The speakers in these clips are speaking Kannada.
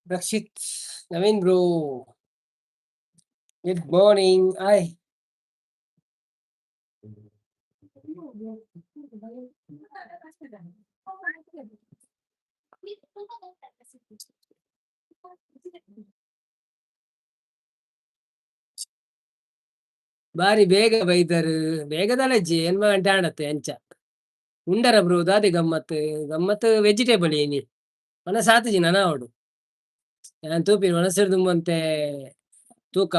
Rakshit, Naveen bro, good morning. Hi. ಬಾರಿ ಬೇಗ ಬೈದರು ಬೇಗದಲಜ್ಜಿ ಎನ್ಮ ಗಂಟೆ ಆಡತ್ತೆ ಅಂಚ ಉಂಡರ ಬ್ರೋ ದಾದಿ ಗಮ್ಮತ್ ಗಮ್ಮತ್ ವೆಜಿಟೇಬಲ್ ಏನಿ ಮನ ಸಾತಜಿ ನನ ಅವಡು ನಾನು ತೂಪಿ ಮನಸ್ಸಿರ್ ತುಂಬಂತೆ ತೂಕ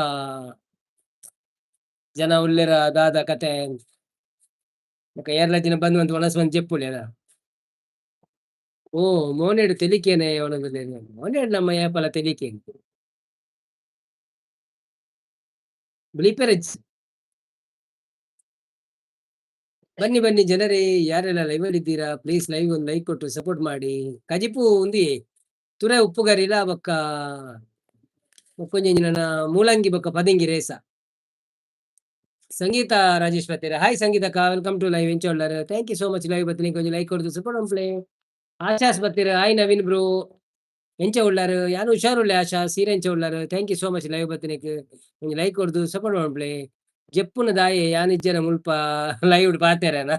ಜನ ಉಳ್ಳೆರ ದಾದ ಕತೆ ಏರ್ಲ ದಿನ ಬಂದು ಮನಸ್ಸು ಬಂದು ಚೆಪ್ಪುಳಿ ಅದ ಓ ಮೋನೇಡು ತೆಲಿಕೇನೆ ಅವನದು ಮೋನೇಡು ನಮ್ಮ ಯಾಪಲ ತೆಲಿಕೆ ಬ್ಲೀಪೆರೆಜ್ ಬನ್ನಿ ಬನ್ನಿ ಜನರೇ ಯಾರೆಲ್ಲ ಲೈವ್ ಅಲ್ಲಿ ಇದ್ದೀರಾ ಪ್ಲೀಸ್ ಲೈವ್ ಒಂದು ಲೈಕ್ ಕೊಟ್ಟು ಸಪೋರ್ಟ್ ಮಾಡಿ ಕಜಿಪು ಉಂದಿ ತುರೆ ಉಪ್ಪುಗರಿಲ ಬೊಕ್ಕ ಕೊಂಚ ನನ್ನ ಮೂಲಂಗಿ ಬೊಕ್ಕ ಪದಿಂಗಿ ರೇಸ ಸಂಗೀತ ರಾಜೇಶ್ ಪತ್ತೇರ ಹಾಯ್ ಸಂಗೀತಕ್ಕ ವೆಲ್ಕಮ್ ಟು ಲೈವ್ ಎಂಚ ಉಳ್ಳಾರ thank you so much live ಬತ್ತೀನಿ ಕೊಂಚ ಲೈಕ್ ಕೊಡ್ದು ಸಪೋರ್ಟ್ ಒಂಪ್ಲೆ ಆಶಾಸ್ ಬತ್ತೀರ ಹಾಯ್ ನವೀನ್ ಬ್ರೋ ಎಂಚ ಉಳ್ಳಾರು ಯಾರು ಹುಷಾರುಳ್ಳೆ ಆಶಾ ಸೀರೆ ಎಂಚ ಉಳ್ಳಾರು thank you so much live ಬತ್ತೀನಿ ಕೊಂಚ ಲೈಕ್ ಕೊಡ್ದು ಸಪೋರ್ಟ್ ಒಂಪ್ಲೆ ಜಪ್ಪುನ ದಾಯೆ ಯಾನಿಜ್ಜನ ಮುಲ್ಪ ಲೈವ್ ಪಾತೇರನ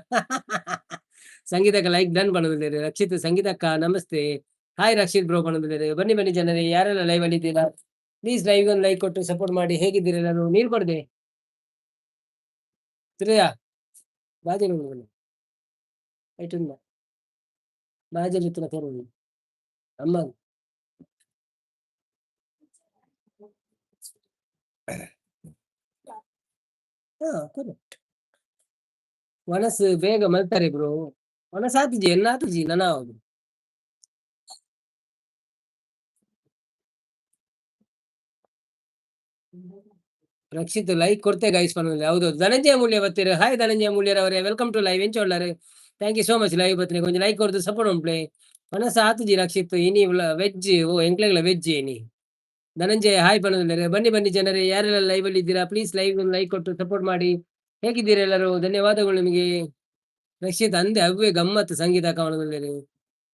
ಸಂಗೀತಕ್ಕ ಲೈಕ್ ಡನ್ ಪಣದಿದ್ದೇನೆ ರಕ್ಷಿತ್ ಸಂಗೀತಕ್ಕ ನಮಸ್ತೆ ಹಾಯ್ ರಕ್ಷಿತ್ ಬ್ರೋ ಪಣದಿದ್ದೇನೆ ಬನ್ನಿ ಬನ್ನಿ ಜನರೇ ಯಾರೆಲ್ಲ ಲೈವ್ ಅಲ್ಲಿ ಇದ್ದೀರಾ ಪ್ಲೀಸ್ ಲೈವ್ ಒಂದು ಲೈಕ್ ಕೊಟ್ಟು ಸಪೋರ್ಟ್ ಮಾಡಿ ಹೇಗಿದ್ದೀರಿ ನಾನು ನೀರು ಕೊಡದೆ ತಿರುಯಾ ಬಾಜಲು ಐಟುಂದ ಬಾಜಲು ಇತ್ತು ತರು ಅಮ್ಮ ಕರೆಕ್ಟ್ ಮನಸ್ಸು ಬೇಗ ಮಲ್ತಾರೆ ಬ್ರೋ ಮನಸ್ಸು ಆತಿಜಿ ಎಲ್ಲ ಆತಿಜಿ ನನ್ನ ಹೌದು ರಕ್ಷಿತ್ ಲೈಕ್ ಕೊಡ್ತೆ ಗೈಸ್ ಪನ್ನದಲ್ಲಿ ಹೌದು ಧನಂಜಯ ಮೂಲ್ಯ ಬರ್ತೀರಿ ಹಾಯ್ ಧನಂಜಯ ಮೂಲ್ಯರವರೇ ವೆಲ್ಕಮ್ ಟು ಲೈವ್ ಎಂಚ ಉಳ್ಳಾರೆ thank you so much live ಬತ್ತೀನಿ ಕೊಂಚ ಲೈಕ್ ಕೊಡ್ದು ಸಪೋರ್ಟ್ ಉಂಪ್ಲೆ ಮನಸ್ಸು ಆತುಜಿ ರಕ್ಷಿತ್ ಇನಿ ವೆಜ್ ಓ ಎಂಕ್ಲೆಗ್ಲ ವೆಜ್ ಏನಿ ಧನಂಜಯ ಹಾಯ್ ಪನ್ನದಲ್ಲಿ ಬನ್ನಿ ಬನ್ನಿ ಜನರೇ ಯಾರೆಲ್ಲ ಲೈವ್ ಅಲ್ಲಿ ಇದ್ದೀರಾ ಪ್ಲೀಸ್ ಲೈವ್ ಒಂದು ಲೈಕ್ ಕೊಟ್ಟು ಸಪೋರ್ಟ್ ಮಾಡಿ ಹೇಗಿದ್ದೀರಾ ಎಲ್ಲರೂ ಧನ್ಯವಾದಗಳು ನಿಮಗೆ ರಕ್ಷಿತ್ ಅಂದೆ ಅವ್ವೇ ಗಮ್ಮತ್ ಸಂಗೀತ ಕವನದಲ್ಲಿ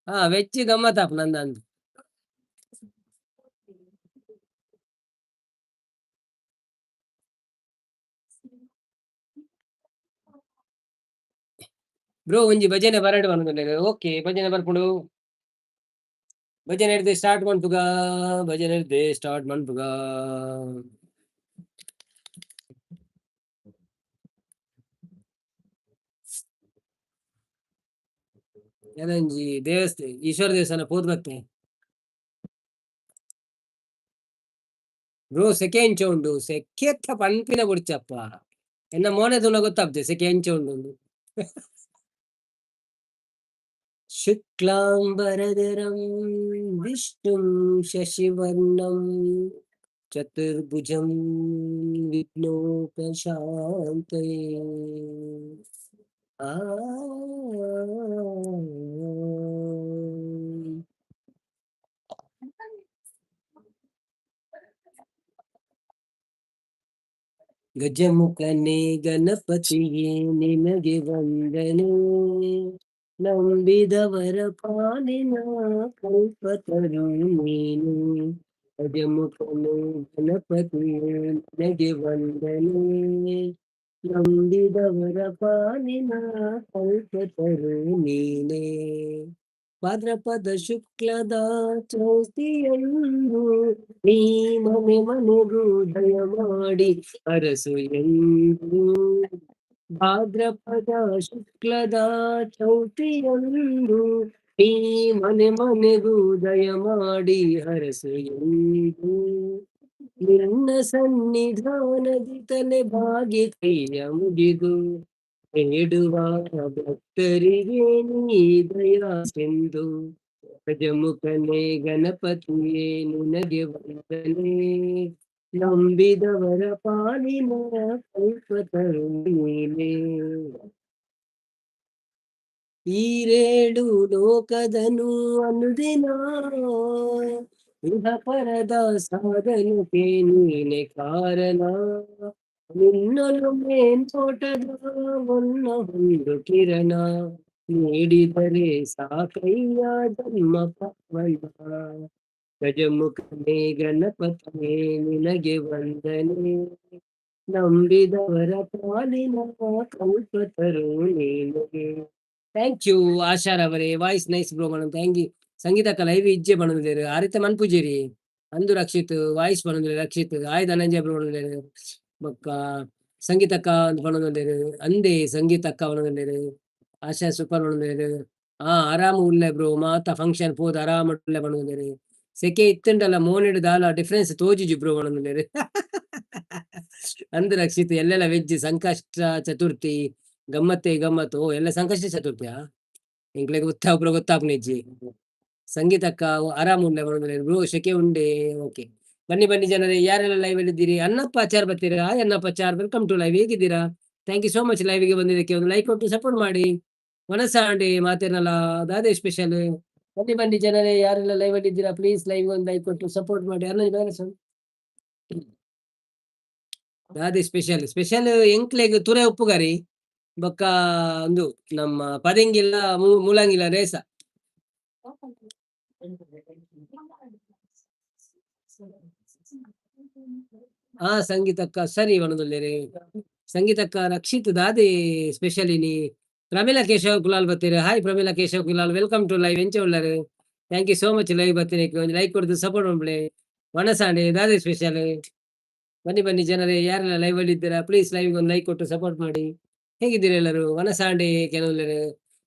ಹಾ ವೆಜ್ ಗಮ್ಮತ್ ಆಪ್ ನಂದ ಅಂದು ಬ್ರೋ ಒಂಜಿ ಭಜನೆ ಬರಡು ಬಂದ ಓಕೆ ಭಜನೆ ಬರ್ಪುಡು ಭಜನೆ ಹಿಡ್ದೆ ಸ್ಟಾರ್ಟ್ ಮಾಡ್ತುಗ ಭಜನೆ ಹಿಡ್ದೆ ಸ್ಟಾರ್ಟ್ ಮಾಡ್ತುಗ ಏನಂಜಿ ದೇವಸ್ಥೆ ಈಶ್ವರ ದೇವಸ್ಥಾನ ಪೋದ್ ಬತ್ತೆ ಬ್ರೋ ಸೆಕೆ ಇಂಚ ಉಂಡು ಸೆಕೆತ್ತ ಪಂಪಿನ ಬುಡ್ಚಪ್ಪ ಎನ್ನ ಮೋನೆ ತುನ ಗೊತ್ತಾಗ್ತದೆ ಸೆಕೆ ಇಂಚ ಉಂಡು ಶುಕ್ಲಾಂಬರಧರಂ ವಿಷ್ಣುಂ ಶಶಿವರ್ಣಂ ಚತುರ್ಭುಜಂ ವಿಘ್ನೋಪಶಾಂತಯೇ ಆ ಗಜಮುಖನೇ ಗಣಪತಿಯೇ ನಿನಗೆ ವಂದನೆ ನಂಬಿದವರ ಪಾಲಿನ ಕಲ್ಪತರು ನೀನು ಗಜಮುಖನೇ ಗಣಪತಿಯೇ ನಿನಗೆ ವಂದನೆ ನಂಬಿದವರ ಪಾಲಿನ ಕಲ್ಪತರು ನೀನೇ ಭಾದ್ರಪದ ಶುಕ್ಲದ ಚೌತಿಯಂದು ನೀ ಮನೆ ಮನೆಗೂ ದಯ ಮಾಡಿ ಅರಸು ಎಂದು ಭಾದ್ರಪದ ಶುಕ್ಲದ ಚೌತಿಯಂದು ನೀ ಮನೆ ಮನೆಗೂ ದಯ ಮಾಡಿ ಹರಸು ಎಂದು ನಿನ್ನ ಸನ್ನಿಧಾನದಿ ತಲೆ ಬಾಗಿ ಕೈಯ ಮುಗಿದು ಬೇಡುವ ಭಕ್ತರಿಗೆ ನೀ ದಯಾಸೆಂದು ಗಜಮುಖನೇ ಗಣಪತಿಯೇ ನಿನಗೆ ವಂದನೆ ನಂಬಿದವರ ಪಾಲಿನ ಕಲ್ಪತರು ನೀನೇ ಈರೇಳು ಲೋಕದನು ಅನುದಿನ ಇಹ ಪರದ ಸಾಧನಕ್ಕೆ ನೀನೆ ಕಾರಣ ನಿನ್ನೊಲುಮೆ ತೋಟದ ಒನ್ನ ಒಂದು ಕಿರಣ ನೀಡಿದರೆ ಸಾಕಯ್ಯ ಜನ್ಮ ಪವನ ಗಜಮುಖನೇ ಗಣಪತಿಯೇ ನಿನಗೆ ವಂದನೆ ನಂಬಿದವರ ಪಾಲಿನ ಕಲ್ಪತರು ನೀನೆ ಥ್ಯಾಂಕ್ ಯು ಆಶಾರವರೇ ವಾಯ್ಸ್ ನೈಸ್ ಬ್ರೋ మనం ಥ್ಯಾಂಕ್ ಯು ಸಂಗೀತಕ್ಕ ಲೈವ್ ಇಜ್ಜೆ ಬಣದಿರು ಆರಿತ ಮನ್ಪುಜೇರಿ ಅಂದು ರಕ್ಷಿತ್ ವಾಯ್ಸ್ ಬಣದಿರು ರಕ್ಷಿತ್ ಆಯ್ ಧನಂಜಯ ಬ್ರೋ ಬಣದಿರು ಬೊಕ್ಕ ಸಂಗೀತಕ್ಕ ಬಣದಿರು ಅಂದೆ ಸಂಗೀತಕ್ಕ ಬಣದಿರು ಆಶಾ ಸೂಪರ್ ಬಣದಿರು ಆರಾಮ್ ಉಳ್ಳೆ ಬ್ರೋ ಮಾತ ಫಂಕ್ಷನ್ ಪೋದ್ ಆರಾಮ್ ಉಳ್ಳೆ ಬಣದಿರು ಸೆಕೆ ಇತ್ತುಂಡಲ್ಲ ಮೋನಿಡ್ ದಾಲ ಡಿಫರೆನ್ಸ್ ತೋಜಿಜು ಬ್ರೋ ಬಣದಿರು ಅಂದು ರಕ್ಷಿತ್ ಎಲ್ಲೆಲ್ಲ ವೆಜ್ ಸಂಕಷ್ಟ ಚತುರ್ಥಿ ಗಮ್ಮತ್ತೇ ಗಮ್ಮತ್ತು ಓ ಎಲ್ಲ ಸಂಕಷ್ಟ ಚತುರ್ಥಿಯಾ ಇಂಕ್ಲೆಗ್ ಗೊತ್ತಾ ಒಬ್ರು ಗೊತ್ತಾಪ್ನಿಜ್ಜಿ ಸಂಗೀತಕ್ಕ ಆರಾಮ್ ಉಂಡೆ ಬ್ರೋ ಶೆಕೆ ಉಂಡೆ ಓಕೆ ಬನ್ನಿ ಬನ್ನಿ ಜನರೇ ಯಾರೆಲ್ಲ ಲೈವ್ ಅಲ್ಲಿ ಇದ್ದೀರಿ ಅನ್ನಪ್ಪ ಆಚಾರ್ ಬರ್ತೀರಾ ಅನ್ನಪ್ಪ ಆಚಾರ್ ವೆಲ್ಕಮ್ ಟು ಲೈವ್ ಹೇಗಿದ್ದೀರಾ ಥ್ಯಾಂಕ್ ಯು ಸೋ ಮಚ್ ಲೈವ್ಗೆ ಬಂದಿದ್ದಕ್ಕೆ ಒಂದು ಲೈಕ್ ಕೊಟ್ಟು ಸಪೋರ್ಟ್ ಮಾಡಿ ಮನಸ್ಸಾಂಡಿ ಮಾತೇನಲ್ಲ ಅದೇ ಸ್ಪೆಷಲ್ ಬನ್ನಿ ಬನ್ನಿ ಜನರೇ ಯಾರೆಲ್ಲ ಲೈವ್ ಅಲ್ಲಿ ಇದ್ದೀರಾ ಪ್ಲೀಸ್ ಲೈವ್ ಒಂದು ಲೈಕ್ ಕೊಟ್ಟು ಸಪೋರ್ಟ್ ಮಾಡಿ ಅದೇ ಸ್ಪೆಷಲ್ ಸ್ಪೆಷಲ್ ಎಂಕ್ಲೆಗ್ ತುರೆ ಉಪ್ಪುಗಾರಿ ಬೊಕ್ಕ ಒಂದು ನಮ್ಮ ಪದಿಂಗಿಲ್ಲ ಮೂಲಂಗಿಲ್ಲ ರೇಸ ಸಂಗೀತಕ್ಕ ಸರಿ ಒಣದಲ್ಲೇರಿ ಸಂಗೀತಕ್ಕ ರಕ್ಷಿತ್ ದಾದಿ ಸ್ಪೆಷಲ್ ಇನಿ ಪ್ರಮೀಲಾ ಕೇಶವ್ ಕುಲಾಲ್ ಬರ್ತೀರಿ hi Pramila Keshav Kulal welcome to live ಎಂಚ ಉಳ್ಳಾರು thank you so much live ಬರ್ತೀನಿ ಒಂದು ಲೈಕ್ ಕೊಡ್ದು ಸಪೋರ್ಟ್ ಮಾಡ್ಬಿಡಿ ಮನಸಾಂಡಿ ದಾದಿ ಸ್ಪೆಷಲ್ ಬನ್ನಿ ಬನ್ನಿ ಜನರೇ ಯಾರೆಲ್ಲ ಲೈವ್ ಅಲ್ಲಿ ಇದ್ದೀರಾ ಪ್ಲೀಸ್ ಲೈವ್ ಒಂದು ಲೈಕ್ ಕೊಟ್ಟು ಸಪೋರ್ಟ್ ಮಾಡಿ ಹೇಗಿದ್ದೀರಿ ಎಲ್ಲರೂ ಮನಸಾಂಡಿ ಕೆಲವು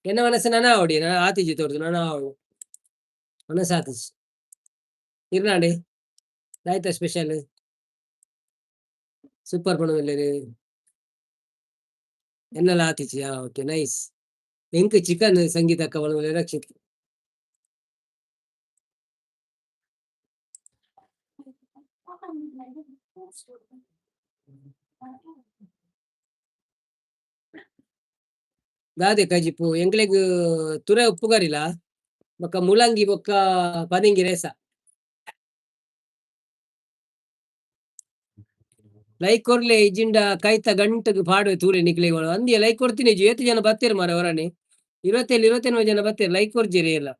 ಎನ್ನ ಮನಸ್ಸು ನನ್ನ ಆವಡಿ ನಾ ಆತಿಜಿ ತೋರ್ದು ನಾನು ಆವಡು ಮನಸ್ಸು ಆತಿಜ್ ಇರ್ನಾಡಿ ಆಯ್ತಾ ಸ್ಪೆಷಲ್ ಸೂಪರ್ ಪಣದಲ್ಲಿ ಎನ್ನೆಲ್ಲ ಆತಿಜಿ ಓಕೆ ನೈಸ್ ಎಂಕ್ ಚಿಕನ್ ಸಂಗೀತ ಕವಳ ರಕ್ಷಿತ್ ದಾದೆ ಕಜಿಪು ಎಂಕ್ಲೆಗ್ ತುರೆ ಉಪ್ಪುಗಾರಿಲ್ಲ ಬೊಕ್ಕ ಮುಳಂಗಿ ಬೊಕ್ಕ ಪದಿಂಗಿ ರೇಸ ಲೈಕ್ ಕೊರ್ಲೆ ಇಜಿಂಡ ಕೈತ ಗಂಟೆಗೆ ಪಾಡುವೆ ತೂರೆ ನಿಕ್ಲೆಗಳು ಅಂದಿಯ ಲೈಕ್ ಕೊಡ್ತೀನಿ ಎಷ್ಟು ಜನ ಬರ್ತೀರಿ ಮಾರ ಹೊರನೆ 27 ಜನ ಬರ್ತೀರಿ ಲೈಕ್ ಕೊರ್ಜಿರಿ ಎಲ್ಲ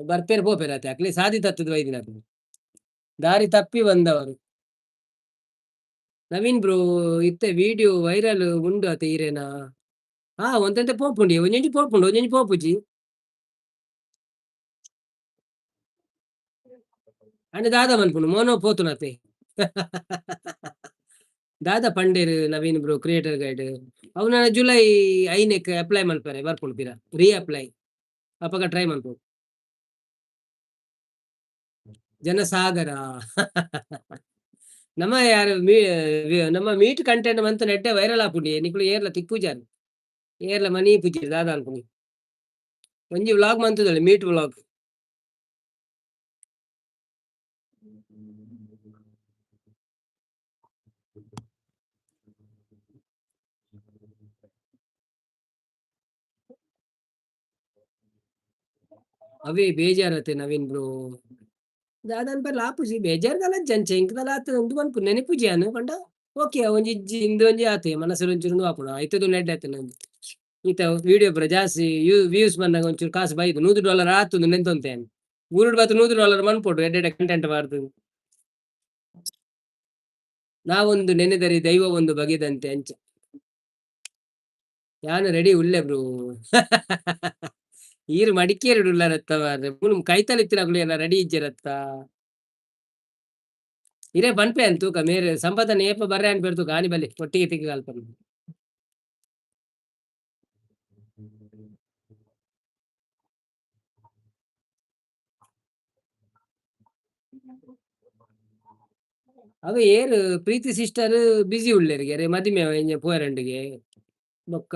ಬರ್ಪೇರು ಪೋಪೇರತ್ತೆ ಅಕ್ಲಿ ಸಾಧಿ ತತ್ತದ ವೈದಿನ ದಾರಿ ತಪ್ಪಿ ಬಂದವರು ನವೀನ್ ಬ್ರೋ ಇತ್ತೆ ವಿಡಿಯೋ ವೈರಲ್ ಉಂಡು ಅತ್ತೆ ಈರೇನಾ ಒಂದಂತೆ ಪೋಪುಂಡಿ ಒಂಜಿ ಪೋಪುಂಡು ಒಂಜಿ ಪೋಪುಜಿ ಅಂಡ್ ದಾದ ಮನ್ಪುಂಡು ಮೋನೋ ಪೋತುನತೆ ದಾದ ಪಂಡೇರ್ ನವೀನ್ ಬ್ರೋ ಕ್ರಿಯೇಟರ್ ಗೈಡ್ ಅವನ ಜುಲೈ 5 ಅಪ್ಲೈ ಮಲ್ಪರೆ ಬರ್ಪುಂಡು ಪಿರ ರೀ ಅಪ್ಲೈ ಅಪಗ ಟ್ರೈ ಮಲ್ಪು ಜನಸಾಗರ ನಮ್ಮ ಯಾರು ನಮ್ಮ ಮೀಟ್ ಕಂಟೆಂಟ್ ಮಂತ ನೆಟ್ಟೆ ವೈರಲ್ ಆಪುಂಡಿ ನಿಕ್ಲು ಏರ್ಲ ತಿಕ್ಕುಜಾರು ಏರ್ಲ ಮನಿ ಪುಜಿ ದಾದ ಅನ್ಪುಂಡಿ ಒಂಜಿ ವ್ಲಾಗ್ ಮಂತದಲ್ಲಿ ಮೀಟ್ ವ್ಲಾಗ್ ಅವೇ ಬೇಜಾರತ್ತೆ ನವೀನ್ ಬ್ರೋ ದಾದನ್ ಪರ್ ಲಾಪುಜಿ ಬೇಜಾರ್ ಗಲ ಜಂಚೆ ಇಂಕದಲ ಆತ ಒಂದು ಮನ್ಪು ನೆನಪುಜಿ ಅನು ಪಂಡ ಓಕೆ ಒಂಜಿ ಇಜ್ಜಿ ಇಂದು ಒಂಜಿ ಆತೆ ಮನಸ್ಸು ಒಂಚೂರು ಆಪುಣ ಐತದು ನೆಡ್ ಆಯ್ತು ನಂದು ಈತ ವಿಡಿಯೋ ಪುರ ಜಾಸ್ತಿ ವ್ಯೂಸ್ ಬಂದಾಗ ಒಂಚೂರು ಕಾಸು ಬೈದು $100 ಆತುಂದು ನೆಂತೊಂತೇನು ಊರುಡ್ ಬತ್ತು $100 ಮನ್ಪೊಡು ಎಡ್ಡೆ ಕಂಟೆಂಟ್ ಬಾರ್ದು ನಾವೊಂದು ನೆನೆದರೆ ದೈವ ಒಂದು ಬಗೆದಂತೆ ಅಂಚ ಯಾನು ರೆಡಿ ಉಳ್ಳೆ ಬ್ರೋ ಈರು ಮಡಿಕೇರಿ ಉಳ್ಳರತ್ತ ಕೈತಲಿತ್ತಿನ ಎಲ್ಲ ರೆಡಿ ಇಜ್ಜರತ್ತ ಇರೇ ಬನ್ಪೆ ಅಂತು ಮೇರೆ ಸಂಪಾದನೆ ಏಪ ಬರ್ರೆ ಅನ್ಪೇರ್ತು ಗಾನಿ ಬಲ್ಲಿ ಒಟ್ಟಿಗೆ ತಿಕ್ಕಿ ಕಲ್ಪ ಅವ ಏರು ಪ್ರೀತಿ ಸಿಸ್ಟರ್ ಬಿಸಿ ಉಳ್ಳೇರಿಗೆ ಮದಿಮೆ ಎಂಜ ಪೋಯರಂಡಿಗೆ ಬೊಕ್ಕ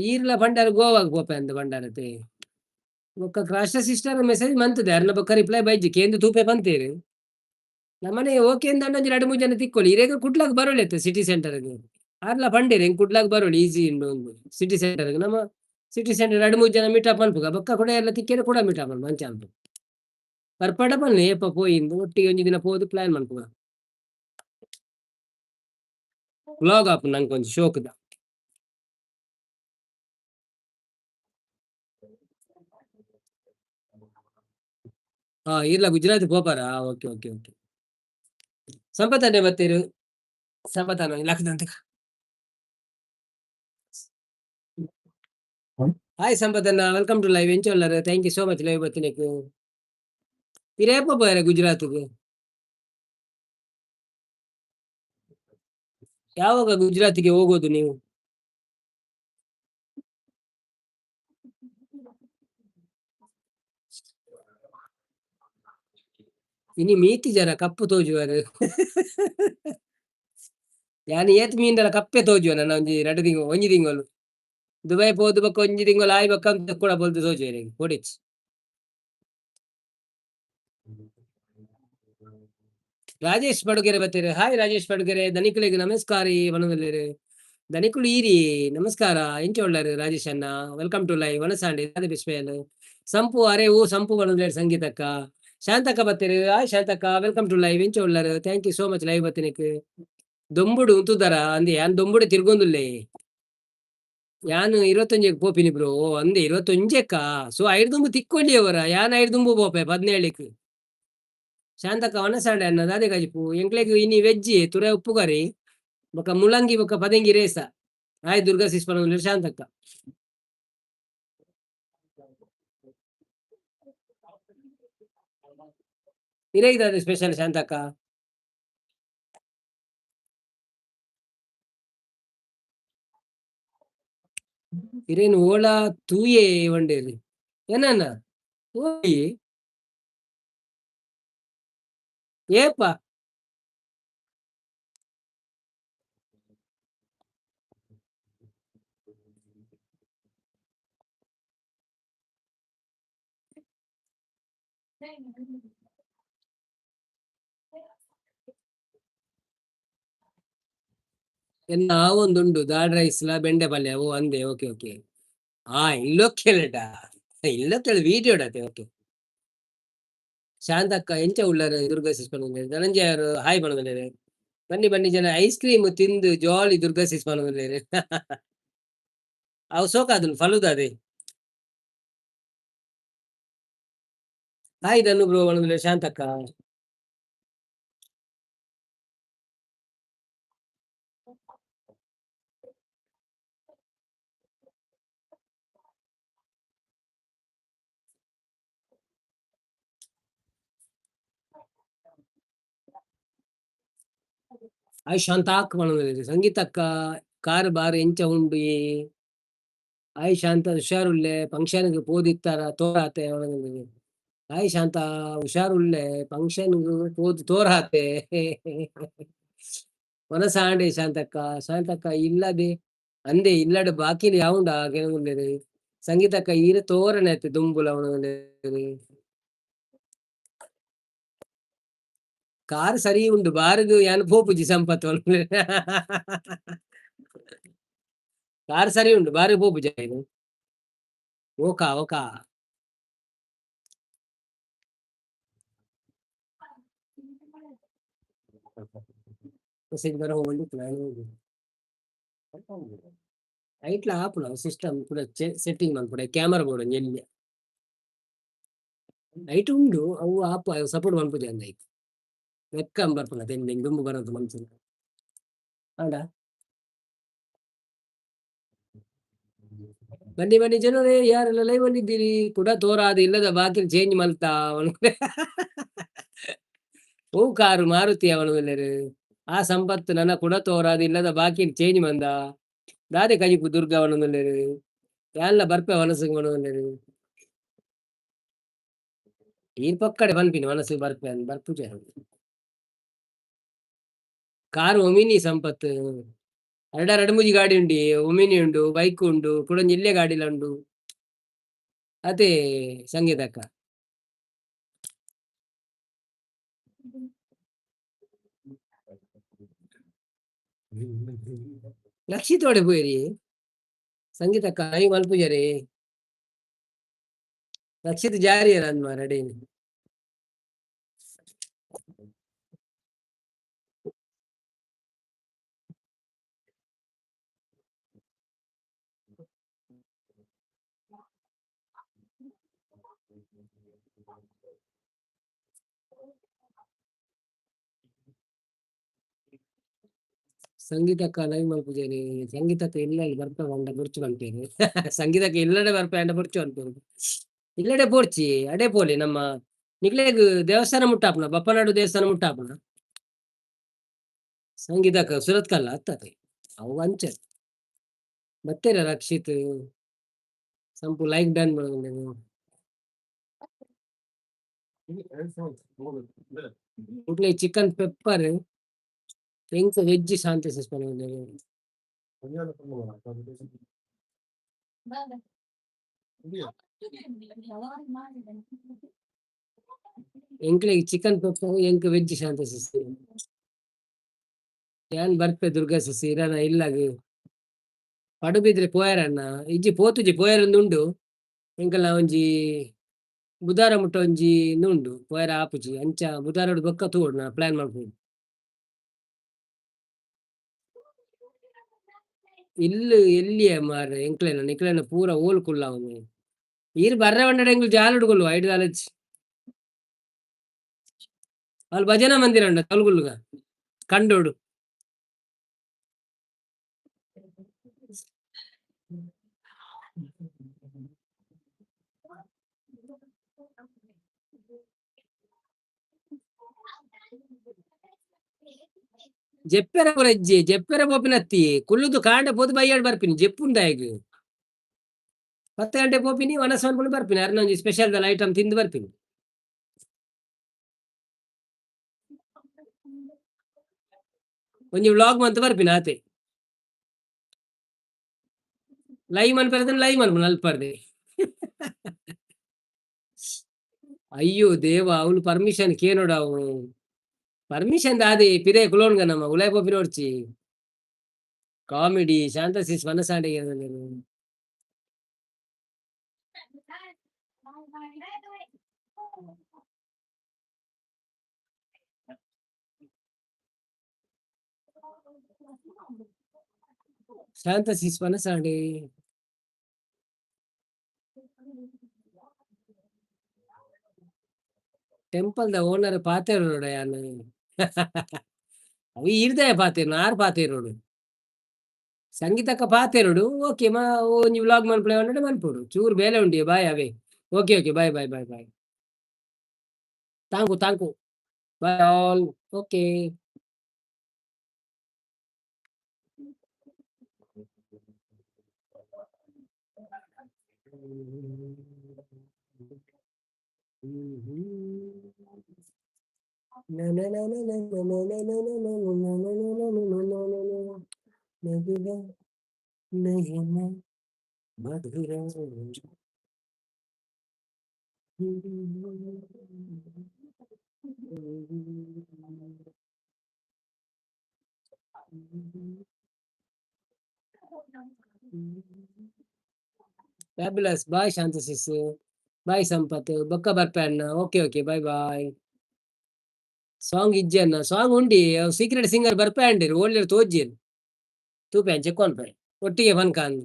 ಈರ್ಲ ಬಂಡಾರ ಗೋವಾಗ್ ಪೋಪೆ ಅಂದ್ ಬಂಡಾರತೆ ಬೊಕ್ಕ ಕ್ರಾಷ್ಟ ಸಿಸ್ಟರ್ ಮೆಸೇಜ್ ಮಂತದೆ ಅರ್ನ ಬೊಕ್ಕ ರಿಪ್ಲೈ ಬೈಜಿ ಕೇಂದು ತೂಪೆ ಬಂತೇರು ನಮ್ಮನೆ ಓಕೆ ಅಂದ ಒಂಜಿ 2-3 ಜನ ತಿಕ್ಕೊಳ್ಳಿ ಇರೇಗ ಕುಡ್ಲಕ್ ಬರೋಳಿತ್ತು ಸಿಟಿ ಸೆಂಟರ್‌ಗೆ ಆರ್ಲ ಪಂಡೇರು ಎಂಕ್ ಕುಡ್ಲಕ್ ಬರೋಳಿ ಈಸಿ ಉಂಡು ಒಂದು ಸಿಟಿ ಸೆಂಟರ್‌ಗೆ ನಮ್ಮ ಸಿಟಿ ಸೆಂಟರ್ 2-3 ಜನ ಮೀಟಪ್ ಮನ್ಪುಗ ಬೊಕ್ಕ ಕೊಡೆ ಎಲ್ಲ ತಿಕ್ಕೆರೆ ಕೂಡ ಮೀಟಪ್ ಮನ್ಪು ಅಂಚ ಅಂತು ಬರ್ಪಡ ಬನ್ನಿ ಏಪ ಪೋಯಿಂದು ಒಟ್ಟಿಗೆ ಒಂಜಿ ದಿನ ಪೋದು ಪ್ಲಾನ್ ಮನ್ಪುಗ ವ್ಲಾಗ್ ಆಪುಂಡು ನಂಗೊಂಜಿ ಶೋಕುದ ಇರ್ಲ ಗುಜರಾತ್ ಪೋಪಾರ ಓಕೆ ಓಕೆ ಓಕೆ ಸಂಪತ್ತನ್ನೇ ಬತ್ತೀರು ಸಂಪತ್ತನ ಲಕ್ಷದಂತ ಹಾಯ್ ಸಂಪತ್ತನ್ನ ವೆಲ್ಕಮ್ ಟು ಲೈವ್ ಎಂಚೊಲ್ಲರು thank you so much live ಬತ್ತಿನಕ್ಕು ಇರೇಪ ಪೋಯರೆ ಗುಜರಾತ್‌ಗೆ ಯಾವಾಗ ಗುಜರಾತಿಗೆ ಹೋಗೋದು ನೀವು ಇನಿ ಮೀತಿ ಜರ ಕಪ್ಪು ತೋಜುವರು ಯಾನ್ ಏತ್ ಮೀನ್‌ಲ ಕಪ್ಪೆ ತೋಜುವನ ನನ್ನ ಒಂಜಿ 2 ತಿಂಗಳು ಒಂಜಿ ತಿಂಗಳು ದುಬೈ ಪೋದು ಬೊಕ ಒಂಜಿ ತಿಂಗಳು ಆಯ್ ಬೊಕ ಅಂತ ಕೂಡ ಬೊಲ್ದು ತೋಜುವೆರ್ ಕೊಡಿಚ್ ರಾಜೇಶ್ ಪಡುಗೆರೆ ಬತ್ತೀರಿ ಹಾಯ್ ರಾಜೇಶ್ ಪಡುಗೆರೆ ಧನಿಕುಲಿಗೆ ನಮಸ್ಕಾರಿ ವನದಲ್ಲಿರು ಧನಿಕುಲು ಈರಿ ನಮಸ್ಕಾರ ಎಂಚ ಉಳ್ಳಾರು ರಾಜೇಶ್ ಅಣ್ಣ ವೆಲ್ಕಮ್ ಟು ಲೈವ್ ವನಸಾಂಡಿ ರಾಧೆ ಬಿಸ್ಪೇಲ್ ಸಂಪು ಅರೆ ಹೂ ಸಂಪು ವನದಲ್ಲಿರು ಸಂಗೀತಕ್ಕ ಶಾಂತಕ್ಕ ಬತ್ತೀರಿ ಹಾಯ್ ಶಾಂತಕ್ಕ ವೆಲ್ಕಮ್ ಟು ಲೈವ್ ಎಂಚ ಉಳ್ಳಾರು thank you so much live ಬತ್ತಿನಕ್ಕು ದೊಂಬುಡು ಉಂತುದರ ಅಂದೆ ಯಾನ್ ದೊಂಬುಡೆ ತಿರ್ಗೊಂದುಲ್ಲೆ ಯಾನ್ 25 ಪೋಪಿನಿ ಬ್ರೋ ಅಂದೆ 25ಕ್ಕ ಸೊ ಐಡ್ ದುಂಬು ತಿಕ್ಕೊಳ್ಳಿ ಅವರ ಯಾನ್ ಐಡ್ ದುಂಬು ಪೋಪೆ 17ಕ್ಕೆ ಶಾಂತಕ್ಕ ವನಸಾಂಡೆ ಅನ್ನದ ಅದೇ ಗಜಿಪು ಎಂಕ್ಲೆಗ್ ಇನಿ ವೆಜ್ಜಿ ತುರೆ ಉಪ್ಪು ಕರಿ ಬೊಕ ಮುಳಂಗಿ ಬೊಕ ಪದಂಗಿ ರೇಸ ಆಯ್ ದುರ್ಗಾ ಸಿಸ್ಪನ ಶಾಂತಕ್ಕ ಇರೇಗ್ತದೆ ಸ್ಪೆಷಲ್ ಶಾಂತಕ್ಕ ಇರೇನು ಓಳ ತೂಯೆ ಒಂಡೇರಿ ಏನನ್ನ ಓಯ್ ಏಪ ಎನ್ನ ಒಂದುಂಡು ದಾಡ್ ರೈಸ್‌ಲ ಬೆಂಡೆ ಪಲ್ಯ ಓ ಅಂದೆ ಓಕೆ ಓಕೆ ಇಲ್ಲೊಕ್ಕೇಳಟ ಇಲ್ಲೊಕ್ಕೇಳು ವೀಡಿಯೋಡತೆ ಓಕೆ ಶಾಂತಕ್ಕ ಎಂಚ ಉಳ್ಳಾರು ದುರ್ಗಾ ಸಿಸ್ಪನ ಧನಂಜಯ ಅವರು ಹಾಯ್ ಬಣದಲ್ಲಿ ಬನ್ನಿ ಬನ್ನಿ ಜನ ಐಸ್ ಕ್ರೀಮ್ ತಿಂದು ಜಾಲಿ ದುರ್ಗಾ ಸಿಸ್ಪನ ಅವು ಸೋಕಾದನು ಫಲುದ ಅದೇ ಹಾಯ್ ಧನು bro ಬಣದಲ್ಲಿ Shantakka hi ಶಾಂತಾಕ್ ಬಣದಲ್ಲಿ ಸಂಗೀತಕ್ಕ car bar ಎಂಚ ಉಂಡು ಹಾಯ್ ಶಾಂತ ಹುಷಾರುಳ್ಳೆ ಫಂಕ್ಷನ್‌ಗೆ ಪೋದಿತ್ತಾರ ತೋರಾತೆ ಅವನದಲ್ಲಿ ಹಾಯ್ ಶಾಂತ ಹುಷಾರುಳ್ಳೆ ಫಂಕ್ಷನ್‌ಗೆ ಪೋದು ತೋರಾತೆ ಮನಸಾಂಡೆ ಶಾಂತಕ್ಕ ಶಾಂತಕ್ಕ ಇಲ್ಲದೆ ಅಂದೆ ಇಲ್ಲಡೆ ಬಾಕಿಲಿ ಯಾವುಂಡ ಕೆಲವುಂಡೆರು ಸಂಗೀತಕ್ಕ ಈರೆ ತೋರನೆ ಆಯ್ತು ದುಂಬುಲ ಅವನದಲ್ಲಿ ಕಾರ್ ಸರಿ ಉಂಡು ಬಾರ್ಗ್ ಯಾನ್ ಪೋಪುಜಿ ಸಂಪತ್ ಕಾರ್ ಸರಿ ಉಂಡು ಬಾರಿ ಪೋಪುಜಿ ಆಯ್ನು ಓಕಾ ಓಕಾ ಮೆಸೇಜ್ ಬರೋ ಹೋಗ್ಲಿಕ್ಕೆ ನಾನು ಐಟ್ಲ ಆಪುನ ಸಿಸ್ಟಮ್ ಪೂರ ಸೆಟ್ಟಿಂಗ್ ಮನ್ಪುಡ ಕ್ಯಾಮರಾ ಬೋರ್ಡ್ ಎಲ್ಲಿ ಐಟ್ ಉಂಡು ಅವು ಆಪ್ ಸಪೋರ್ಟ್ ಮನ್ಪುಜಿ ಅಂದ ಐತ್ ವೆಬ್‌ಕ್ಯಾಮ್ ಬರ್ಪುನ ತೆಂಡಿಂಗ್ ದುಂಬು ಬರೋದು ಮನ್ಸೂರು ಆಂಡ ಬನ್ನಿ ಬನ್ನಿ ಜನರೇ ಯಾರೆಲ್ಲ ಲೈವ್ ಅಲ್ಲಿ ಇದ್ದೀರಿ ಕೂಡ ತೋರಾದ ಇಲ್ಲದ ಬಾಕಿಲ್ ಚೇಂಜ್ ಮಲ್ತಾ ಅವನು ಹೂ ಕಾರು ಮಾರುತಿ ಅವನು ಆ ಸಂಪತ್ತು ನನ್ನ ಕೂಡ ತೋರಾದ ಇಲ್ಲದ ಬಾಕಿಲ್ ಚೇಂಜ್ ಮಂದ ದಾದೆ ಕಜಿಪು ದುರ್ಗ ಅವನು ಎಲ್ಲ ಬರ್ಪೆ ಮನಸ್ಸಿಗೆ ಮನಸ್ಸು ಈ ಪಕ್ಕಡೆ ಬನ್ಪಿನಿ ಮನಸ್ಸಿಗೆ ಬರ್ಪೆ ಬರ್ಪುಜೆ ಕಾರು ಒಮಿನಿ ಸಂಪತ್. ಎರಡು ಮೂಜಿ ಗಾಡಿ ಉಂಡಿ, ಒಮಿನಿ ಉಂಡು, ಬೈಕ್ ಉಂಡು, ಕುಡೊಂಜಿ ಇಲ್ಲೇ ಗಾಡಿಲ ಉಂಡು. ಅದೇ ಸಂಗೀತಕ್ಕ. ಲಕ್ಷಿತೋಡೆ ಪೋಯಿರಿ ಸಂಗೀತಕ್ಕ ಐ ಮಲ್ಪುಜರಿ ರಕ್ಷಿತ್ ಜಾರಿ ಅನ್ಮ ರೆಡಿ. ಸಂಗೀತಕ್ಕ ಲೈವ್ ಮಲ್ಪುಜರಿ ಸಂಗೀತಕ್ಕೆ ಇಲ್ಲಲ್ಲಿ ಬರ್ಪ ಅಂಡ ಬುರ್ಚು ಅಂಟೇರು ಸಂಗೀತಕ್ಕೆ ಇಲ್ಲಡೆ ಬರ್ಪ ಅಂಡ ಬುರ್ಚು ಅಂಟೇರು ಇಲ್ಲಡೆ ಪೋರ್ಚಿ ಅಡೆ ಪೋಲಿ ನಮ್ಮ ನಿಕ್ಲೆಗ್ ದೇವಸ್ಥಾನ ಮುಟ್ಟಾಪುನ ಬಪ್ಪನಾಡು ದೇವಸ್ಥಾನ ಮುಟ್ಟಾಪುನ ಸಂಗೀತಕ್ಕ ಸುರತ್ ಕಲ್ಲ ಹತ್ತತೆ ಅವು ಅಂಚ ಬತ್ತೇರ ರಕ್ಷಿತ್ ಸಂಪು ಲೈಕ್ ಡನ್ ಮಾಡೋದು ಇಟ್ಲೆ ಚಿಕನ್ ಪೆಪ್ಪರ್ ಎಂಕ ವೆಜ್ ಶಾಂತಿ ಸಿಸ್ಕೊಂಡು ಎಂಕ್ಲೆ ಚಿಕನ್ ಪೆಪ್ಪರ್ ಎಂಕ ವೆಜ್ ಶಾಂತಿ ಸಿಸ್ತು ಯಾನ್ ಬರ್ಪೆ ದುರ್ಗಾ ಸಿಸಿ ಇರಾನ ಇಲ್ಲಾಗ ಪಡುಬಿದ್ರೆ ಪೋಯಾರಣ್ಣ ಇಜ್ಜಿ ಪೋತುಜಿ ಪೋಯಾರೊಂದು ಉಂಡು ಎಂಕಲ್ಲ ಒಂಜಿ ಬುಧಾರ ಮುಟ್ಟ ಒಂಜಿ ಉಂಡು ಪೋಯರ ಆಪುಜಿ ಅಂಚ ಬುಧಾರ ಬೊಕ್ಕ ತೂಡು ನಾ ಪ್ಲಾನ್ ಮಾಡ್ಬೋದು ಇಲ್ಲು ಎಲ್ಲಿಯ ಮಾರ ಎಂಕ್ಲೆನ ನಿಕ್ಲೆನ ಪೂರ ಓಲ್ ಕುಲ್ಲ ಅವನು ಈರ್ ಬರ್ರ ಬಂಡ ಎಂಗ್ಲು ಜಾಲುಡ್ಗೊಲ್ಲು ಐದು ಕಾಲೇಜ್ ಅಲ್ಲಿ ಭಜನಾ ಮಂದಿರ ಉಂಡ ತಲ್ಗುಲ್ಗ ಕಂಡೋಡು ಜೆಪ್ಪೆರ ಪುರಜ್ಜಿ ಜೆಪ್ಪೆರ ಪೋಪಿನತ್ತಿ ಕುಲ್ಲುದು ಕಾಂಡ ಪೋದು ಬೈಯಾಡ್ ಬರ್ಪಿನಿ ಜೆಪ್ಪುಂದಾಯಗ್ 10 ಗಂಟೆ ಪೋಪಿನಿ ವನಸ್ವನ್ಪುಣ ಬರ್ಪಿನಿ ಅರ್ನೊಂಜಿ ಸ್ಪೆಷಲ್ ದಲ್ಲ ಐಟಮ್ ತಿಂದು ಬರ್ಪಿನಿ ಒಂಜಿ ವ್ಲಾಗ್ ಮಂತ್ ಬರ್ಪಿನ ಆತೆ ಲೈವ್ ಮನ್ಪೆರದನ್ ಲೈವ್ ಮನ್ಪುನ ಅಲ್ಪರ್ದೆ ಅಯ್ಯೋ ದೇವ ಅವನು ಪರ್ಮಿಷನ್ ಕೇನೋಡ ಅವನು ಪರ್ಮಿಷನ್ ದಾದಿ ಪಿರೇ ಕುಲೋನ್ಗ ನಮ್ಮ ಉಲಾಯ್ ಪೋಪಿ ನೋಡ್ಚಿ ಕಾಮಿಡಿ ಶಾಂತಸಿಸ್ ಮನಸಾಂಡೆಗೆ ಶಾಂತಸಿಸ್ ಮನಸಾಂಡೆ ಟೆಂಪಲ್ ದ ಓನರ್ ಪಾತೇರು ನೋಡ ಯಾನು ಅವು ಇರ್ದೆ ಪಾತೇರು ಆರು ಪಾತೇರೋಡು ಸಂಗೀತಕ್ಕ ಪಾತೇರೋಡು ಓಕೆ ಮಾ ಒಂಜಿ ವ್ಲಾಗ್ ಮನ್ಪುಳೆ ಅನ್ನಡೆ ಮನ್ಪುಡು ಚೂರು ಬೇಲೆ ಉಂಡಿ ಬಾಯ್ ಅವೇ ಓಕೆ ಓಕೆ ಬಾಯ್ ಬಾಯ್ ಬಾಯ್ ಬಾಯ್ ತಾಂಕು ಬಾಯ್ ಆಲ್ ಓಕೆ ಫ್ಯಾಬ್ಯುಲಸ್ ಬಾಯ್ ಶಾಂತಸಿಸ್ ಬಾಯ್ ಸಂಪತ್ ಬೊಕ್ಕ ಬರ್ಪೆ ಅಣ್ಣ ಓಕೆ ಓಕೆ ಬಾಯ್ ಬಾಯ್ ಸಾಂಗ್ ಇಜ್ಜಿ ಅಣ್ಣ ಸಾಂಗ್ ಉಂಡಿ ಸೀಕ್ರೆಟ್ ಸಿಂಗರ್ ಬರ್ಪೆ ಅಂಡಿರು ಒಳ್ಳೆ ತೋಜ್ಜಿರು ತೂಪೆ ಚೆಕ್ ಕೊನ್ಪೆ ಒಟ್ಟಿಗೆ ಫನ್ಕಾನ್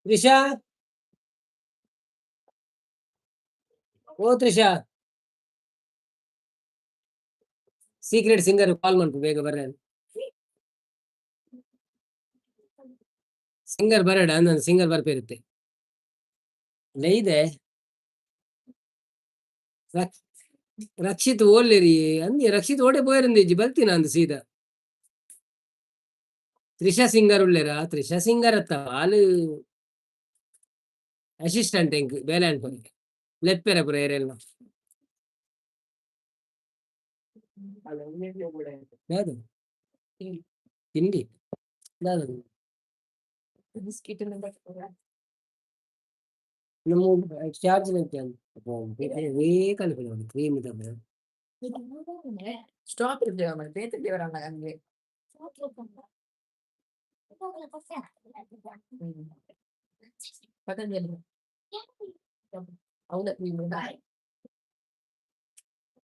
ತ್ರಿಷಾ ಓ ತ್ರಿಷಾ ಸೀಕ್ರೆಟ್ ಸಿಂಗರ್ ಕಾಲ್ ಮಾಡ್ತು ಬೇಗ ಬರ್ರ ಸಿಂಗರ್ ಬರಡ ಅಂದ ಸಿಂಗರ್ ಬರ್ಪಿರುತ್ತೆ ಇದೆ ರಕ್ಷಿತ್ ಓಲ್ಲೇರಿ ಅಂದಿ ರಕ್ಷಿತ್ ಓಡೆ ಪೋಯರಂದಿಜ್ಜಿ ಬರ್ತೀನಿ ಅಂದು ಸೀದಾ ತ್ರಿಷಾ ಸಿಂಗರ್ ಉಳ್ಳೇರ ತ್ರಿಷಾ ಸಿಂಗರ್ ಅತ್ತ ಆಲು ಅಸಿಸ್ಟೆಂಟ್ ಎಂಕ್ ಬೇಲೆ ಅನ್ಕೊಂಡು ಲೆಪ್ಪೆರ ಪುರ ಏರೆಲ್ಲ కాదు తిండి కాదు నువ్వు ಚಾರ್ಜ್ వే కలిపినావు క్రీమ్ దగ్గర ಸ್ಟಾಪ್ ಇರ್ತೀವ ಮತ್ತೆ ಬೇತಿದ್ದೇವರಲ್ಲ ಹಂಗೆ ಪತಂಜಲಿ ಹೌದಾ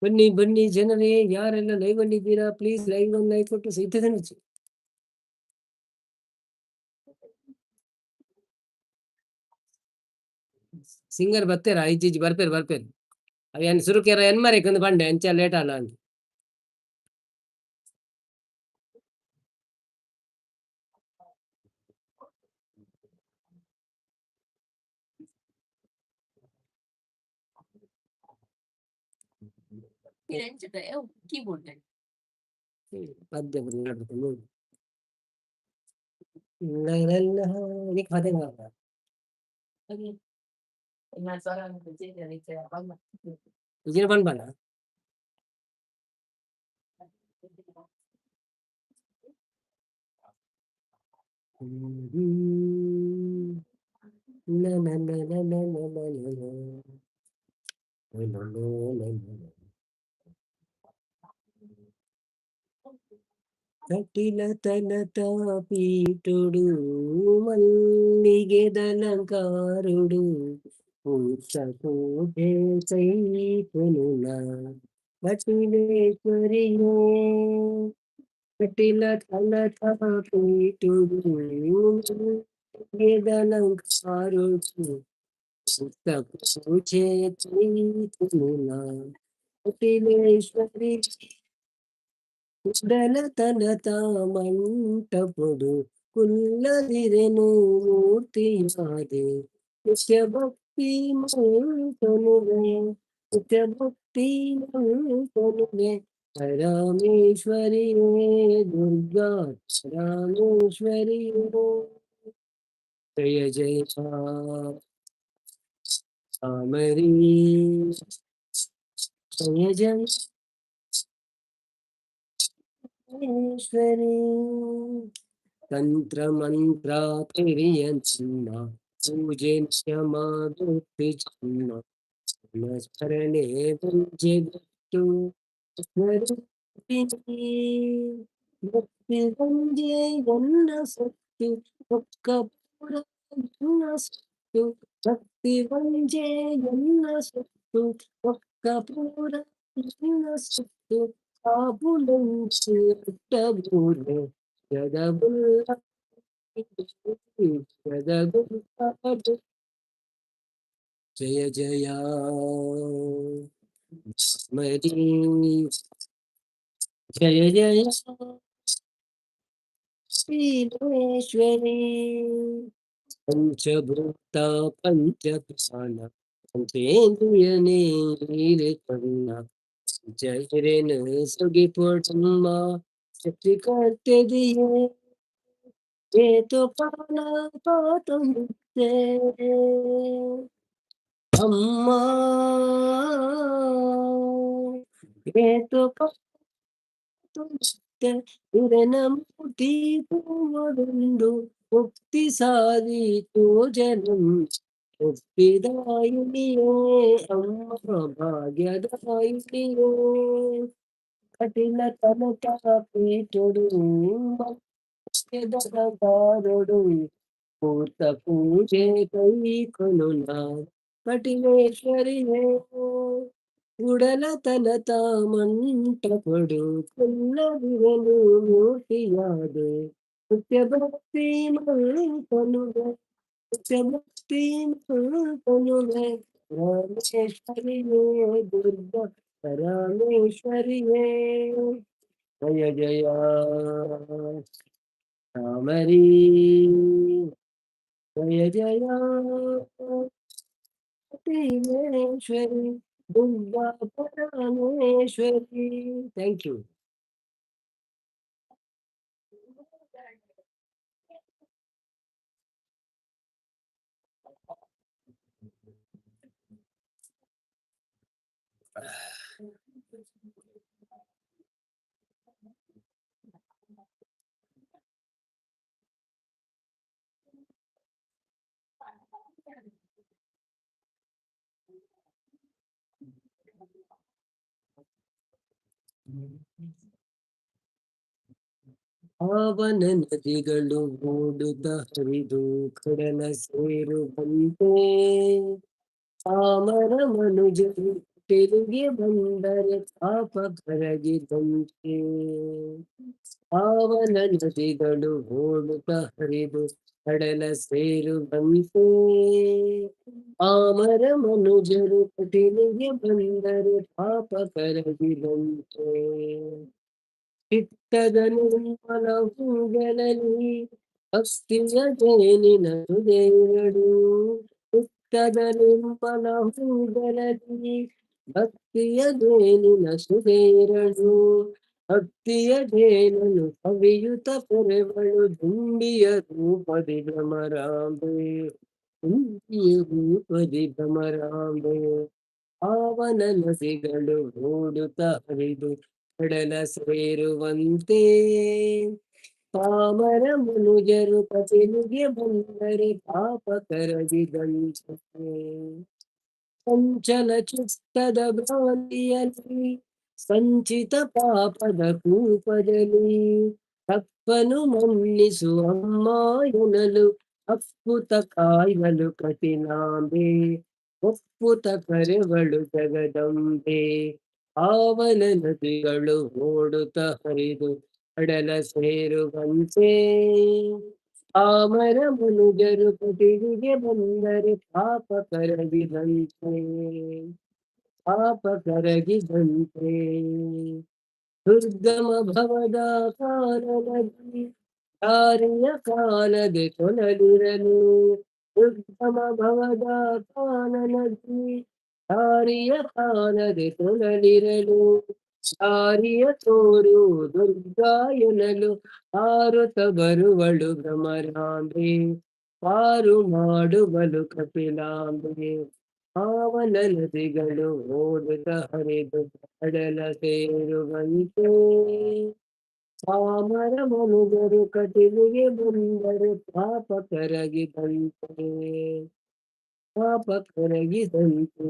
ಬನ್ನಿ ಬನ್ನಿ ಜನರೇ ಯಾರೆಲ್ಲ ಲೈವ್ ಅಲ್ಲಿ ಇದ್ದೀರಾ ಪ್ಲೀಸ್ ಲೈವ್ ಒಂದು ಲೈಕ್ ಕೊಟ್ಟು ಸಿಗ್ತದೆ ಸಿಂಗರ್ ಬರ್ತೀರಾ ಇಜ್ಜಿಜ್ಜಿ ಬರ್ಪೇರು ಅವ್ ಏನ್ ಸುರುಕೇರ ಏನ್ ಮರಿಕೊಂದು ಬಂಡೆ ಅಂಚ ಲೇಟ್ ಅಲ್ಲ ಅಂತ keyboard ಪದ್ಯ ನೀಕ್ ಪದೇ ಇಜಿನ ಬಂದ್ಬಲ್ಲ కటిల తలత పీటుడు మల్లిగెదలంకారుడు పూసపూజే చైతునుల వటిలేశ్వరియో కటిల తలత పీటుడు మల్లిగెదలంకారుడు పూసపూజే చైతునుల వటిలేశ్వరి తనత మంటపుడు కుల్లదిరెను మూర్తి యాదే నిత్య భక్తి మౌతనువే నిత్య భక్తి మౌతనువే పరమేశ్వరి దుర్గా పరమేశ్వరి జయ జయ సామరీ జయ జయ ఈశ్వరి ತಂತ್ರ ಮಂತ್ರ ಕಿರಿಯನ್ನ ಪೂಜೆ ಕ್ಷಮಾದುರ್ತಿ ಚಿನ್ನ ಸ್ಮರಣೆ ಜಗತ್ತು ಭಕ್ತಿ ಬಂಜೆ ಎನ್ನ ಸತ್ತು ಒಕ್ಕ ಪುರ ಎನ್ನ ಸತ್ತು ಭಕ್ತಿ ಬಂಜೆ ಎನ್ನ ಸತ್ತು ಒಕ್ಕ ಪುರ ಎನ್ನ ಸತ್ತು ಕಾಬುಲಂಚೆ ಪುಟ್ಟಬೂರೆ ಜಗಬುಲ್ಲ ಜಗಬುಲ್ಲ ಜಯ ಜಯ ಸ್ಮರಿ ಜಯ ಜಯ ಶ್ರೀರೇಶ್ವರಿ ಪಂಚಭೂತ ಪಂಚಪ್ರಾಣ ಪಂಚೇಂದ್ರಿಯನೇ ನೀರೆ ಕಣ್ಣ ಜಯರೇನ ಸುಗಿ ಪೂರ್ಣಮ್ಮ ಶಕ್ತಿ ಕರ್ತಿದೆಯೇ ಏತು ಪಾಲ ಪಾತು ಮುಕ್ತೆ ಅಮ್ಮ ಏತು ಪಾತು ಮುಕ್ತೆ ಇರನ ಮೂರ್ತಿ ಪೂವಡುಂಡು ಮುಕ್ತಿ ಸಾಧಿತು ಜನಂ ಮುಕ್ತಿದಾಯಿನಿಯೇ ಅಮ್ಮ ಭಾಗ್ಯದಾಯಿನಿಯೇ ಕಠಿಣ ತನಕ ಪೀಠುಡು ಮಧ್ಯದಗಾರುಡು పూత పూజే కై కొనుల కటిలేశ్వరియే ఉడల తలత మంటపడు కుల్లదివెను మూర్తియాదే నిత్య భక్తి మల్పనువే నిత్య భక్తి మల్పనువే రామేశ్వరియే దుర్గ పరమేశ్వరియే జయ జయ రామరీ జయ జయ పరమేశ్వరి దుర్గా పరమేశ్వరి థ్యాంక్ యూ ಪಾವನ ನದಿಗಳು ಓಡುತ್ತ ಹರಿದು ಕಡಲ ಸೇರುವಂತೆ ಪಾಮರ ಮನುಜರು ತೆಲುಗಿ ಬಂದರೆ ಪಾಪ ಕರಗಿದಂತೆ ಪಾವನ ನದಿಗಳು ಓಡುತ್ತ ಹರಿದು ಕಡಲ ಸೇರುವಂತೆ ಪಾಮರ ಮನುಜರು ಕಟೀಲಿಗೆ ಬಂದರೆ ಪಾಪ ಕರಗಿದಂತೆ ಚಿತ್ತದ ನಿರ್ಮಲ ಹೂಗಳಲ್ಲಿ ಭಕ್ತಿಯ ಜೇನಿನ ಸುಧೆಯಡು ಚಿತ್ತದ ನಿರ್ಮಲ ಹೂಗಳಲ್ಲಿ ಭಕ್ತಿಯ ಜೇನಿನ ಸುಧೆಯರಡು ಭಕ್ತಿಯ ಜೇನನು ಕವಿಯುತ ಪೊರೆವಳು ದುಂಬಿಯ ರೂಪದಿ ಭ್ರಮರಾಂಬೆ ದುಂಬಿಯ ರೂಪದಿ ಭ್ರಮರಾಂಬೆ ಪಾವನ ನದಿಗಳು ಓಡುತ್ತ ಹರಿದು ಕಡಲ ಸೇರುವಂತೆ ಪಾಮರ ಮನುಜರು ಕಪಿಲಿಗೆ ಬಂದರೆ ಪಾಪ ಕರಗಿದಂತೆ ಚಂಚಲ ಚಿತ್ತದ ಭ್ರಾಂತಿಯಲ್ಲಿ ಸಂಚಿತ ಪಾಪದ ಕೂಪದಲ್ಲಿ ತಪ್ಪನು ಮನ್ನಿಸು ಅಮ್ಮ ಎನ್ನಲು ಅಪ್ಪುತ ಕಾಯ್ವಲು ಕಠಿಣಾಂಬೆ ಒಪ್ಪುತ ಕರೆವಳು ಜಗದಂಬೆ ಪಾವನ ನದಿಗಳು ಓಡುತ್ತ ಹರಿದು ಕಡಲ ಸೇರುವಂತೆ ಪಾಮರ ಮನುಜರು ಕಟಿಲಿಗೆ ಬಂದರೆ ಪಾಪ ಕರಗಿದಂತೆ ಪಾಪ ಕರಗಿದಂತೆ ದುರ್ಗಮ ಭವದ ಕಾಲದಲ್ಲಿ ದಾರಿಯ ಕಾಲದೆ ತೊಲಲಿರಲು ದುರ್ಗಮ ಭವದ ಕಾಲದಲ್ಲಿ ದಾರಿಯ ಕಾಲದೆ ತೊಲಲಿರಲು ದಾರಿಯ ತೋರು ದುರ್ಗಾಯನಲು ಹಾರುತ್ತ ಬರುವಳು ಭ್ರಮರಾಂಬೆ ಪಾರು ಮಾಡುವಳು ಕಪಿಲಾಂಬೆ ಪಾವನ ನದಿಗಳು ಓಡುತ್ತ ಹರಿದು ಕಡಲ ಸೇರುವಂತೆ ಪಾಮರ ಮನುಜರು ಕಟಿಲಿಗೆ ಬಂದರೆ ಪಾಪ ಕರಗಿದಂತೆ ಪಾಪ ಕರಗಿದಂತೆ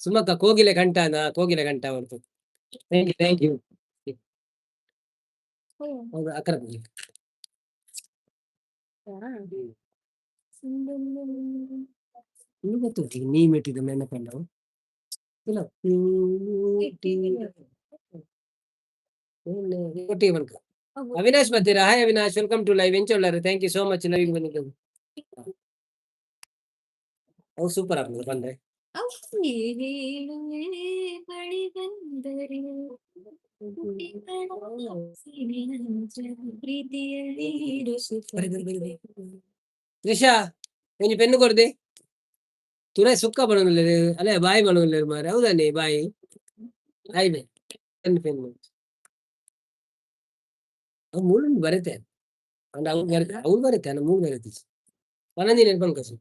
ಸುಮಕ್ಕ ಕೋಗಿಲೆ ಕಂಠನ ಕೋಗಿಲೆ ಕಂಠ ಬಂತು. Thank you. ಹೌದು ಅಕ್ಕರ ಗೊತ್ತು ನೀ ಮೆಟ್ಟಿದ ನೆನಪಲ್ಲ ಇಲ್ಲ ಒಟ್ಟಿಗೆ ಬಂತು. ಅವಿನಾಶ್ ಬರ್ತೀರಾ? Hi Avinash, welcome to live ಎಂಚೊಳ್ಳಾರು. Thank you so much live ಬಂದಿದ್ದು. ಅವು ಸೂಪರ್ ಆಗ್ತದೆ ಬಂದ್ರೆ. ತ್ರಿಷಾ ಒಂಜಿ ಪೆನ್ನು ಕೊಡ್ದೆ ತುರೈ ಸುಕ್ಕ ಬಣಲ್ಲ ಅಲ್ಲೇ ಬಾಯಿ ಬಣಲ್ಲ ಮಾರೆ ಹೌದನ್ನಿ ಬಾಯಿ ಆಯ್ನೆ ಪೆನ್ನು ಅವು ಮೂರು ಬರುತ್ತೆ ಅಂದ್ರೆ ಅವ್ರು ಬರುತ್ತೆ ಅನ್ನ ಮೂರು ಬರುತ್ತೆ ಪನಂದಿ ನೆನ್ಪನ್ ಕಸು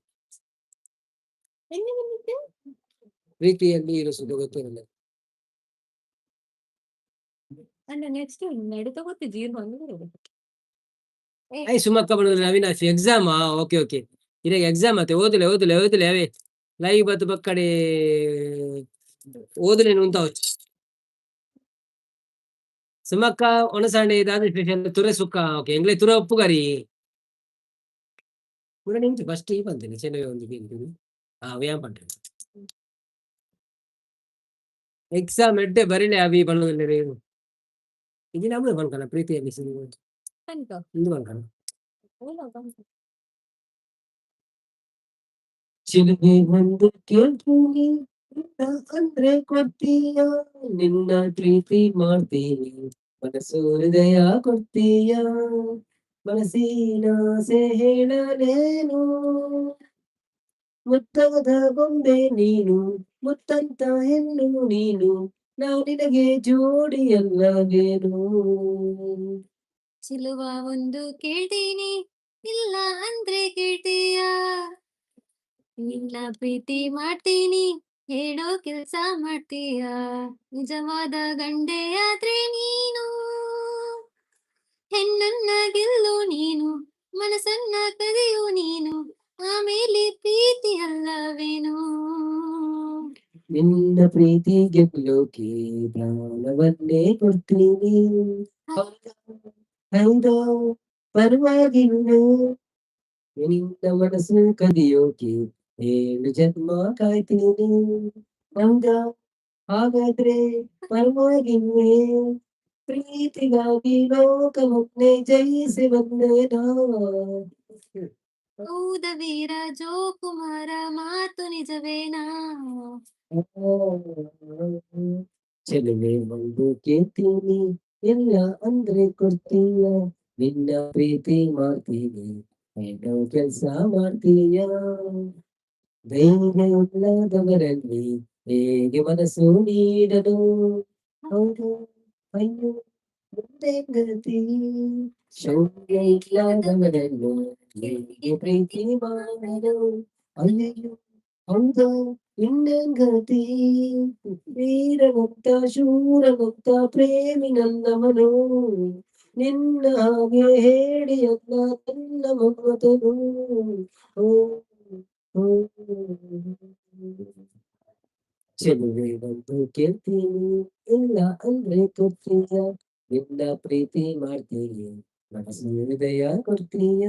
ಪ್ರೀತಿಯಲ್ಲಿ ಇರೋ ಸುದ್ದ ಗೊತ್ತಿರಲ್ಲ. ನೆಕ್ಸ್ಟ್ ನಡೆ ತಗೋತಿ ಜೀರ್ ಐ ಸುಮಕ್ಕ ಬಣಲ್ಲ ಅವಿನಾಶ್ ಎಕ್ಸಾಮ್ ಓಕೆ ಓಕೆ ಇರಾಗ ಎಕ್ಸಾಮ್ ಆತೆ ಓದಲೆ ಅವೇ ಲೈವ್ ಬತ್ತು ಬಕ್ಕಡೆ ಓದಲೇನು ಅಂತ ಸುಮಕ್ಕ ಒಣಸಾಂಡೆ ಇದಾದ ಸ್ಪೆಷಲ್ ತುರೆ ಸುಕ್ಕ ಓಕೆ ಎಂಗ್ಲೇ ತುರ ಉಪ್ಪುಗಾರಿ ನಿಂತು ಫಸ್ಟ್ ಈ ಬಂತೇನೆ ಚೆನ್ನೈ ಒಂದು ವ್ಯಾಯಾಮ ಪಂಟ ಎಕ್ಸಾಮ್ ಎಡ್ಡೆ ಬರೀಲೆ ಅವಿ ಬಣ್ಣದಲ್ಲಿ ಇದು ನಮ್ಮದು ಬಂಕನ ಪ್ರೀತಿಯಲ್ಲಿ ಇಂದು ಬಂಕನ ಚಿಲುಗೆ ಒಂದು ಕೇಳ್ತೀನಿ ಅಂದ್ರೆ ಕೊಡ್ತೀಯ ನಿನ್ನ ಪ್ರೀತಿ ಮಾಡ್ತೀನಿ ಮನಸ್ಸು ಹೃದಯ ಕೊಡ್ತೀಯ ಮನಸ್ಸಿನ ಆಸೆ ಹೇಳಲೇನು ಮುತ್ತದ ಬೊಂಬೆ ನೀನು ಮುತ್ತಂತ ಹೆಣ್ಣು ನೀನು ನಿನಗೆ ಜೋಡಿಯಲ್ಲವೇನು ಚಿಲುವ ಒಂದು ಕೇಳ್ತೀನಿ ಇಲ್ಲ ಅಂದ್ರೆ ಕೇಳ್ತೀಯ ನಿನ್ನ ಪ್ರೀತಿ ಮಾಡ್ತೀನಿ ಹೇಳೋ ಕೆಲ್ಸ ಮಾಡ್ತೀಯ ನಿಜವಾದ ಗಂಡೆ ಆದ್ರೆ ನೀನು ಹೆಣ್ಣನ್ನ ಗೆಲ್ಲು ನೀನು ಮನಸ್ಸನ್ನ ಕದಿಯು ನೀನು ಆಮೇಲೆ ಪ್ರೀತಿ ಅಲ್ಲವೇನು ನಿನ್ನ ಪ್ರೀತಿ ಗೆಲ್ಲೋಕೆ ಪ್ರಾಣವನ್ನೇ ಕೊಡ್ತೀನಿ ಹೌದಾ ಪರವಾಗಿಲ್ಲ ನಿನ್ನ ಮನಸ್ಸು ಕದಿಯೋಕೆ 7 ಜನ್ಮ ಕಾಯ್ತೀನಿ ಹೌದಾ ಹಾಗಾದ್ರೆ ಪರವಾಗಿಲ್ವೇ ಪ್ರೀತಿಗಾಗಿ ಲೋಕವನ್ನೇ ಜಯಿಸಿ ಬಂದೇನಾ ಹೌದ ವೀರ ಜೋಕುಮಾರ ಮಾತು ನಿಜವೇನಾ ಚೆಲುವೆ ಒಂದು ಕೇಳ್ತೀನಿ ಎಲ್ಲ ಅಂದ್ರೆ ಕೊಡ್ತೀಯ ನಿನ್ನ ಪ್ರೀತಿ ಮಾಡ್ತೀನಿ ಏನೋ ಕೆಲ್ಸ ಮಾಡ್ತೀಯ ಧೈರ್ಯ ಇಲ್ಲದವರಲ್ಲಿ ಹೇಗೆ ಮನಸ್ಸು ನೀಡಲು ಹೌದು ಅಯ್ಯೋ ಮುಂದೆ ಗತಿ ಶೌರ್ಯ ಇಲ್ಲದವರನ್ನು ಹೇಗೆ ಪ್ರೀತಿ ಮಾಡಲು ಅಯ್ಯೋ ಹೌದು ಇನ್ನೇನ್ ಗತಿ ವೀರಭಕ್ತ ಶೂರಭಕ್ತ ಪ್ರೇಮಿ ನನ್ನವನು ನಿನ್ನ ಹಾಗೆ ಹೇಳಿ ಅಲ್ಲ ನನ್ನ ಮಮತನು ಚೆಲುವೆ ಬಂದು ಕೇಳ್ತೀನಿ ಇಲ್ಲ ಅಂದ್ರೆ ಕೊಡ್ತೀಯ ನಿನ್ನ ಪ್ರೀತಿ ಮಾಡ್ತೀನಿ ಮನಸ್ಸು ಹೃದಯ ಕೊಡ್ತೀಯ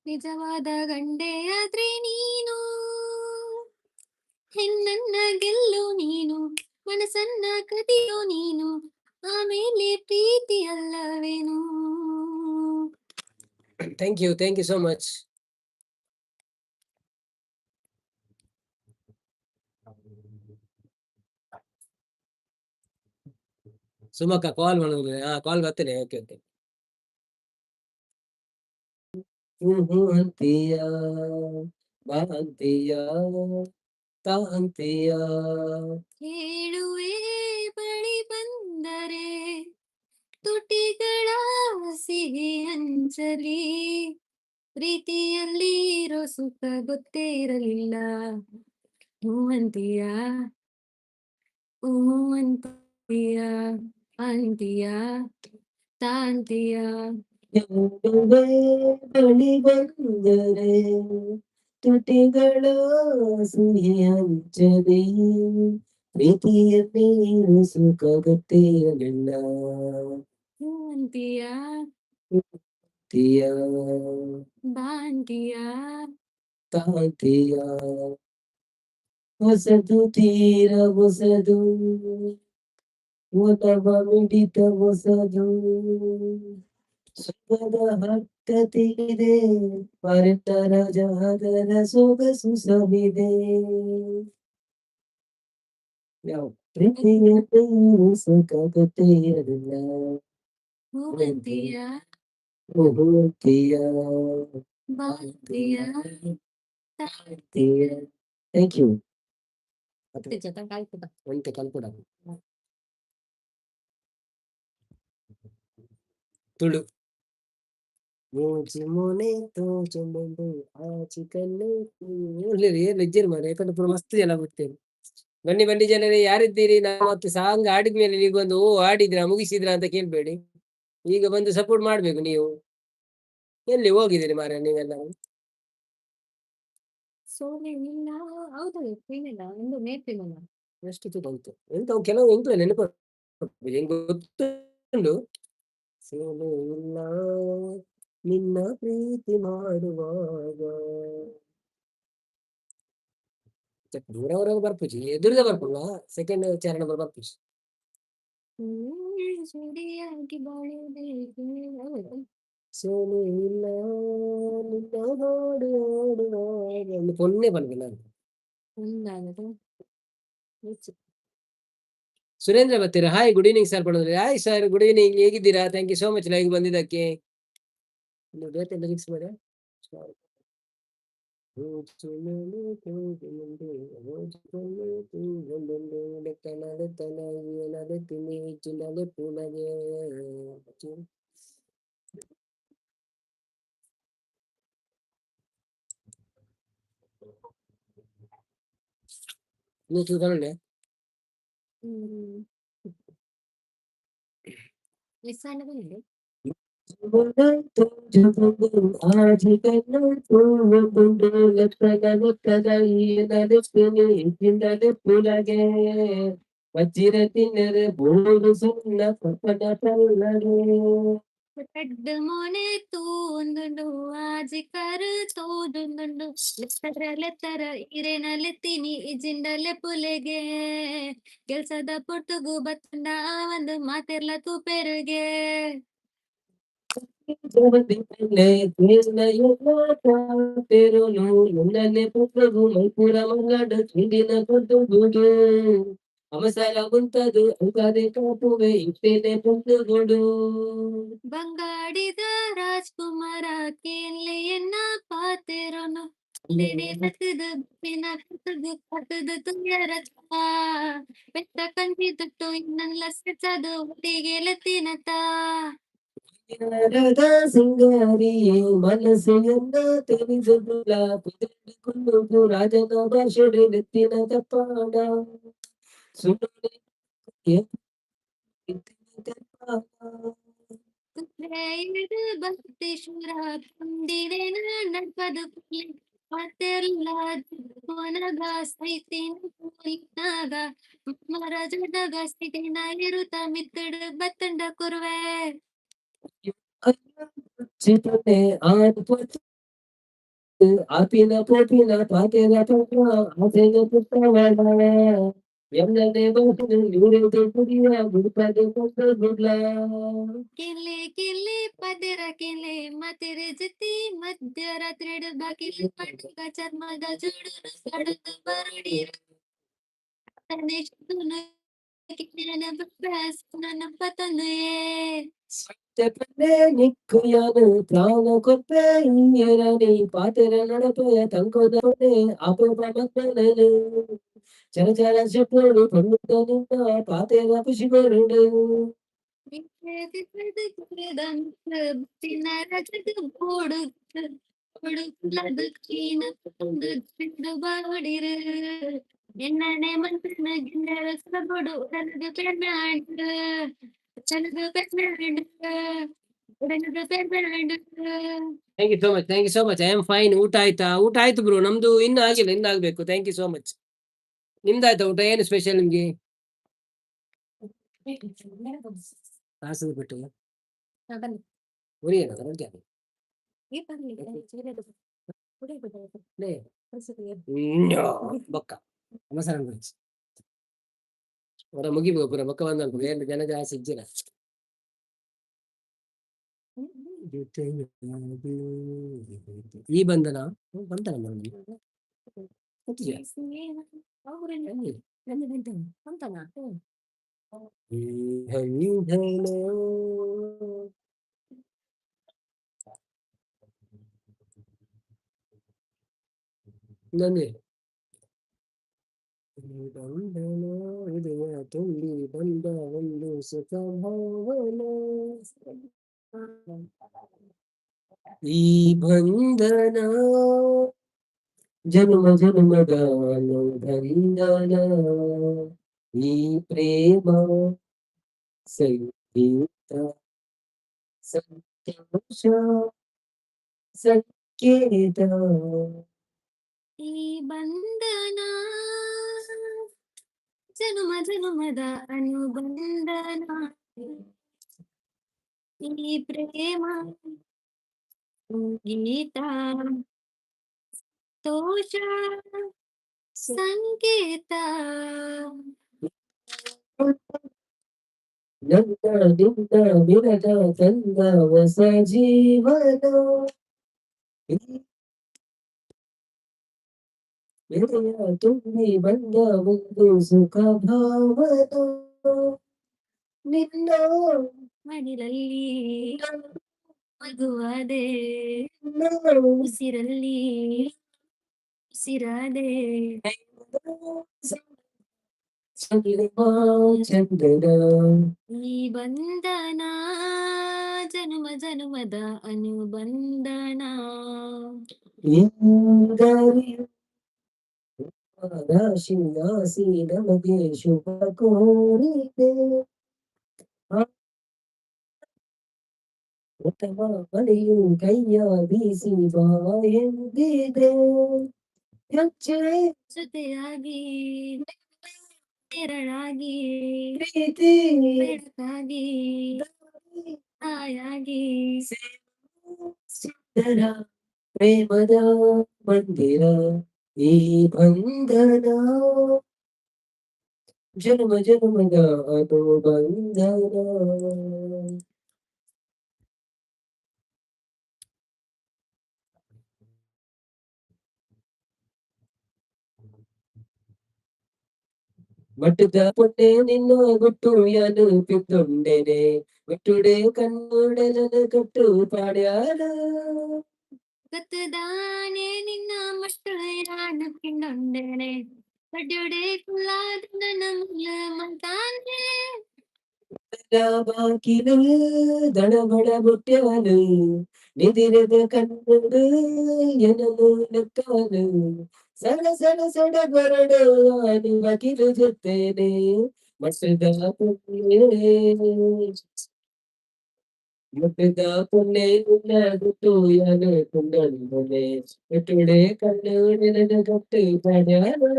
ನಿಜವಾದ ಗಂಡೆ ಆದ್ರೆ ನೀನು ಹೆಣ್ಣನ್ನ ಗೆಲ್ಲು ನೀನು ಮನಸ್ಸನ್ನ ಕದಿಯೋ ನೀನು ಆಮೇಲೆ ಪ್ರೀತಿ ಅಲ್ಲವೇನು ಥ್ಯಾಂಕ್ ಯು ಸೋ ಮಚ್ ಸುಮಕ್ಕ ಕಾಲ್ ಮಾಡೋದು ಕಾಲ್ ಬರ್ತೇನೆ ಓಕೆ ಓಕೆ ಅಂತೀಯ ಬಾ ಅಂತೀಯ ತಾ ಅಂತೀಯ ಹೇಳುವೆ ಬಳಿ ಬಂದರೆ ತುಟಿಗಳ ಸಿಹಿ ಹಂಚಲಿ ಪ್ರೀತಿಯಲ್ಲಿ ಇರೋ ಸುಖ ಗೊತ್ತೇ ಇರಲಿಲ್ಲ ಹೂ ಅಂತೀಯ ಅಂತೀಯ ತಾಂತೀಯ ಬಳಿ ಬಂದರೆ ತುಟಿಗಳು ಸಿಹಿ ಹಂಚದೆ ಪ್ರೀತಿಯಲ್ಲಿ ಸುಖಗೊತ್ತಿರಲಿಲ್ಲ ಹೂವಂತಿಯ ತೀಯ ಬಾಂಟಿಯ ತಾಂತಿಯ ಹೊಸದು ತೀರ ಹೊಸದು ಒಲವ ಮಿಡಿತ ಹೊಸದು ಸುಖದ ಹತ್ತತಿಗಿದೆ ಪರತರ ಜಾಗರ ಸೊಗಸು ಸವಿದೆ ಯಾವ ಪ್ರೀತಿಯ ಪ್ರೇಮ ಸುಖ ಗೊತ್ತಿರಲಿಲ್ಲ ಹೂವಂತಿಯ ಬಹುತಿಯ ಬಾಂಟಿಯ ಥ್ಯಾಂಕ್ ಯು ಜೊತೆ ಕಾಯ್ತದ ಒಂಟೆ ಕಲ್ಪಡ ತುಳು ಮೂಚಿ ಮೊನೆ ತೋಚು ಮುಂದು ಆಚಿ ಕಲ್ಲು ಒಳ್ಳೆ ಲೆಜ್ಜರ್ ಮಾರೆ ಯಾಕಂದ್ರೆ ಪೂರ ಮಸ್ತ್ ಜನ ಗೊತ್ತೇನೆ ಬನ್ನಿ ಬನ್ನಿ ಜನರೇ ಯಾರಿದ್ದೀರಿ ನಾವು ಮತ್ತೆ ಸಾಂಗ್ ಆಡಿದ್ಮೇಲೆ ನೀವು ಬಂದು ಓ ಆಡಿದ್ರಾ ಮುಗಿಸಿದ್ರಾ ಅಂತ ಕೇಳ್ಬೇಡಿ ಈಗ ಬಂದು ಸಪೋರ್ಟ್ ಮಾಡ್ಬೇಕು ನೀವು ಎಲ್ಲಿ ಹೋಗಿದ್ದೀರಿ ಮಾರ ನೀವೆಲ್ಲ ಸೋಲೆ ಇಲ್ಲ ಹೌದು ಏನಿಲ್ಲ ಒಂದು ನೇಪಿಲ್ಲ ಎಷ್ಟು ಬಂತು ಎಂತ ಕೆಲವು ಎಂತ ನೆನಪು ಹೆಂಗ್ ಗೊತ್ತುಂಟು ಸೋಲು ಇಲ್ಲ ನಿನ್ನ ಪ್ರೀತಿ ಮಾಡುವಾಗ ದೂರವರೆಗೆ ಬರ್ಪುಜಿ ಎದುರುದ ಬರ್ಪುಲ್ಲ ಸೆಕೆಂಡ್ ಚರಣ ಬರ್ಪುಜಿ ಜೋಡಿಯಾಗಿ ಬಾಳುವುದೇ ಸೋಲು ಇಲ್ಲ ನಿನ್ನ ಹಾಡು ಹಾಡುವಾಗ ಒಂದು ಪೊನ್ನೆ ಬಂದಿಲ್ಲ ಒಂದಾಗದು ಸುರೇಂದ್ರ ಬರ್ತೀರಾ ಹಾಯ್ ಗುಡ್ ಈವ್ನಿಂಗ್ ಸರ್ ಪಡೋದ್ರಿ ಹಾಯ್ ಸರ್ ಗುಡ್ ಈವ್ನಿಂಗ್ ಹೇಗಿದ್ದೀರಾ thank you so much live ಬಂದಿದ್ದಕ್ಕೆ ಲಿರಿಕ್ಸ್ ಬೇರೆ ಲಿಸಾನ ಬಂದಿದೆ ವಜ್ರ ತಿನ್ನರೆ ಬೋಳು ಸುಣ್ಣ ಪಪ್ಪದ ಪಲ್ಲರೆ ಪೆಡ್ಡ ಮೋನೆ ತೂಂದುಂಡು ಆಜಿ ಕರು ತೋದುಂದುಂಡು ಲೆತ್ತರ ಇರೆನಲೆತ್ತೀನಿ ಇಜಿಂಡಲೆ ಪುಲೆಗೆ ಕೆಲ್ಸದ ಪೊರ್ತುಗು ಬತ್ತುಂಡ ಒಂದು ಮಾತೆರ್ಲ ತೂಪೆರುಗೆ ಮೈಪುರ ಮಂಗಡ ಹಿಂದಿನ ಕೊದ್ದು ಅವಸರ ಉಂಟದು ಅಲ್ಕದೆ ಕಾಪುವೆ ಇಷ್ಟೇನೆ ಪುಂಟುಗಳು ಬಂಗಾಡಿದ ರಾಜ್ಕುಮಾರ ಕೇನ್ಲೆ ಎನ್ನ ಪಾತೆರೋನು ತುಯರ ಬೆಟ್ಟ ಕಂಚಿ ತುಟ್ಟು ಇನ್ನಲ್ಲ ಸೆಚ್ಚದು ಒಟ್ಟಿಗೆ ಲೆತ್ತಿನತ ಸಿಂಗಾರಿಯೇ ಮನಸ್ಸೆಯನ್ನ ತಿಳಿದುಲ್ಲ ಕುದುಕೊಂಡು ರಾಜನ ಭಾಷೆ ನೆತ್ತಿನ ತಪ್ಪಾಡ ಸುಮ್ಮನೆ ಬಸವೇಶ್ವರ ಪುಂಡಿರೇನ ನಡ್ಪದು ಮತ್ತೆಲ್ಲ ಮನಗ ಸೈತಿನಾಗ ಮರಜದಾಗ ಸೈತಿನ ಇರುತ್ತ ಮಿತ್ತಡು ಬತ್ತಂಡ ಕುರುವೆ ಚಿತ್ರನೆ ಆಪಿನ ಪೋಪಿನ ಪಾತೆನ ಪೋಪ ಆಸೆನ ಪುಟ್ಟವಳ ಎಲ್ಲನೆ ಬಹುದು ಇರುವುದು ಕುಡಿಯ ಗುಡ್ಪದೆ ಪುಟ್ಟ ಗುಡ್ಲ ಕಿಲ್ಲಿ ಕಿಲ್ಲಿ ಪದರ ಕಿಲ್ಲಿ ಮತಿರೆ ಜತಿ ಮಧ್ಯರಾತ್ರಿ ಬಾಕಿಲಿ ಪಟ್ಟಕ ಚರ್ಮದ ಜೋಡು ಸಡದು ಬರಡಿ ನನ್ನ ಪತಂದುಯೇ ಸತ್ಯಪನ್ನೆ ನಿಕ್ಕುಯನು ಪ್ರಾಣ ಕೊಪ್ಪೆ ಇಂಗಿರನಿ ಪಾತೆರ ನಡಪೆಯ ತಂಕೋದನೆ ಅಪೂಪ ಮಕ್ಕಳನು ಚರಚರ ಚಪ್ಪಳು ಪಡುತ್ತನಿಂದ ಪಾತೆರ ಖುಷಿಗರುಡು என்னே மனசுல கிண்டற சபடு உடலுக்கு பெண்ணாண்டு உடலுக்கு பெண்ணாண்டு thank you so much. I am fine. ಊಟ ಆಯ್ತಾ? ಊಟ ಆಯ್ತು ಬ್ರೋ. ನಮ್ದು ಇನ್ನೂ ಆಗಿಲ್ಲ, ಇನ್ನು ಆಗ್ಬೇಕು. Thank you so much. ನಿಮ್ದಾಯ್ತಾ ಊಟ? ಏನು ಸ್ಪೆಷಲ್ ನಿಮ್ಗೆ? ಕಾಸದ ಬಿಟ್ಟು ಉರಿಯಲ್ಲ ರೊಟ್ಟಿ. ಬೊಕ್ಕ ಮಸಾಲ ಗುరించి ಹೊರ ಮುಗಿಬೇಕು ಪೂರ ಬೊಕ್ಕ ಬಂದ ಏನು ಜನ ಜಾಸ್ತಿ ಇಜ್ಜಿಲ್ಲ. ಈ ಬಂಧನ ಬಂಧನ ನನ್ನೇ ಬಂಧನ ಹೃದಯ ತುಂಬಿ ಬಂದ ಒಂದು ಸುಖ ಭಾವನ. ಈ ಬಂಧನ ಜನ್ಮ ಜನ್ಮದ ಬಂಧನ. ಈ ಪ್ರೇಮ ಸಂಗೀತ ಸಂತೋಷ ಸಂಕೇತ. ಈ ಬಂಧನ ಜನುಮ ಜನುಮದ ಅನುಬಂಧನ. ಈ ಪ್ರೇಮ ಸಂಗೀತ ಸಂತೋಷ ಸಂಕೇತ. ನನ್ನ ನಿನ್ನ ಮಿಲನ ತಂದ ಹೊಸ ಜೀವನ. ಹೃದಯ ತುಂಬಿ ಬಂದ ಒಂದು ಸುಖ ಭಾವನ. ನಿನ್ನ ಮಡಿಲಲ್ಲಿ ಮಗುವಾದೆ, ಉಸಿರಲ್ಲಿ ಉಸಿರಾದೆ. ಚಂದನ ಈ ಬಂಧನ ಜನುಮ ಜನುಮದ ಅನುಬಂಧನ. ರಾಶಿ ರಾಶಿ ನಮಗೆ ಶುಭ ಕೋರಿದೆ. ಉತ್ತಮ ಮಳೆಯು ಕೈಯ ಬೀಸಿ ಬಾ ಎಂದಿದೆ. ಹೆಜ್ಜೆ ಜೊತೆಯಾಗಿ ನೆರಳಾಗಿ ಪ್ರೀತಿ ಬೆಳಕಾಗಿ ತಾಯಾಗಿ. ಸುಂದರ ಪ್ರೇಮದ ಮಂದಿರ ಈ ಬಂಧನ ಜನ್ಮ ಜನ್ಮದ ಅನುಬಂಧನ. മട്ടുക പൊന്നെ നിന്നു കുട്ടുയാന് പിന്തുണ്ടേനെ വിട്ടുടെ കണ്ണുടലന് കട്ടു പാടാണ്. ಗತ್ತದಾನೆ ನಿನ್ನ ಮಟ್ಟು ನಾನು ಪಿಂಡೊಂಡೇನೆ ಕಡ್ಡೊಡೆ ಕುಲ್ಲಾದ ನನ್ನ ಮಂತಾನೆ. ಬಾಕಿಲು ದಡಬಡ ಬುಟ್ಟ್ಯಾನು ನಿದಿರದ ಕಣ್ಣುಡು ಎನಲು ಲೆಕ್ಕಾನು. ಸಡ ಸಡ ಸಡ ಬರಡು ಅದು ಬಕಿಲು ಜೊತ್ತೇನೆ ಮಟ್ಟದ ಪುಣ್ಯ. ಮುಟ್ಟದ ಪುಣ್ಯ ನಿನ್ನ ಗುಟ್ಟು ಯಾನು ಕುಂಡನೆ ಬಿಟ್ಟುಡೆ ಕಣ್ಣು ನೆನದ ಗಟ್ಟು ಪಡ್ಯಾನು.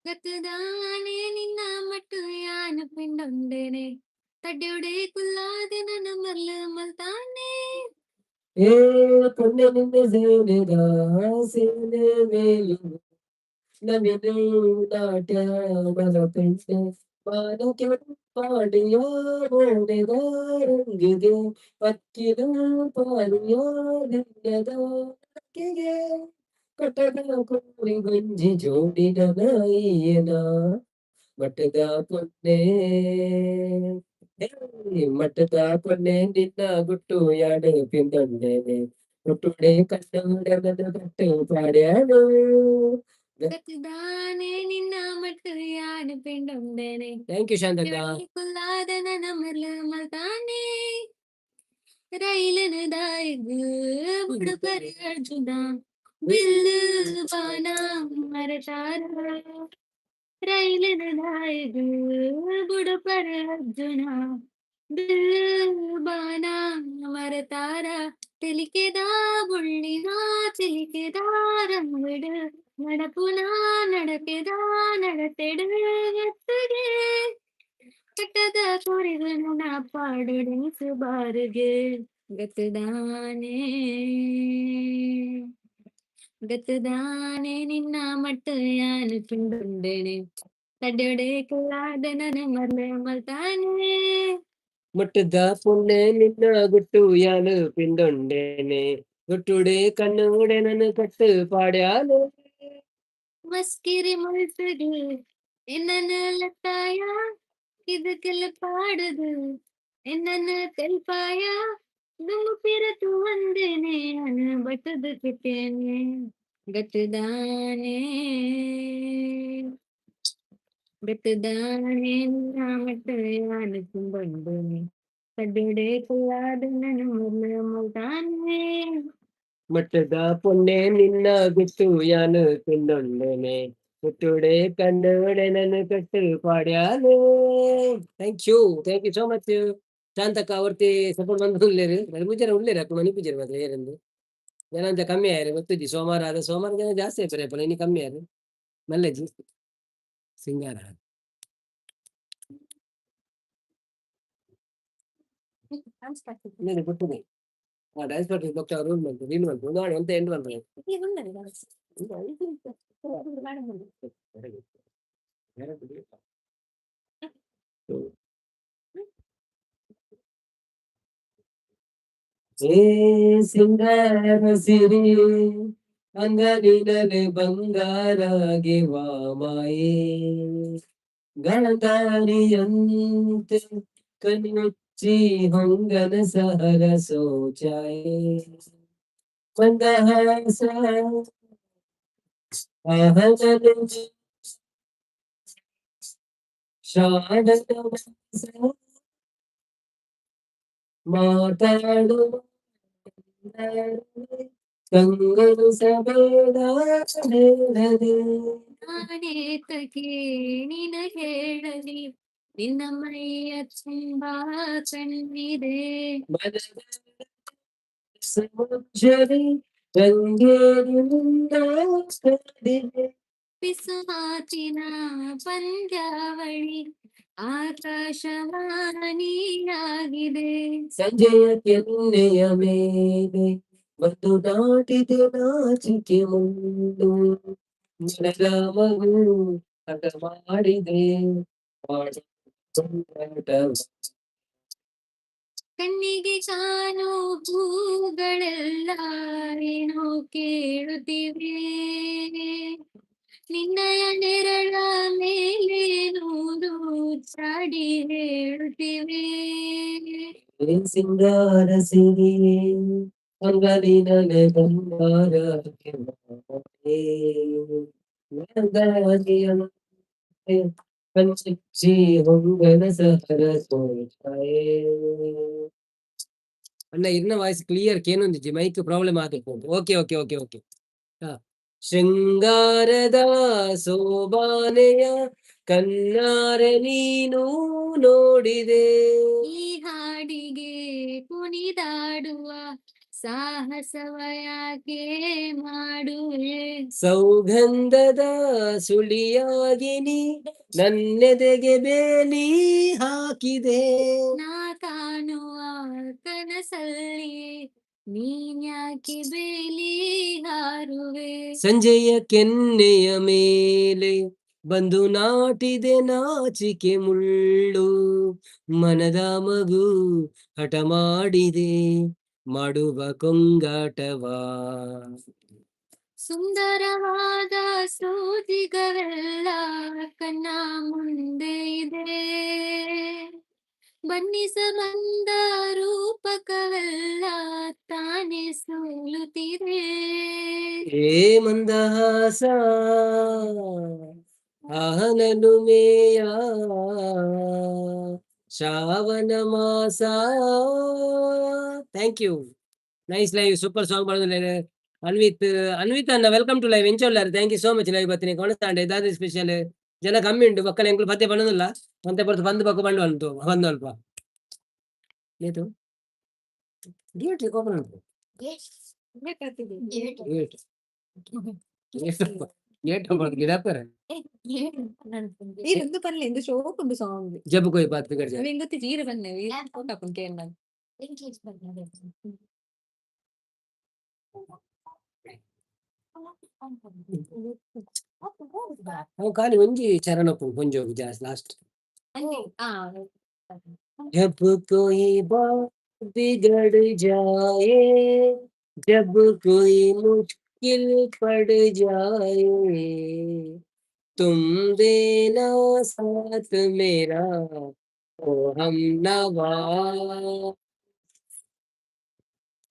ಗತ್ತದಾನೆ ನಿನ್ನ ಮಟ್ಟು ಯಾನು ಪಿಂಡೊಂಡೇನೆ ತಡ್ಡೊಡೆ ಕುಲ್ಲಾದ ನನ್ನ ಮರ್ಲ ಮಲ್ತಾನೆ. ಏ ಪುಣ್ಯ ನಿನ್ನ ಸೇನೆದ ಸೇನೆ ಮೇಲು ನನ್ನದು ನಾಟ್ಯ ಬಲಪೆಂಡ ಮಾನಕ್ಕೆ ಪಾಡಿಯ ಓಡೆದ ರಂಗಿಗೆ ಪಕ್ಕಿದ ಪಾಡಿಯ ನಿನ್ನದ ರೆಕ್ಕೆಗೆ ಕಟ್ಟದ ಕೋರಿ ಗಂಜಿ ಜೋಡಿನ ನಾಯಿಯನ ಮಟ್ಟದ ಪೊನ್ನೆ. ಮಟ್ಟದ ಪೊನ್ನೆ ನಿನ್ನ ಗುಟ್ಟು ಯಾಡು ಪಿಂದೊಂಡೇನೆ ಹುಟ್ಟುಡೆ ಕಣ್ಣುಡಗದ ಕಟ್ಟು ಪಾಡ್ಯಾನು. ಗತ್ತದಾನೆ ನಿನ್ನ ಮಟ್ಟು ಯಾನು ಪಿಂಡೊಂಡೇನೆ ಥ್ಯಾಂಕ್ ಯು ಶಾಂತಕ್ಕ. ಕುಲ್ಲಾದ ನನ್ನ ಮರ್ಲ ಮಲ್ತಾನೆ. ರೈಲನ ದಾಯಿಗೂ ಬುಡುಪರಿ ಅರ್ಜುನ ಬಿಲ್ಲು ಬಾಣ ಮರತಾರ. ರೈಲನ ದಾಯಿಗೂ ಬುಡುಪರಿ ಅರ್ಜುನ ಬಾನ ಮರತಾರ ತಿಳಿಕೆದ ಬುಳ್ಳಿನ ಚಿಲಿಕೆದ ರಂಗಡು நடப்புன நடப்பெதா நடத்தெடு எத்துಗೆ ಕಟ್ಟದ ಕುರಿಗಳು ನಾ ಪಾಡುಡೆನಿಸು ಬಾರುಗೆ ಗತದಾನೆ ಗತದಾನೆ ನಿನ್ನ ಮಟ್ಟ ಯಾನು ಪಿಂಡುಂಡೇನೆ ತಡ್ಡೆಡೆ ಕುಲಾದ ನನ್ನ ಮರ್ಲೆ ಮಲ್ತಾನೆ ಮುಟ್ಟದ ಪುಣ್ಣೆ ನಿನ್ನ ಗುಟ್ಟು ಯಾನು ಪಿಂಡೊಂಡೇನೆ ಗುಟ್ಟುಡೆ ಕಣ್ಣುಡೆ ನನ್ನ ಕಟ್ಟು ಪಾಡ್ಯಾಲು மஸ்கிரி முழுசுது என்னன்னு லத்தாயா இதுக்குள்ள பாடுது என்னன்னு தெல்பாயா నువ్వు పిరతు వందేనే బట్టదు కిట్టేనే గట్టుదానే గట్టుదానే నా మట్టు అనుకుంబండుని కడ్డుడే కులాడు నన్ను ముర్లముతానే ಮುಟ್ಟದ ಪುಣ್ಣೆ ನಿನ್ನ ಗುಟ್ಟು ಯಾನು ಪಿಂಡೊಂಡೇನೆ ಗುಟ್ಟುಡೆ ಕಣ್ಣುಡೆ ನನ್ನ ಕಟ್ಟು ಪಾಡ್ಯಾಲು ಥ್ಯಾಂಕ್ ಯು ಸೋ ಮಚ್ ಶಾಂತಕ್ಕ ಅವರ್ತಿ ಸಪೋರ್ಟ್ ಬಂದು ಉಳ್ಳೇರು మరి ಪೂಜಾರ ಉಳ್ಳೇರು ಅಕ್ಕ ಮನಿ ಪೂಜಾರ ಮಾತ್ರ ಏರಂದು ಜನ ಅಂತ ಕಮ್ಮಿ ಆಯ್ರು ಗೊತ್ತಿದ್ದಿ ಸೋಮವಾರ ಆದ ಸೋಮವಾರ ಜನ ಜಾಸ್ತಿ ಆಯ್ತಾರೆ ಪಲ್ಲ ಇನ್ನು ಕಮ್ಮಿ ಆಯ್ರು ಮಲ್ಲೆಜಿ ಸಿಂಗಾರ నేను గుర్తుంది డాన్స్ ప్రాక్టీస్ ఒక రూల్ మంది వీలు మంది ఉన్నాడు ఎంత ఎండ్ వంద ఏ ಸಿಂಗಾರ ಸಿರಿ ಅಂಗಡಿನಲ್ಲಿ ಬಂಗಾರಾಗಿ ವಾಮಾಯೇ ಗಣದಾರಿಯಂತೆ ಕಣ್ಣುಚ್ಚಿ ಹೊಂಗನ ಸಹರ ಸೋಚಾಯೇ ಮಂದಹಾಸ ಅಹನನು ಶಾಡನ ಮಾತಾಡು ಕಂಗನು ಸಬೇಡ ಬೇಡದೆ ನಾನೇ ತಗೆ ನಿನ ಹೇಳಲಿ ನಿನ್ನ ಮೈಯ ತುಂಬಾ ಕಣ್ಣಿದೆ ಸಮುದ್ರದಿ ರಂಗೇರಿ ಮುಂದಾಡಿದೆ ಪಿಸುಮಾತಿನ ಪಂದ್ಯಾವಳಿ ಆಕಾಶವಾಣಿಯಾಗಿದೆ ಸಂಜೆಯ ಕೆನ್ನೆಯ ಮೇಲೆ ಒಂದು ನಾಟಿದೆ ನಾಚಿಕೆ ಮುಂದು ಮನದ ಮಗು ಹಠ ಮಾಡಿದೆ ಕಣ್ಣಿಗೆ ಕಾಣೋ ಹೂಗಳೆಲ್ಲ ಏನೋ ಕೇಳುತ್ತಿವೆ ನಿನ್ನಯ ನೆರಳ ಮೇಲೆ ನೂರು ಚಾಡಿ ಹೇಳುತ್ತಿವೆ ಸಿಂಗಾರ ಸಿರಿಯೇ ಅಂಗಲಿನಲೆ ಬಂಗಾರ ಕಣ್ಚಿಚ್ಚಿ ಹೊಂಗನ ಸಹರ ಸೋಚಾಯೇ ಅಣ್ಣ ಇನ್ನ ವಾಯ್ಸ್ ಕ್ಲಿಯರ್ ಕೇನೊಂದಿಜ್ಜಿ ಮೈಕ್ ಪ್ರಾಬ್ಲಮ್ ಆಗಬೇಕು ಓಕೆ ಓಕೆ ಓಕೆ ಓಕೆ ಶೃಂಗಾರದ ಸೋಬಾನೆಯ ಕಣ್ಣಾರ ನೀನು ನೋಡಿದೆ ಈ ಹಾಡಿಗೆ ಕುಣಿದಾಡುವ ಸಾಹಸವ ಯಾಕೆ ಮಾಡುವೆ ಸೌಗಂಧದ ಸುಳಿಯಾಗಿ ನೀ ನನ್ನೆದೆಗೆ ಬೇಲಿ ಹಾಕಿದೆ ನಾ ಕಾಣುವ ಕನಸಲ್ಲಿ ನೀನ್ಯಾಕೆ ಬೇಲಿ ಹಾರುವೆ ಸಂಜೆಯ ಕೆನ್ನೆಯ ಮೇಲೆ ಬಂದು ನಾಟಿದೆ ನಾಚಿಕೆ ಮುಳ್ಳು ಮನದ ಮಗು ಹಠ ಮಾಡಿದೆ ಮಾಡುವ ಕೊಂಗಾಟವಾ ಸುಂದರವಾದ ಸೂಜಿಗವೆಲ್ಲ ಕಣ್ಣ ಮುಂದೆ ಇದೆ ಬಣ್ಣಿಸ ಬಂದ ರೂಪಕವೆಲ್ಲ ತಾನೇ ಸೋಲುತ್ತಿದೆ ಏ ಮಂದಹಾಸ ಆಹನನು ಮೇಯ ಶ್ರಾವಣ ಮಾಸ thank you nice live super song ಮಾಡಿದ್ರೆ ಅನ್ವಿತ್ ಅನ್ನ ವೆಲ್ಕಮ್ ಟು ಲೈವ್ ಎಂಚೊಲ್ಲಾರು thank you so much live ಬತ್ತೀನಿ ಕೊಣತಾಂಡೆ ಇದಾದ್ರೆ ಸ್ಪೆಷಲ್ ಜನ ಕಮ್ಮಿ ಉಂಟು ಮಕ್ಕಳ ಎಂಕ್ಲು ಪದ್ಯ ಪಣ್ಣದಿಲ್ಲ ಮತ್ತೆ ಬರ್ತು ಬಂದು ಬಕ್ಕ ಬಂಡು ಅಂತು ಬಂದು ಅಲ್ಪ లేదు ಗೇಟ್ ಓಪನ್ ಉಂಟು ಗೇಟ್ ಗೇಟ್ ಓಪನ್ ಗಿಡಾಪರ എന്ത് പറഞ്ഞില്ല എന്ത് ഷോക്ക് ഉണ്ട് സോങ് जब कोई बात बिगड़ जाए ഇങ്ങനത്തെ ചീര തന്നെ ഫോട്ടോ കേൾക്കാൻ ಅವ್ನು ಖಾಲಿ ಒಂಜಿ ಚರಣಪ್ಪು ಕೊಂಜೋಗಿ ಜಾಸ್ತಿ ಲಾಸ್ಟ್ जब कोई बात बिगड़ जाए जब कोई मुश्किल पड़ जाए तुम देना साथ मेरा ओ हम नवा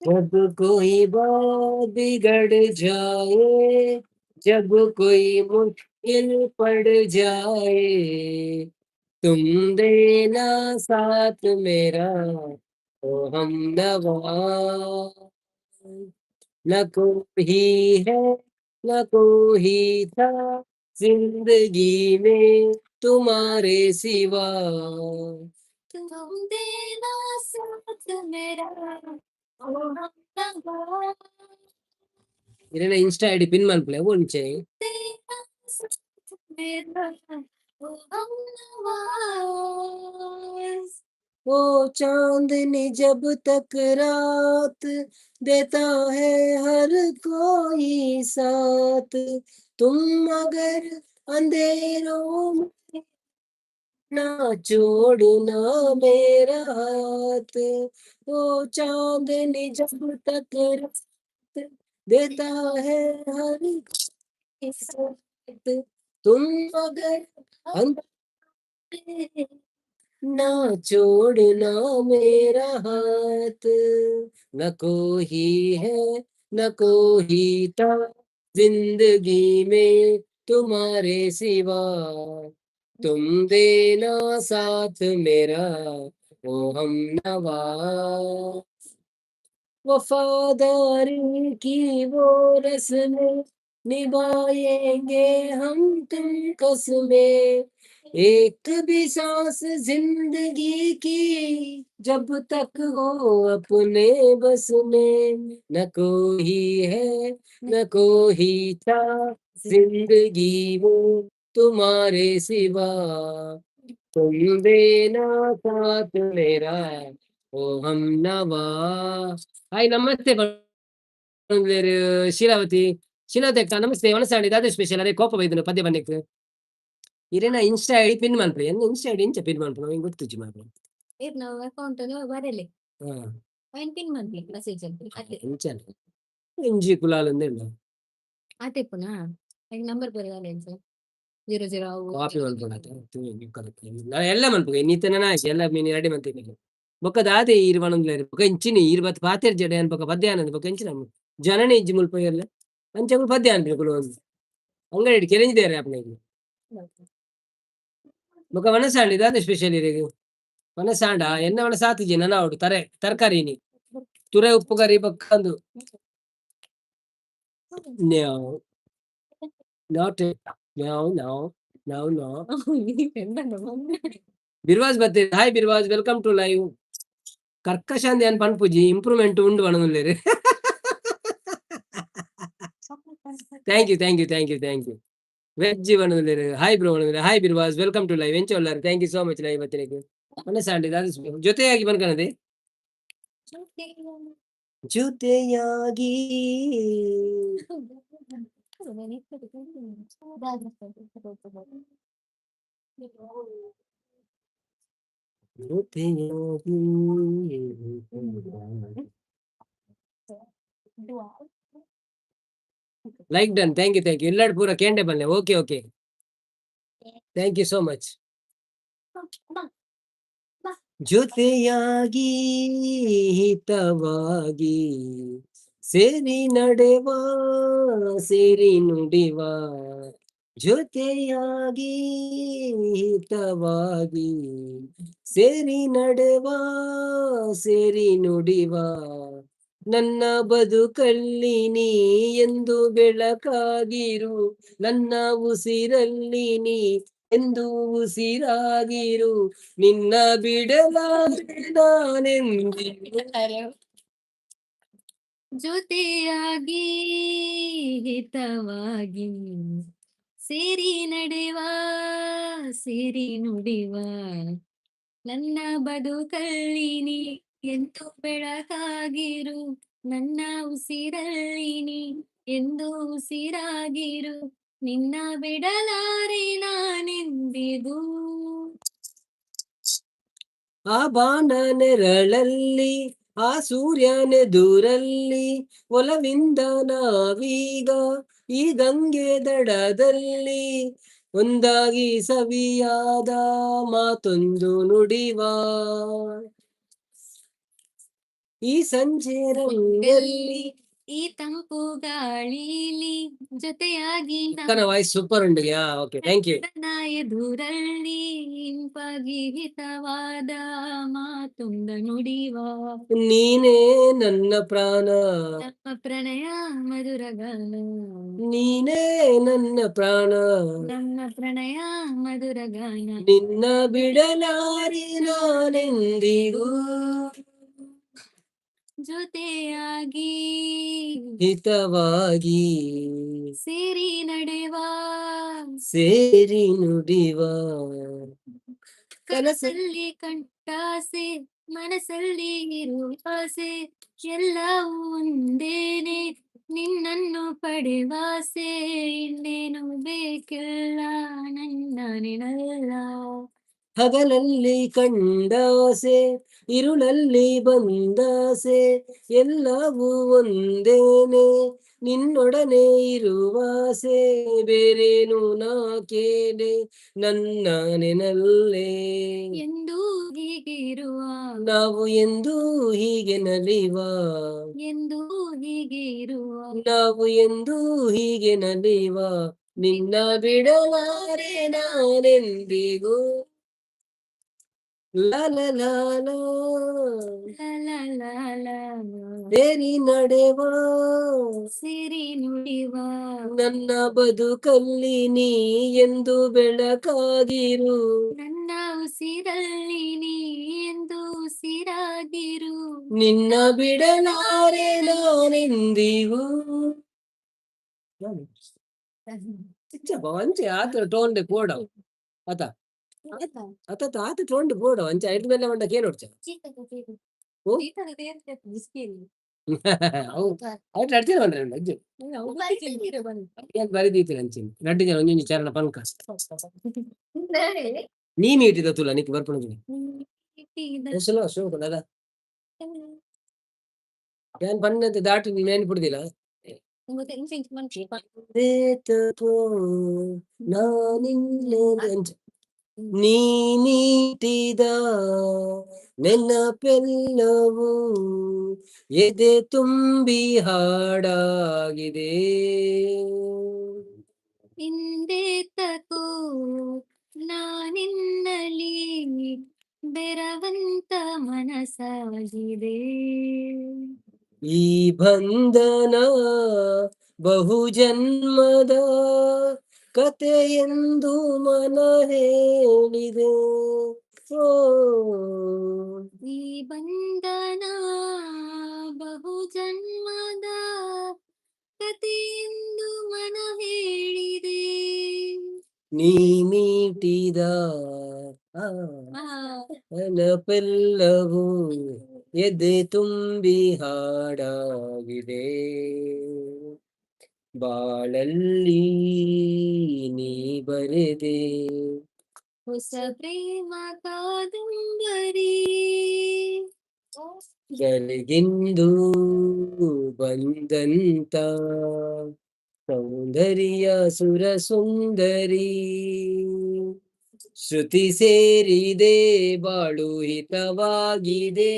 जब कोई बात बिगड़ जाए जब कोई मुश्किल पड़ जाए तुम देना साथ मेरा ओ हम नवा न कोई है न कोई था जिंदगी में तुम्हारे सिवा तुम देना साथ मेरा ओ हम नवा ಇದನ್ನ ಇನ್ಸ್ಟಾ ಐಡಿ ಪಿನ್ ಮಾಡ್ಕೊಳ್ಳಿ ಒಂಚೆ देना साथ मेरा ओ हम नवाज ओ चांदनी जब तक रात देता है हर कोई साथ तुम अगर अंधेरों में ना छोड़ना मेरा हाथ ओ चांदनी जब तक रात देता है हर कोई साथ तुम अगर अंधेरों ना छोड़ना मेरा हाथ न कोई है न कोई था जिंदगी में तुम्हारे सिवा तुम देना साथ मेरा ओ हम नवा वफादारी की वो रस्में निभाएंगे हम तुम कसमें एक भी सांस जिंदगी की जब तक हो अपने बस में न कोई है न कोई था जिंदगी में तुम्हारे सिवा तुम देना साथ मेरा ओ हम नवा हाय नमस्ते ಬಂದ್ಲೇರು ಶೀಲಾವತಿ ಶೀಲಾವತಿ ಅಕ್ಕ ನಮಸ್ತೆ ಒಣಸಾಡಿ ದಾದ ಸ್ಪೆಷಲ್ ಅದೇ ಕೋಪ ಬೈದನು ಪದ್ಯ ಬನ್ನಿಕ್ ಇರೇನ ಇನ್ಸ್ಟಾ ಐಡಿ ಪಿನ್ ಮಾಡ್ರಿ ಎನ್ನ ಇನ್ಸ್ಟಾ ಐಡಿ ಇಂಚ ಪಿನ್ ಮಾಡ್ರಿ ಹಿಂಗ್ ಗೊತ್ತಿಜ್ಜಿ ಮಾಡ್ರಿ ನಾವು ಅಕೌಂಟ್ ಬರಲಿ ಹಾ ఆయన పిన్ మంత్లీ మెసేజ్ అదే ಇಂಚನ್ ಇಂಜಿ ಕುಲಾಲ್ ಅಂದೆ అదేపునా నాకు నంబర్ పెరగాలి సార్ 00 ಕಾಪಿ ಮಾಡ್ಕೊಳತ್ತೆ ಎಲ್ಲ ಮನ್ಪು ನೀತನ ಎಲ್ಲ ಮೀನಿ ರೆಡಿ ಮಂತೀನಿ ಬೊಕ್ಕ ದಾದೆ ಇರುವನಂದ್ಲೇರು ಬೊಕ್ಕ ಇಂಚಿನಿ ಇರುವತ್ತು ಪಾತೆರ್ ಜಡೆ ಅನ್ ಬೊಕ್ಕ ಪದ್ಯ ಆನಂದ್ ಬೊಕ್ಕ ಇಂಚಿನ ಜನನೇ ಇಜ್ಜಿ ಮುಲ್ಪ ಎಲ್ಲ ಅಂಚ ಪದ್ಯ ಅನ್ರಿ ಕುಲು ಅಂಗಡಿ ಕೆರೆಂಜಿದೇರೆ ಅಪ್ನೆ ಬೊಕ್ಕ ವನಸಾಂಡಿ ದಾದೆ ಸ್ಪೆಷಲ್ ಇರೆಗು ವನಸಾಂಡ ಎನ್ನ ವನ ಸಾತಿಜಿ ನನ್ನ ಅವಡು ತರಕಾರಿನಿ ತುರೆ ಉಪ್ಪು ಕರಿ ಬಕ್ಕಂದು ನಾಟ್ ನೋ ಬಿರ್ವಾಜ್ ಬರ್ತೀರಿ hi Birwaj welcome to live ಕರ್ಕಶಾಂತಿ ಅನ್ ಪನ್ಪುಜಿ ಇಂಪ್ರೂವ್ಮೆಂಟ್ ಉಂಡು ಬಣನುಲ್ಲೇರಿ ಥ್ಯಾಂಕ್ ಯು ವೆಜ್ ಬಣನುಲ್ಲೇರಿ ಹಾಯ್ ಬ್ರೋ ಬಣನುಲ್ಲೇರಿ hi Birwaj welcome to live ಎಂಚ ಉಳ್ಳಾರಿ thank you so much live ಬತ್ತಿನಿಗೆ ಮನಸ್ಸಾಂಡಿ ಜೊತೆಯಾಗಿ ಬನ್ಕನದೆ ಜೊತೆಯಾಗಿ ಲೈಕ್ ಡನ್ ಥ್ಯಾಂಕ್ ಯು ಎಲ್ಲರೂ ಪೂರ ಕೇಂಡೆ ಬನ್ನಿ okay thank you so much ಜೊತೆಯಾಗಿ ಹಿತವಾಗಿ ಸೇರಿ ನಡೆವ ಸೇರಿ ನುಡಿವ ಜೊತೆಯಾಗಿ ಹಿತವಾಗಿ ಸೇರಿ ನಡೆವ ಸೇರಿ ನುಡಿವ ನನ್ನ ಬದುಕಲ್ಲಿ ನೀ ಎಂದು ಬೆಳಕಾಗಿರು ನನ್ನ ಉಸಿರಲ್ಲಿ ನೀ ಎಂದು ಉಸಿರಾಗಿರು ನಿನ್ನ ಬಿಡಲಾರೆ ನಾನೆಂದಿಗೂ. ಜೊತೆಯಾಗಿ ಹಿತವಾಗಿ ಸೇರಿ ನಡೆವ ಸೇರಿ ನುಡಿವ ನನ್ನ ಬದುಕಲ್ಲಿ ನೀ ಎಂದು ಬೆಳಕಾಗಿರು ನನ್ನ ಉಸಿರಲ್ಲಿ ನೀ ಎಂದು ಉಸಿರಾಗಿರು ನಿನ್ನ ಬಿಡಲಾರೆ ನಾನೆಂದಿಗೂ. ಆ ಬಾಣ ನೆರಳಲ್ಲಿ ಆ ಸೂರ್ಯನೆದುರಲ್ಲಿ ಒಲವಿಂದ ನಾವೀಗ ಈ ಗಂಗೆ ದಡದಲ್ಲಿ ಒಂದಾಗಿ ಸವಿಯಾದ ಮಾತೊಂದು ನುಡಿವ ಈ ಸಂಜೆ ರಂಗಲ್ಲಿ ಈ ತಂಪು ಗಾಳಿಲಿ ಜೊತೆಯಾಗಿ ನನ್ನ ವಾಯ್ಸ್ ಸೂಪರ್ ಉಂಟು. Okay, thank you. ಎದುರಲ್ಲಿ ಇಂಪಾಗಿ ಹಿತವಾದ ಮಾತೊಂದ ನುಡಿವ ನೀನೇ ನನ್ನ ಪ್ರಾಣ ನಮ್ಮ ಪ್ರಣಯ ಮಧುರ ಗಾನ ನೀನೇ ನನ್ನ ಪ್ರಾಣ ನಮ್ಮ ಪ್ರಣಯ ಮಧುರ ಗಾನ ನಿನ್ನ ಬಿಡಲಾರೆ ನಾನೆಂದಿಗೂ. ಜೊತೆಯಾಗಿ ಹಿತವಾಗಿ ಸೇರಿ ನಡೆವ ಸೇರಿ ನುಡಿವ ಕನಸಲ್ಲಿ ಕಂಟಾಸೆ ಮನಸ್ಸಲ್ಲಿ ಇರುವ ಆಸೆ ಎಲ್ಲವೂ ಒಂದೇನೆ ನಿನ್ನನ್ನು ಪಡೆವಾಸೆ ಇನ್ನೇನು ಬೇಕಿಲ್ಲ ನನ್ನ ನೆನಲ್ಲ. ಹಗಲಲ್ಲಿ ಕಂಡಾಸೆ ಇರುಳಲ್ಲಿ ಬಂದಾಸೆ ಎಲ್ಲವೂ ಒಂದೇನೆ ನಿನ್ನೊಡನೆ ಇರುವಾಸೆ ಬೇರೇನು ನಾ ಕೇಳೆ ನನ್ನ ನೆನಲ್ಲೇ ಎಂದು ಹೀಗೆ ಇರುವ ನಾವು ಎಂದು ಹೀಗೆ ನಲಿವ ಎಂದು ಹೀಗೆ ಇರುವ ನಾವು ಎಂದು ಹೀಗೆ ನಲಿವ ನಿನ್ನ ಬಿಡಲಾರೆ ನಾನೆಂದಿಗೂ. ಲಾಲ ಲಾಲ ಸೇರಿ ನಡೆವ ಸೇರಿ ನುಡಿವ ನನ್ನ ಬದುಕಲ್ಲಿ ನೀ ಎಂದು ಬೆಳಕಾಗಿರು ನನ್ನ ಉಸಿರಲ್ಲಿ ನೀ ಎಂದು ಉಸಿರಾಗಿರು ನಿನ್ನ ಬಿಡಲಾರೆ ನಾನೆಂದಿಗೂ. ಅಂಚೆ ಆತ ಟೋಂಡೆ ಪೋಡ ಅತ ಅತ ಆತ ಟೋಂಡೆ ಪೋಡ ಅಂಚೆ ಐದು ಮೇಲೆ ಮಂಡ ಕೇಳೋಡ್ಚ ಅವ್ರು ಅಡ್ತೀನಿ ಬಂದ್ರೆ ಅಜ್ಜು ಬರೀತೀರಿ ಅಂಚಿನ ರಡ್ಡು ಜನ ಒಂದೊಂದು ಚರಣ ಪಂಕ ನೀ ಮೀಟಿದ ತುಲ ನಿಕ್ ಬರ್ಪಣ ಶೋಕದ ಏನ್ ಬಣ್ಣದ ದಾಟಿ ನೀನ್ ಬಿಡುದಿಲ್ಲ ನೀ ನೀಟಿದ ನೆನಪೆಲ್ಲವೂ ಎದೆ ತುಂಬಿ ಹಾಡಾಗಿದೆ ಹಿಂದೆ ತಕೋ ನಾನಿನ್ನಲಿ ಬೆರವಂತ ಮನಸಾಗಿದೆ ಈ ಬಂಧನ ಬಹುಜನ್ಮದ ಕತೆ ಎಂದು ಮನ ಹೇಳಿದೆ. ಈ ಬಂಧನ ಬಹು ಜನ್ಮದ ಕತೆ ಎಂದು ಮನ ಹೇಳಿದೆ ನೀ ಮೀಟಿದ ನೆನಪೆಲ್ಲವೂ ಎದೆ ತುಂಬಿ ಹಾಡಾಗಿದೆ ಬಾಳಲ್ಲಿ ನೀ ಬರೆದೆ ಹೊಸ ಪ್ರೇಮ ಕಾದಂಬರಿ ಬೆಳಗಿಂದು ಬಂದಂತ ಸೌಂದರ್ಯ ಸುರ ಸುಂದರಿ ಶ್ರುತಿ ಸೇರಿದೆ ಬಾಳು ಹಿತವಾಗಿದೆ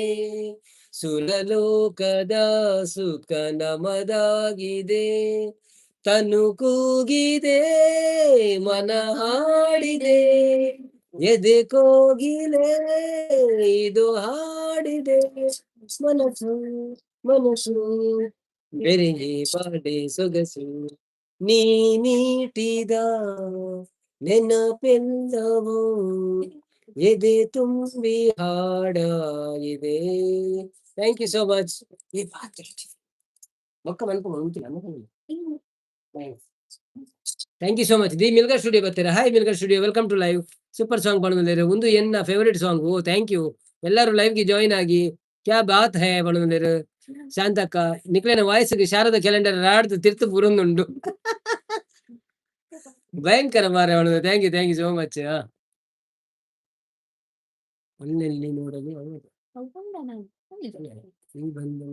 ಸುರಲೋಕದ ಸುಖ ನಮದಾಗಿದೆ ತನು ಕೂಗಿದೆ ಮನ ಹಾಡಿದೆ ಎದೆ ಕೋಗಿಲೆ ಇದು ಹಾಡಿದೆ ಮನಸ್ಸು ಮನಸ್ಸು ಬೆರೆಗೆ ಪಾಡೆ ಸೊಗಸು ನೀ ನೀಟಿದ ನೆನಪೆಲ್ಲವೂ ಎದೆ ತುಂಬಿ ಹಾಡಾಗಿದೆ. Thank you so much. మొక్క మనకు ఉంచిన thank you so much. The ಮಿಲ್ಗರ್ ಸ್ಟುಡಿಯೋ ಬರ್ತೀರಾ? ಹಾಯ್ ಮಿಲ್ಗರ್ studio, welcome to live. Super song ಬಣ್ಣದಲ್ಲಿ ಒಂದು ಎನ್ನ favourite song. Oh thank you. ಎಲ್ಲರೂ ಲೈವ್ಗೆ ಜಾಯಿನ್ ಆಗಿ. ಕ್ಯಾ ಬಾತ್ ಹೈ ಬಣ್ಣದಲ್ಲಿ ಶಾಂತಕ್ಕ ನಿಕ್ಲಿನ ವಾಯ್ಸ್ಗೆ ಶಾರದ ಕ್ಯಾಲೆಂಡರ್ ರಾಡ್ದು ತಿರ್ತು ಬುರುಂದುಂಡು. ಭಯಂಕರ ಮಾರ ಅವಳು. Thank you so much. ಅಲ್ಲೆಲ್ಲಿ ನೋಡಲಿ ಈ ಬಂಧನ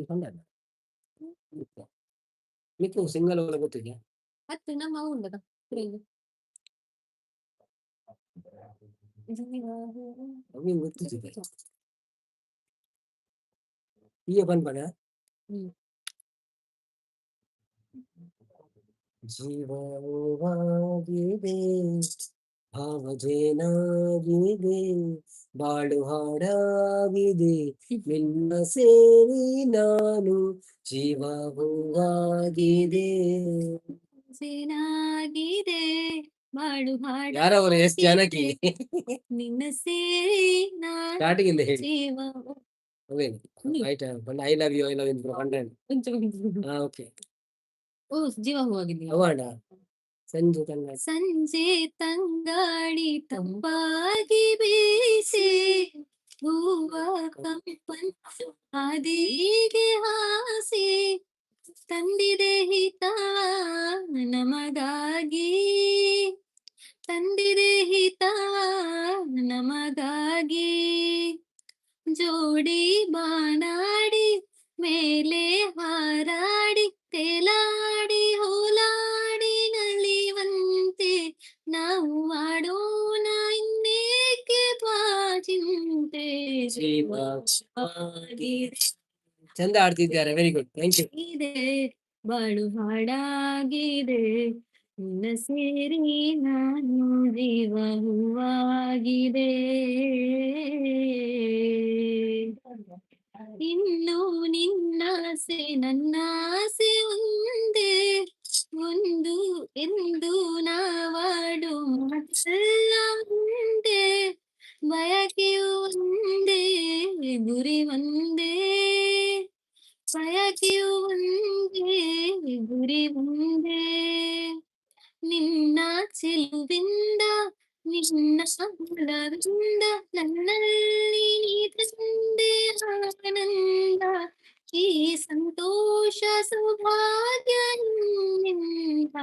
ಕಂಡಲ್ಲ ಮಿಕ್ಕು ಸಿಂಗಲ್ ಒಳ ಗೊತ್ತಿದ್ಯಾ? ಹತ್ತು ನಮ್ಮ ಉಂಟದ ಅವೇನು ಗೊತ್ತಿದೆ ಈಗ ಬಂದ್ಬೇಡ. ಜೀವವಾಗಿದೆ ಭಾವಜೇನಾಗಿದೆ ಬಾಳು ಹಾಡಾಗಿದೆ ನಿನ್ನ ಸೇರಿ ನಾನು ಜೀವವಾಗಿದೆ. ಸೇನಾಗಿದೆ ಬಾಳು ಹಾಡ ಯಾರವರು? ಎಸ್ ಜಾನಕಿ. ನಿನ್ನ ಸೇರಿ ಸ್ಟಾರ್ಟಿಂಗ್ ಹೇಳಿ ಜೀವ ಅವೇನು ಐ ಲವ್ ಯು ಓಕೆ. ಓ ಜೀವ ಹೂವಾಗಿದೆಯಾ? ಅವಾರ್ಡ ಸಂಜೆ ತಂಗ ಸಂಜೆ ತಂಗಾಳಿ ತಂಪಾಗಿ ಬೀಸಿ ಹೂವ ಕಂಪನ್ ಹಾದಿಗೆ ಹಾಸಿ ತಂದಿದೆ ಹಿತ ನಮಗಾಗಿ ತಂದಿದೆ ಹಿತ ನಮಗಾಗಿ ಜೋಡಿ ಬಾನಾಡಿ ಮೇಲೆ ಹಾರಾಡಿ ತೇಲಾಡಿ ಹೋಲಾಡಿ ನಲಿವಂತೆ ನಾವು ಆಡೋಣ ಇನ್ನೇಕೆ ಚಿಂತೆ ಚಂದ ಆಡ್ತಿದ್ದಾರೆ. Very good, thank you. ಇದೆ ಬಾಳು ಹಾಡಾಗಿದೆ ನಿನ್ನ ಸೇರಿ ನಾನು ಜೀವ ಹೂವಾಗಿದೆ. ಇನ್ನು ನಿನ್ನಾಸೆ ನನ್ನಾಸೆ ಒಂದೇ ಒಂದು ಎಂದು ನಾವಾಡು ಮಾತೆಲ್ಲ ಒಂದೇ ಬಯಕೆಯು ಒಂದೇ ಗುರಿ ಒಂದೇ ಬಯಕೆಯು ಒಂದೇ ಗುರಿ ಒಂದೇ ನಿನ್ನ ಚೆಲುವಿಂದ ನಿನ್ನ ಸಂಬಳದಿಂದ ನನ್ನಲ್ಲಿ ನೀ ತಂದೆ ಆನಂದ ಈ ಸಂತೋಷ ಸೌಭಾಗ್ಯ ನಿನ್ನಿಂದ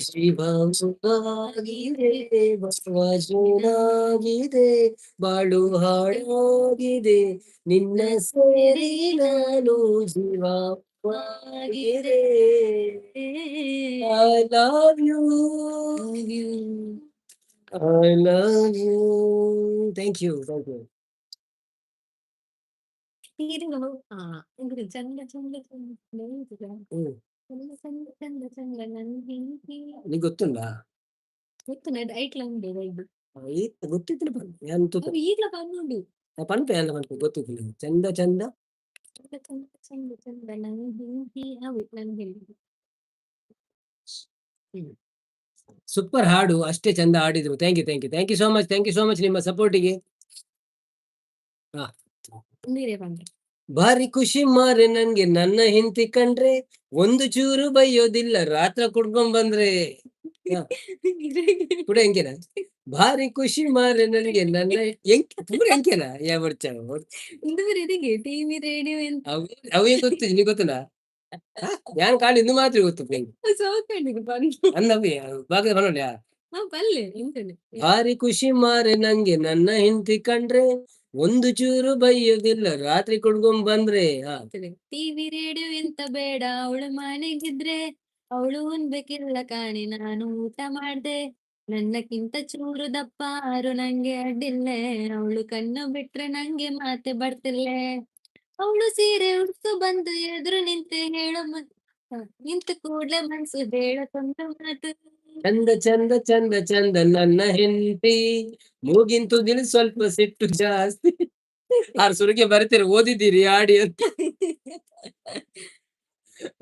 ಶ್ರೀಭಾಗಿದೆ ಬಸವಜನಾಗಿದೆ ಬಾಳು ಹಾಡಾಗಿದೆ ನಿನ್ನ ಸೇರಿ ನಾನು ಜೀವವಾಗಿದೆ. I love you. I love you. Thank you. ಚಂದ ಚಂದ ಚಂದ ಚಂದ ನೀ ಗೊತ್ತುಂಟಾ? ಗೊತ್ತು ಐಟ್ಲ ಉಂಟು ಗೊತ್ತಿದ್ರೆ ಈಗ್ಲ ಬಂದುಂಡು ಪನ್ಪೆ ಎಲ್ಲ ಪನ್ಪೆ ಗೊತ್ತಿಲ್ಲ. ಚಂದ ಚಂದ ಚಂದ ಚಂದ ಚಂದ ಚಂದ ನಂಗೆ ಹೇಳಿದ್ದು ಸೂಪರ್ ಹಾಡು, ಅಷ್ಟೇ ಚಂದ ಆಡಿದ್ರು. ಥ್ಯಾಂಕ್ ಯು ಸೋ ಮಚ್ ನಿಮ್ಮ ಸಪೋರ್ಟಿಗೆ. ಭಾರಿ ಖುಷಿ ಮಾರೆ ನನ್ಗೆ ನನ್ನ ಹೆಂಡತಿ ಕಂಡ್ರೆ ಒಂದು ಚೂರು ಬೈಯೋದಿಲ್ಲ ರಾತ್ರ ಕುಡ್ಕೊಂಡ್ ಬಂದ್ರೆ ಕೂಡ ಹೆಂಗೆನ ಭಾರಿ ಖುಷಿ ಮಾರೆ ನನಗೆ ನನ್ನ ಪೂರ ಹೆಂಗೆನ ಯಾವ ಟಿವಿ ರೇಡಿಯೋ ಅವೇ ಗೊತ್ತು ನೀ ಗೊತ್ತುನಾ? ഞാൻ കാളി ഇന്ന് മാത്രമേ ಗೊತ್ತು ಅನ್ನವೇ ಭಾಗ ಬರೋಲ್ಲ. ಭಾರಿ ಖುಷಿ ಮಾರೆ ನಂಗೆ ನನ್ನ ಹೆಂಡತಿ ಕಂಡ್ರೆ ಒಂದು ಚೂರು ಬೈಯೋದಿಲ್ಲ ರಾತ್ರಿ ಕುಡ್ಕೊಂಡ್ ಬಂದ್ರೆ. ಟಿವಿ ರೇಡಿಯೋ ಎಂತ ಬೇಡ ಅವಳು ಮನೆಗಿದ್ರೆ ಅವಳು ಉಣ್ಬೇಕಿಲ್ಲ ಕಾಣಿ ನಾನು ಊಟ ಮಾಡ್ದೆ ನನ್ನಕ್ಕಿಂತ ಚೂರು ದಪ್ಪ ಆರು ನಂಗೆ ಅಡ್ಡಿಲ್ಲೆ ಅವಳು ಕಣ್ಣು ಬಿಟ್ರೆ ನಂಗೆ ಮಾತೆ ಬರ್ತಿಲ್ಲೆ ಅವಳು ಸೀರೆ ಉಡ್ಸು ಬಂದು ಎದುರು ನಿಂತೆ ಹೇಳೋ ನಿಂತು ಕೂಡ್ಲೆ ಮನ್ಸು ಹೇಳೋ ತೊಂದು ಮಾತು ಚಂದ ಚಂದ ಚಂದ ಚಂದ ನನ್ನ ಹೆಂಡತಿ ಮೂಗಿಂತು ದಿಲ್ ಸ್ವಲ್ಪ ಸಿಟ್ಟು ಜಾಸ್ತಿ. ಆರ್ ಸುರಗೆ ಬರ್ತೀರಿ ಓದಿದ್ದೀರಿ ಆಡಿ ಅಂತ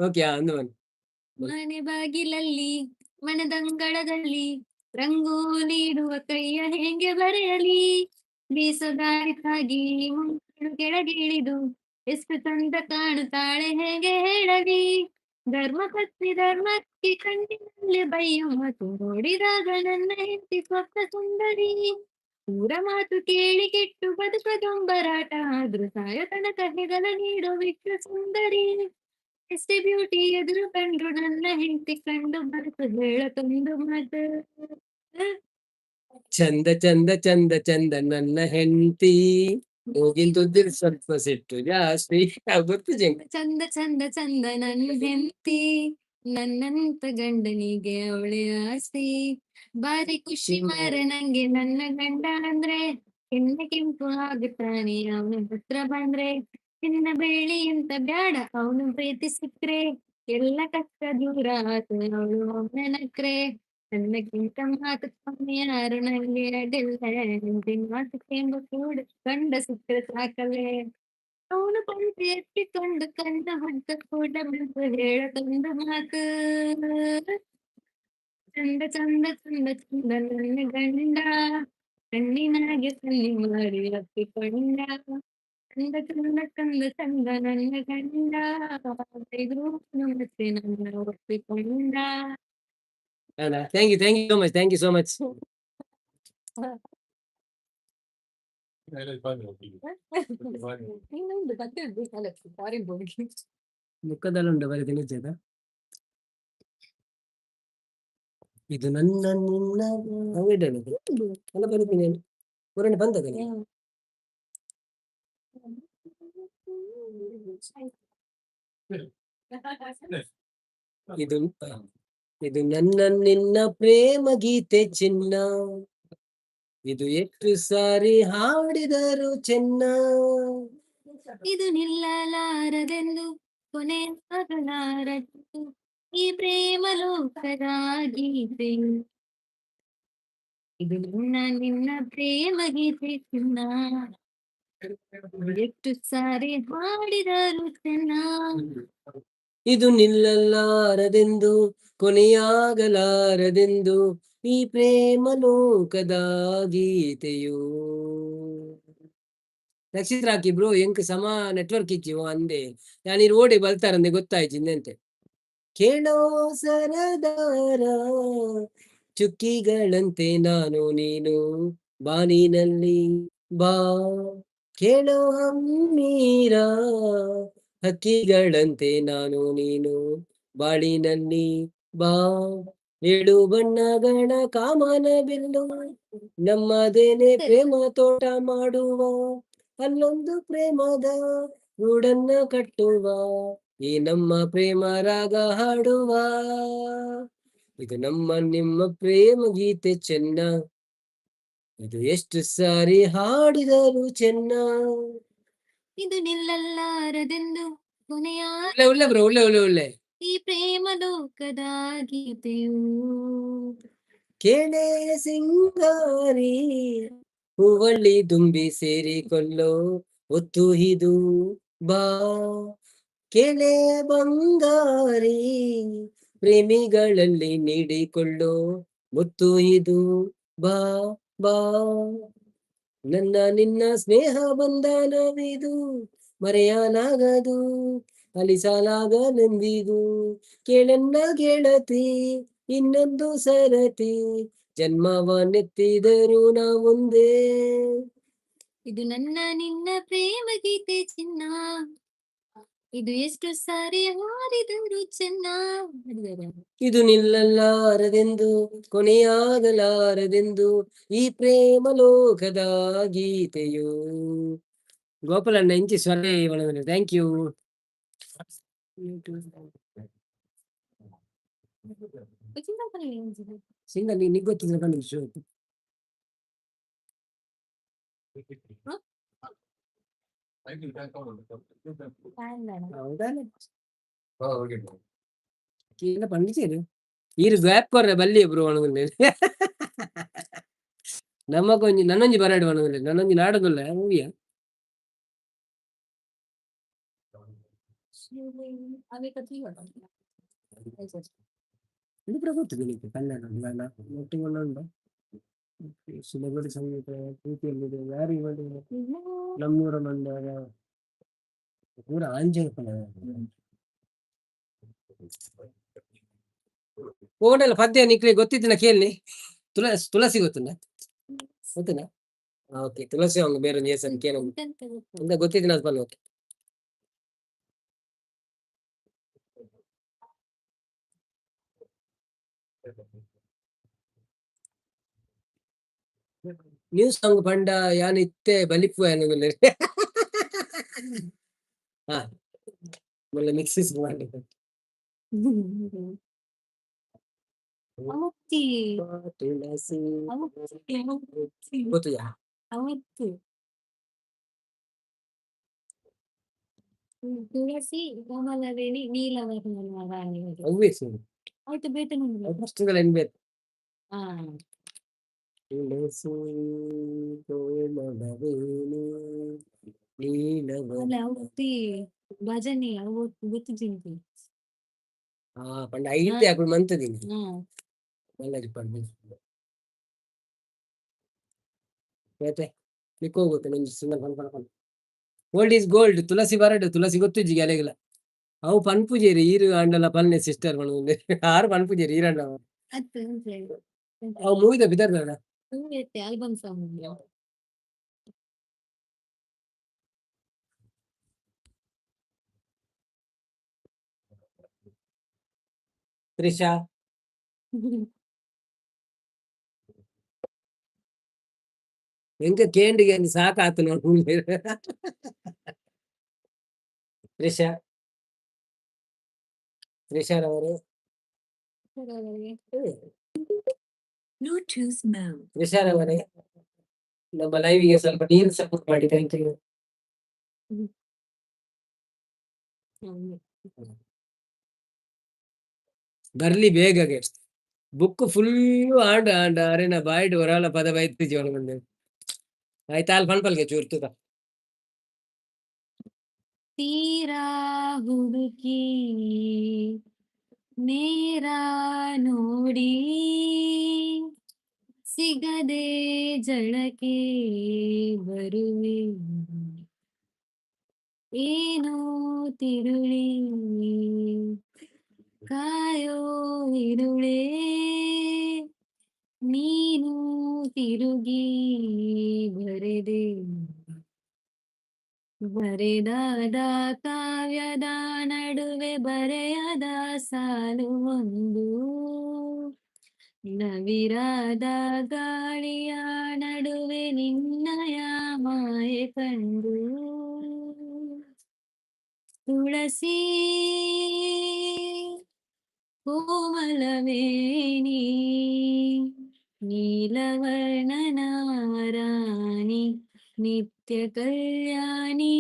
ಓಕೆ ಅಂದು ಬನ್ನಿ. ಮನೆ ಬಾಗಿಲಲ್ಲಿ ಮನದಂಗಳದಲ್ಲಿ ರಂಗೋಲಿ ಇಡುವ ಕೈಯ ಹೇಗೆ ಬರೆಯಲಿ, ಬೀಸದಾರಿತಾಗಿ ಮುಂಗಳು ಕೆಳಗಿಳಿದು ಎಷ್ಟು ಚಂದ ಕಾಣುತ್ತಾಳೆ ಹೇಗೆ ಹೇಳಲಿ, ಧರ್ಮಕ್ಕೆ ಕಣ್ಣಿನಲ್ಲಿ ಬೈಯುವ ಮಾತು ನೋಡಿದಾಗ ನನ್ನ ಹೆಂಡತಿ ಸ್ವಪ್ನ ಸುಂದರಿ, ಊರ ಮಾತು ಕೇಳಿ ಕೆಟ್ಟು ಬದುಕದೊಂಬರಾಟ ಆದ್ರೂ ಸಾಯ ತನಕ ಹೆಗಲ ನೀಡೋ ವಿಶ್ವ ಸುಂದರಿ, ಎಷ್ಟೇ ಬ್ಯೂಟಿ ಎದುರು ಕಂಡ್ರು ನನ್ನ ಹೆಂಡತಿ ಕಂಡು ಬರುತ್ತು ಹೇಳತೊಂದು ಮಾತು. ಚಂದ ಚಂದ ಚಂದ ಚಂದ ನನ್ನ ಹೆಂಡತಿ, ಹೋಗಿಂತುದ್ದಿರ್ ಸ್ವಲ್ಪ ಸಿಟ್ಟು ಜಾಸ್ತಿ. ಗೊತ್ತು ಜಂಗ. ಚಂದ ಚಂದ ಚಂದ ನನ್ನ ಹೆಂಡತಿ, ನನ್ನಂತ ಗಂಡನಿಗೆ ಅವಳೆ ಆಸ್ತಿ, ಬಾರಿ ಖುಷಿ ಮಾರ ನಂಗೆ ನನ್ನ ಗಂಡ ಅಂದ್ರೆ, ಹೆಣ್ಣೆ ಕೆಂಪು ಆಗುತ್ತಾನೆ ಅವನ ಹತ್ರ ಬಂದ್ರೆ, ಚಿನ್ನ ಬೆಳ್ಳಿ ಅಂತ ಬ್ಯಾಡ ಅವನು ಪ್ರೀತಿ ಸಿಕ್ರೆ, ಎಲ್ಲ ಕಷ್ಟ ದೂರ ಆತು ಅವಳು ಅವನ ನಕ್ರೆ, ನನ್ನಕ್ಕಿಂತ ಮಾತು ಕಮ್ಮಿ ಯಾರು ನಂಗೆ ಅಡ್ಡಿಲ್ಲ, ಹೆಂಡತಿನ ಮಾತು ಕೇಂಬ ಕೂಡ ಗಂಡ ಸಿಕ್ಕರೆ ಸಾಕಲೇ, ಅವನು ಪಂಚೆ ಎತ್ತಿಕೊಂಡು ಕಣ್ಣ ಹೊಂಟ ಕೂಡ ಬಿಟ್ಟು ಹೇಳತೊಂದು ಮಾತು. ಚಂದ ಚಂದ ಚಂದ ಚಂದ ನನ್ನ ಗಂಡ, ಕಣ್ಣಿನಾಗೆ ಸನ್ನಿ ಮಾರಿ ಅಪ್ಪಿಕೊಂಡ, ಚಂದ ಚಂದ ಚಂದ ಚಂದ ನನ್ನ ಗಂಡ, ಇದ್ರು ಮತ್ತೆ ನನ್ನ ಒಪ್ಪಿಕೊಂಡ. Thank you so much, thank you so much. ಇನ್ನೊಂದು ಬಂದಿದ್ದು ಫಾರಿನ್ ಬೋರ್ಡ್ಗೆ ಮುಖದಲ್ಲುಂಟು ಬರೀ ನಿಜದ. ಇದು ನನ್ನ ನಿನ್ನ ಅಲ್ಲ ಬರೀತೀನಿ ಪೂರಣಿ ಬಂದದ. ಇದು ಇದು ನನ್ನ ನಿನ್ನ ಪ್ರೇಮ ಗೀತೆ ಚಿನ್ನ, ಇದು ಎಷ್ಟು ಸಾರಿ ಹಾಡಿದರು ಚೆನ್ನ, ಇದು ನಿಲ್ಲಲಾರದೆಂದು ಕೊನೆಯಾಗಲಾರದು ಈ ಪ್ರೇಮ ಲೋಕದ ಗೀತೆ, ಇದು ನಿನ್ನ ಪ್ರೇಮ ಗೀತೆ ಚಿನ್ನ, ಎಷ್ಟು ಸಾರಿ ಹಾಡಿದರು ಚೆನ್ನ, ಇದು ನಿಲ್ಲಲಾರದೆಂದು ಕೊನೆಯಾಗಲಾರದೆಂದು ಈ ಪ್ರೇಮ ಲೋಕದ ಗೀತೆಯು. ನಕ್ಷತ್ರ ಹಾಕಿ ಬ್ರೋ ಎಂಕ್ ಸಮ ನೆಟ್ವರ್ಕ್ ಇಚ್ಚಿವು ಅಂದೆ ಯಾನೀರು ಓಡಿ ಬಲ್ತಾರಂದೆ ಗೊತ್ತಾಯ್ತು. ಕೇಳೋ ಸರದಾರ ಚುಕ್ಕಿಗಳಂತೆ ನಾನು ನೀನು ಬಾನಿನಲ್ಲಿ ಬಾ, ಕೇಳೋ ಹಮ್ಮೀರ ಹಕ್ಕಿಗಳಂತೆ ನಾನು ನೀನು ಬಾಳಿನಲ್ಲಿ ಬಾ, 7 ಬಣ್ಣಗಳ ಕಾಮನ ಬಿಲ್ಲು ನಮ್ಮದೇನೆ ಪ್ರೇಮ ತೋಟ ಮಾಡುವ, ಅಲ್ಲೊಂದು ಪ್ರೇಮದ ಗೂಡನ್ನ ಕಟ್ಟುವ, ಈ ನಮ್ಮ ಪ್ರೇಮ ರಾಗ ಹಾಡುವ, ಇದು ನಮ್ಮ ನಿಮ್ಮ ಪ್ರೇಮ ಗೀತೆ ಚೆನ್ನ, ಇದು ಎಷ್ಟು ಸಾರಿ ಹಾಡಿದರು ಚೆನ್ನ. ಇದು ನಿಲ್ಲಲಾರದೆಂದು ಕೊನೆಯ ಒಳ್ಳೆ ಬ್ರೋ ಒಳ್ಳೆ ಈ ಪ್ರೇಮ ಲೋಕದ ಗೀತೆಯು. ಕೇಳೆ ಸಿಂಗಾರಿ ಹೂವಳ್ಳಿ ದುಂಬಿ ಸೇರಿಕೊಳ್ಳೋ ಒತ್ತು ಇದು ಬಾ, ಕೇಳೆ ಬಂಗಾರಿ ಪ್ರೇಮಿಗಳಲ್ಲಿ ನೀಡಿಕೊಳ್ಳೋ ಮುತ್ತು ಇದು ಬಾ ಬಾ, ನನ್ನ ನಿನ್ನ ಸ್ನೇಹ ಬಂಧನವಿದು ಮರೆಯಲಾಗದು ಅಲಿಸಲಾಗಲೆಂದಿದು, ಕೇಳನ್ನ ಗೆಳತಿ ಇನ್ನೊಂದು ಸರತಿ ಜನ್ಮವನ್ನೆತ್ತಿದರು ನಾವೊಂದೇ, ಇದು ನನ್ನ ನಿನ್ನ ಪ್ರೇಮ ಗೀತೆ ಚಿನ್ನ, ಇದು ಎಷ್ಟು ಸಾರಿ ಹಾಡಿದರು ಚೆನ್ನ. ಇದು ನಿಲ್ಲಲಾರದೆಂದು ಕೊನೆಯಾಗಲಾರದೆಂದು ಈ ಪ್ರೇಮ ಲೋಕದ ಗೀತೆಯು. ಗೋಪಾಲಣ್ಣ ಇಂಚಿ ಸ್ವರೇ ಒಳಗಡೆ ಥ್ಯಾಂಕ್ ಯು. ಸಿಂಗಲ್ ನಿಗ್ ಗೊತ್ತಿದ್ರೆ ಕಂಡು ಶೋ పండించారు ఈరు గ్యాప్ కొర్ర బల్లి బ్రో అనుకుంటే ನಮ್ಮ ಕೊಂಚ ನನ್ನೊಂಜಿ ಬರಾಡು ಅನುಗುಲೆ ನನ್ನೊಂಜಿ ನಾಡಗುಲ್ಲ ಮೂವಿಯ Ave ಕಥೆ ಹೇಳು. ಇದು ಕೂಡ ಗೊತ್ತಿದೆ ನಿಮಗೆ ಕನ್ನಡ ಒಟ್ಟಿಗೆ ಸುಲಭದ ಸಂಗೀತ ಪ್ರೀತಿಯಲ್ಲಿದೆ ಯಾರು ಇವಾಗ ನಮ್ಮೂರ ಮಂದಾಗ ಪೂರ ಆಂಜನೇಯ ಪದ ಓಡಲ್ಲ ಪದ್ಯ ನಿಕ್ಲಿ ಗೊತ್ತಿದ್ದಿನ ಕೇಳಿ ತುಳಸಿ ಗೊತ್ತಿಲ್ಲ ಗೊತ್ತಿಲ್ಲ ಓಕೆ ತುಳಸಿ ಅವ್ನು ಬೇರೆ ಹೆಸರು ಕೇಳೋ ಅಂತ ಗೊತ್ತಿದ್ದಿನ ಅದು ಬಂದು ನ್ಯೂಸ್ ಸಾಂಗ್ ಪಂಡ ಯಾನಿತ್ತೆ ಬಲಿಪು ಅನ್ನೋದಿಲ್ಲ ಹಾ ಒಳ್ಳೆ ಮಿಕ್ಸಿಸ್ ಮಾಡಿ ಅವತ್ತಿ ತುಳಸಿ ಅವತ್ತಿ ಗೊತ್ತಿದೆಯಾ ಅವತ್ತು ತುಳಸಿ ಕಮಲವೇಣಿ ನೀಲವರ್ಣ ರಾಣಿಯರು ಅವ್ವೇಸ್ ಆಯ್ತು ಬೇಟೆ ಫಸ್ಟ್ಗಳ ಎನ್ಬೇಕು ಹಾ ತುಳಸಿ ಕೋಮಲವೇಣಿ ನೀಲವರ್ಣ ಅಲ್ಲ ಅವತ್ತಿ ಭಜನೆ ಅವತ್ತು ಗೊತ್ತಿದ್ದೀನಿ ಪಂಡ ಐತೆ ಅప్పుడు ಮಂತದೀನಿ ಹಾ ಎಲ್ಲರಿ ಪಂಡ ಮತ್ತೆ ಹೋಗುತ್ತೆ ನಿಂಗೆ ಸಿಂಗಲ್ ಪಂಡ ಓಲ್ಡ್ ಈಸ್ ಗೋಲ್ಡ್ ತುಳಸಿ ಬರಡು ತುಳಸಿ ಗೊತ್ತಿಜ್ಜಿ ಅಲೆಗಳ ಅವು ಪನ್ಪುಜೇರಿ ಈರು ಅಂಡಲ ಪಲ್ಲೆ ಸಿಸ್ಟರ್ ಆರು ಪನ್ಪುಜೇರಿ ಈರಂಡ ಅತ್ತು ಅವು ಮೂವಿದ ಬಿದರ್ದ ಆಲ್ಬಮ್ ಸಾಂಗ್ ತ್ರಿಷಾ ಎಂಕ ಕೇಂಡಿಗೆ ಸಾಕಾತು ನೋಡಿ ತ್ರಿಷಾ ತ್ರಿಷಾರವರು ತ್ರಿಷಾರವರೇ ನಮ್ಮ ಲೈವಿಗೆ ಸ್ವಲ್ಪ ನೀರು ಸಪೋರ್ಟ್ ಮಾಡಿ ಥ್ಯಾಂಕ್ ಯು ಬರ್ಲಿ ಬೇಗಗೆ ಬುಕ್ ಫುಲ್ ಆಂಡ ಆಂಡ ಅರೆನ ಬಾಯ್ಡ್ ಹೊರಾಳ ಪದ ಬೈತಿ ಜೀವನ ಬಂದೆ ಆಯ್ತಾ ಅಲ್ಲಿ ಪನ್ಪಲ್ಗೆ ಚೂರ್ತದ ತೀರಾ ಹುಡುಕಿ ನೇರ ನೋಡಿ ಸಿಗದೆ ಜಳಕೆ ಬರುವೆ ಏನೋ ತಿರುಳಿ ಕಾಯೋ ಇರುಳೆ ನೀನು ತಿರುಗಿ ಬರೆದೆ ಬರೆದಾದ ಕಾವ್ಯದ ನಡುವೆ ಬರೆಯದ ಸಾಲು ಒಂದು ನವಿರಾದ ಗಾಳಿಯ ನಡುವೆ ನಿನ್ನಯ ಮಾಯೆ ಕಂಡು ತುಳಸಿ ಕೋಮಲವೇಣಿ ನೀಲವರ್ಣನ ರಾಣಿ ನಿತ್ಯ ಕಲ್ಯಾಣಿ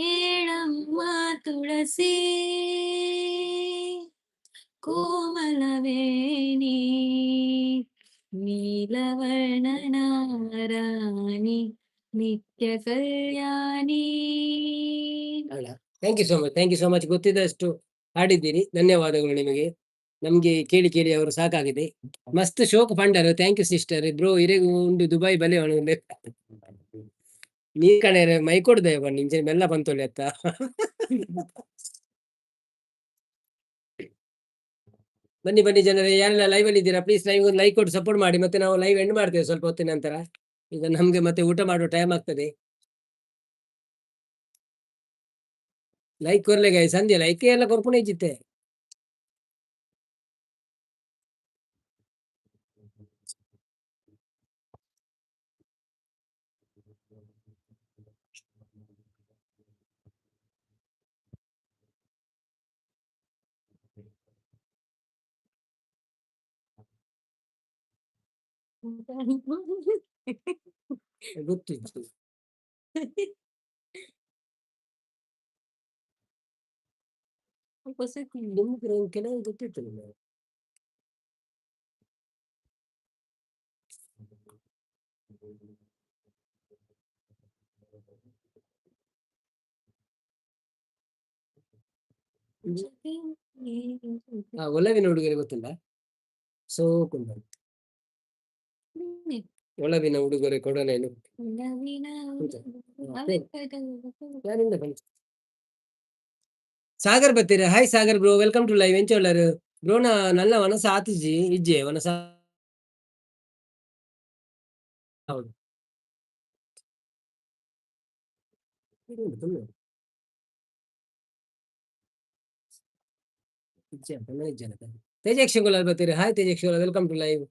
ಏಳಮ್ಮ ತುಳಸಿ ಕೋಮಲವೇಣಿ ನೀಲವರ್ಣನ ರಾಣಿ ನಿತ್ಯ ಕಲ್ಯಾಣಿ ಥ್ಯಾಂಕ್ ಯು ಸೋ ಮಚ್ ಗೊತ್ತಿದ್ದಷ್ಟು ಹಾಡಿದ್ದೀರಿ ಧನ್ಯವಾದಗಳು ನಿಮಗೆ ನಮ್ಗೆ ಕೇಳಿ ಕೇಳಿ ಅವರು ಸಾಕಾಗಿದೆ ಮಸ್ತ್ ಶೋಕ್ ಪಂಡರು ಥ್ಯಾಂಕ್ ಯು ಸಿಸ್ಟರ್ ಬ್ರೋ ಇರೆಗು ಉಂಡು ದುಬೈ ಬಲೆ ನೀ ಕಡೆ ಮೈ ಕೊಡ್ದೆ ನಿಂಚೆ ಮೆಲ್ಲ ಬಂತೊಳ್ಳೆ ಅತ್ತ ಬನ್ನಿ ಬನ್ನಿ ಜನರೇ ಯಾರೆಲ್ಲ ಲೈವ್ ಅಲ್ಲಿ ಇದ್ದೀರಾ ಪ್ಲೀಸ್ ಲೈವ್ ಒಂದು ಲೈಕ್ ಕೊಟ್ಟು ಸಪೋರ್ಟ್ ಮಾಡಿ ಮತ್ತೆ ನಾವು ಲೈವ್ ಎಂಡ್ ಮಾಡ್ತೇವೆ ಸ್ವಲ್ಪ ಹೊತ್ತಿನ ನಂತರ ಈಗ ನಮ್ಗೆ ಮತ್ತೆ ಊಟ ಮಾಡುವ ಟೈಮ್ ಆಗ್ತದೆ ಲೈಕ್ ಕೊರ್ಲೆ ಗೈ ಸಂಧ್ಯಾ ಲೈಕ್ ಎಲ್ಲ ಕೊರ್ಪುಣೆ ಇಚ್ಚಿತ್ತೆ ಗೊತ್ತಿತ್ತು ನಿಮ್ಗೆ ಕೆಲವು ಗೊತ್ತಿತ್ತು ನಿಮಗೆ ಒಲವಿನ ಉಡುಗೊರೆ ಗೊತ್ತಿಲ್ಲ. ಸೋಕುಂಡ ಒಲವಿನ ಉಡುಗೊರೆ ಕೊಡಲೇನು ಯಾರಿಂದ ಬಂತು? సాగర్ బతీర్ hi Sagar bro welcome to live ఏం చూడలేరు బ్రో నా నల్ల వనస ఆతిజీ ఇజ్జే వనస ಹೌದು ತೇಜಕ್ಷ ಗುಲಾಲ್ ಬತ್ತೀರಿ hi Tejaksha Gulal welcome to live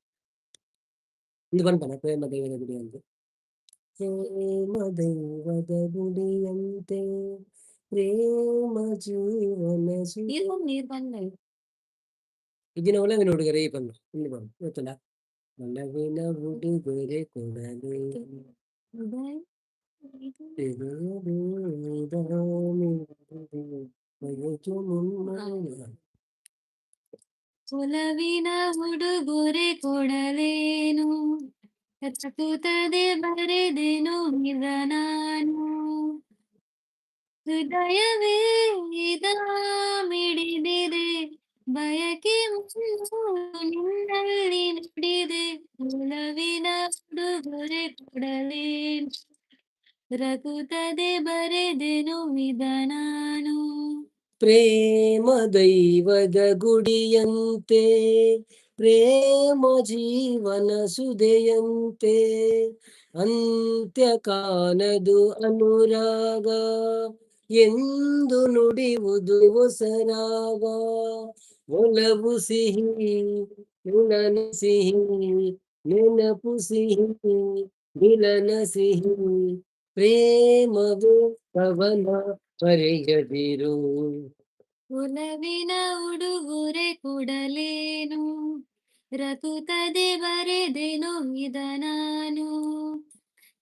ಇದು ಬಂತನ ಪ್ರೇಮ ದೈವದ ಗುಡಿ ಅಂತ ಪ್ರೇಮ ದೈವದ ಗುಡಿಯಂತೆ ಪ್ರೇಮ ಜೀವನ ಇದನ್ನ ಒಲವಿನ ಹುಡುಗರೆ ಈ ಬಂದು ಇಲ್ಲಿ ಬಂದು ಗೊತ್ತಲ್ಲ ಒಲವಿನ ಹುಡುಗರೆ ಕೊಡಲಿ ಒಲವಿನ ಉಡುಗೊರೆ ಕೊಡಲೇನು ಕಚ್ಚುತ್ತದೆ ಬರೆದೇನು ಇದ ನಾನು ಹೃದಯವೇ ಇದ ಮಿಡಿದಿದೆ ಬಯಕೆ ನಿನ್ನಲ್ಲಿ ನುಡಿದೆ ಒಲವಿನ ಉಡುಗೊರೆ ಕೊಡಲೇನು ರಘುತ್ತದೆ ಬರೆದೆನು ಇದ ನಾನು ಪ್ರೇಮ ದೈವದ ಗುಡಿಯಂತೆ ಪ್ರೇಮ ಜೀವನ ಸುದೆಯಂತೆ ಅಂತ್ಯ ಕಾಣದು ಅನುರಾಗ ಎಂದು ನುಡಿಯುವುದು ಹೊಸರಾಗ ಒಲವು ಸಿಹಿ ಮಿಲನ ಸಿಹಿ ನೆನಪು ಸಿಹಿ ಮಿಲನ ಸಿಹಿ ಪ್ರೇಮವು ಕವನ ಬರೆಯದಿರು ಒಲವಿನ ಉಡುಗೊರೆ ಕೊಡಲೇನು ರಘುತ್ತದೆ ಬರೆದೆನು ಇದ ನಾನು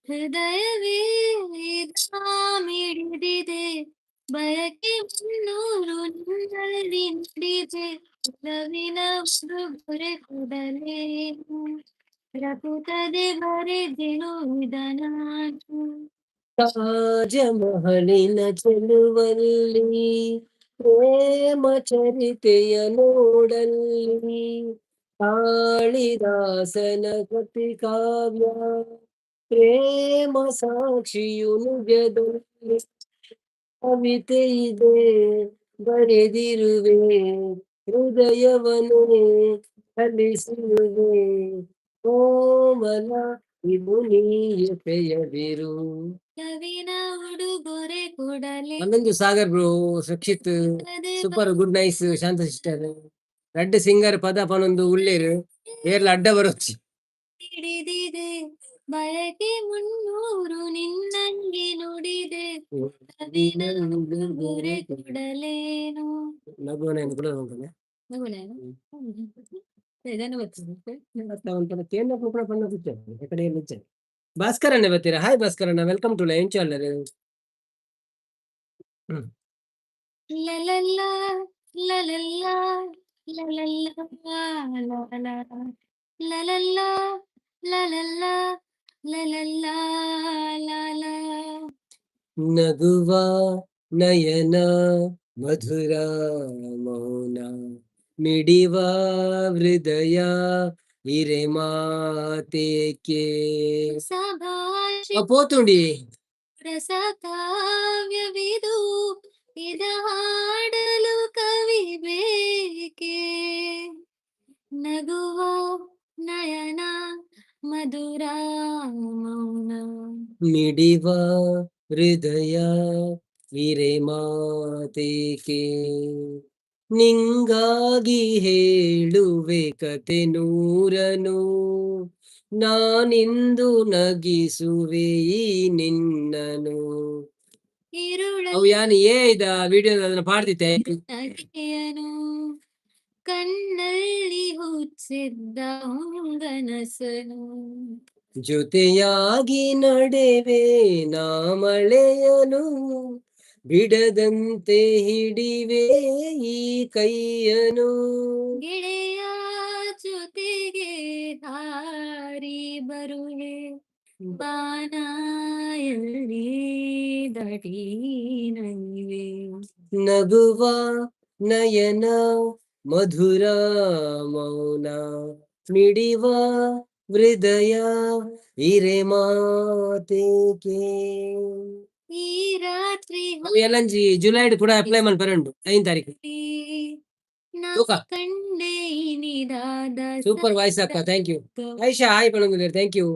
ಹೃದಯವೇ ಮಿಡಿದಿದೆ ಬಯಕೆ ಮುನ್ನೂರು ನಿನ್ನಲ್ಲಿ ನುಡಿದೆ ಒಲವಿನ ಉಡುಗೊರೆ ಕೊಡಲೇನು ರಘುತ್ತದೆ ಬರೆದೆನು ಇದ ನಾನು ತಾಜಮಹಲಿನ ಚೆಲುವಲ್ಲಿ ಪ್ರೇಮ ಚರಿತೆಯ ನೋಡಲ್ಲಿ ಕಾಳಿದಾಸನ ಕೃತಿ ಕಾವ್ಯ ಪ್ರೇಮ ಸಾಕ್ಷಿಯು ನಿಜದಲ್ಲಿ ಕವಿತೆ ಇದೆ ಬರೆದಿರುವೆ ಹೃದಯವನು ಕಲಿಸಿರುವೆ ಕೋಮಲ ಇದು ನೀಯತೆಯದಿರು ಕವಿನ ಉಡುಗೊರೆ ಕೊಡಲೇ ಒಂದೊಂದು Sagar bro Rakshith super good nice Shanta sister red singer ಪದ ಪನೊಂದು ಉಳ್ಳೇರು ಏರ್ಲ ಅಡ್ಡ ಬರೋಚಿ ಹಿಡಿದಿದೆ ಬಯಕೆ ಮುನ್ನೂರು ನಿನ್ನಂಗೆ ನುಡಿದೆ ಕವಿನ ಉಡುಗೊರೆ ಕೊಡಲೇನು ನಗುವನ ಕೂಡ ಹೋಗ್ತಾನೆ ಭಾಸ್ಕರಣ್ಣ ಬರ್ತೀರಾ ಹಾಯ್ ಭಾಸ್ಕರಣ್ಣ ವೆಲ್ಕಮ್ ಟು ಲೈವ್ ಎಂಚಲ್ಲರು ಲಲಲ್ಲ ಲಲಲ್ಲ ಲಲಲ್ಲ ಲಲಲ್ಲ ಲಲಲ್ಲ ಲಲಲ್ಲ ಲಲ ನಗುವ ನಯನ ಮಧುರ ಮೌನ ಮಿಡಿವ ಹೃದಯ ಹಿರೆ ಮಾತೇಕೆ ಸಭಾಷೆ ಪೋತುಂಡಿ ರಸ ಕಾವ್ಯವಿದು ಇದ ಹಾಡಲು ಕವಿ ಬೇಕೆ ನಗುವ ನಯನ ಮಧುರ ಮೌನ ಮಿಡಿವ ಹೃದಯ ಹಿರೆ ಮಾತೇಕೆ ನಿಂಗಾಗಿ ಹೇಳುವೆ ಕತೆ ನೂರನು ನಾನಿಂದು ನಗಿಸುವೆ ಈ ನಿನ್ನನು ಅವು ಯಾನು ಇದ ವಿಡಿಯೋ ಅದನ್ನ ಪಾಡ್ತಿದ್ದೆ ನಗೆಯನು ಕಣ್ಣಲ್ಲಿ ಹುಚ್ಚಿದ್ದ ಹೊಂಗನಸನು ಜೊತೆಯಾಗಿ ನಡೆವೆ ನಾ ಮಳೆಯನು ಬಿಡದಂತೆ ಹಿಡಿವೆ ಈ ಕೈಯನು ಗೆಳೆಯ ಜೊತೆಗೆ ಹಾರಿ ಬರುವೆ ಬಾನಾಯಲ್ಲಿ ದಡಿ ನೈವೆ ನಗುವ ನಯನ ಮಧುರ ಮೌನ ಮಿಡಿವ ಹೃದಯ ಹಿರೆ ಮಾತೇಕೆ ಈ ರಾತ್ರಿ ಅವು ಎಲಂಜಿ ಜುಲೈಡ್ ಕೂಡ ಅಪ್ಲೈ ಮಲ್ಪರಂಡು 5 ತಾರೀಕು ನಾ ತೂಕ ಕಂಡೆ ಇನಿದಾದ ಸೂಪರ್ ವಾಯ್ಸ್ ಅಕ್ಕ ಥ್ಯಾಂಕ್ ಯು ಐಶಾ ಹಾಯ್ ಪಣಂಗುಲೇರ್ ಥ್ಯಾಂಕ್ ಯು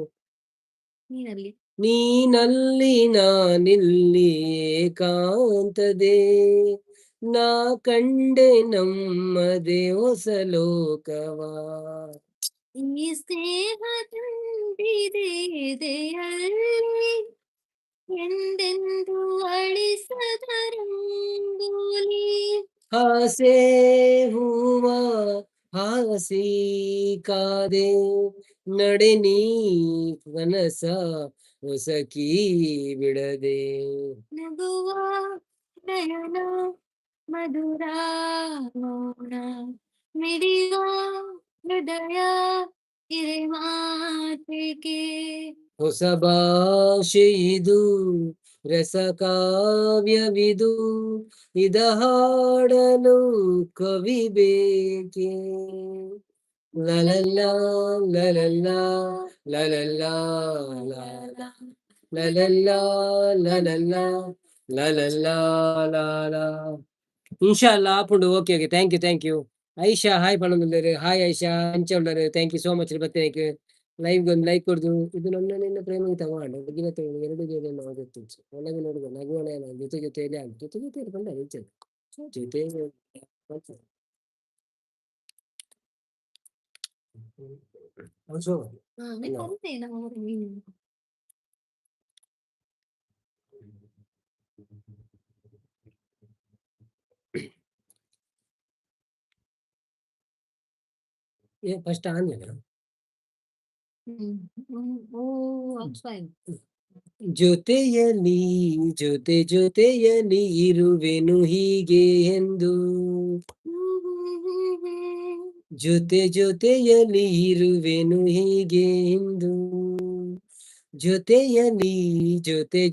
ನೀನಲ್ಲಿ ನೀನಲ್ಲಿ ನಾನಿಲ್ಲಿ ಏಕಾಂತದೆ ನಾ ಕಂಡೆ ನಮ್ಮದೇ ಹೊಸ ಲೋಕವಾ ಈ ಸ್ನೇಹ ತುಂಬಿದೆ ಎದೆಯಲ್ಲಿ ಎಂದೆಂದು ಅಳಿಸದ ರಂಗೋಲಿ ಹಾಸೆ ಹೂವ ಹಾಸಿ ಕಾದೆ ನಡೆ ನೀ ಕನಸ ಹೊಸಕಿ ಬಿಡದೆ ನಗುವ ನಯನ ಮಧುರ ಮೌನ ಮಿಡಿವ ಹೃದಯ ಇರೆ ಮಾತಿಗೆ ಹೊಸ ಭಾಷೆ ಇದು ರಸ ಕಾವ್ಯವಿದು ಇದ ಹಾಡಲು ಕವಿ ಬೇಕೆ ಲಲಲ್ಲ ಲಲಲ್ಲ ಲಲಲ್ಲ ಲಲಲ್ಲ ಲಲಲ್ಲ ಲಲಲ್ಲ ಲಾಲ ಇನ್ಶಾಲ್ಲಾ ಆಪುಂಡು okay okay thank you Aisha hi ಪಣಂದುಲ್ಲೇರು ಹಾಯ್ ಐಶಾ ಅಂಚೆ ಉಳ್ಳರು ಥ್ಯಾಂಕ್ ಯು ಸೋ ಮಚ್ ಬರ್ತೇನೆ ಲೈವ್ಗೆ ಒಂದು ಲೈಕ್ ಕೊಡ್ದು ಇದು ನನ್ನ ನಿನ್ನ ಪ್ರೇಮ ತಗೊಂಡು ಹುಡುಗಿನ ತಗೊಂಡು 2 ಜೊತೆ ನಾವು ಗೊತ್ತಿತ್ತು ಒಳಗೆ ನೋಡಿದ ನಗುವಣ ಜೊತೆಯಲ್ಲಿ ಆಗ ಜೊತೆಯಲ್ಲಿ ಬಂದ ಹೆಚ್ಚು ಜೊತೆ ಫಸ್ಟ್ ಆನ್ಲೈನ್ ಜೊತೆಯಲ್ಲಿ ಜೊತೆಯಲ್ಲಿ ಇರುವೆನು ಹೀಗೆ ಎಂದು ಜೊತೆಯಲ್ಲಿ ಇರುವೆನು ಹೀಗೆ ಎಂದು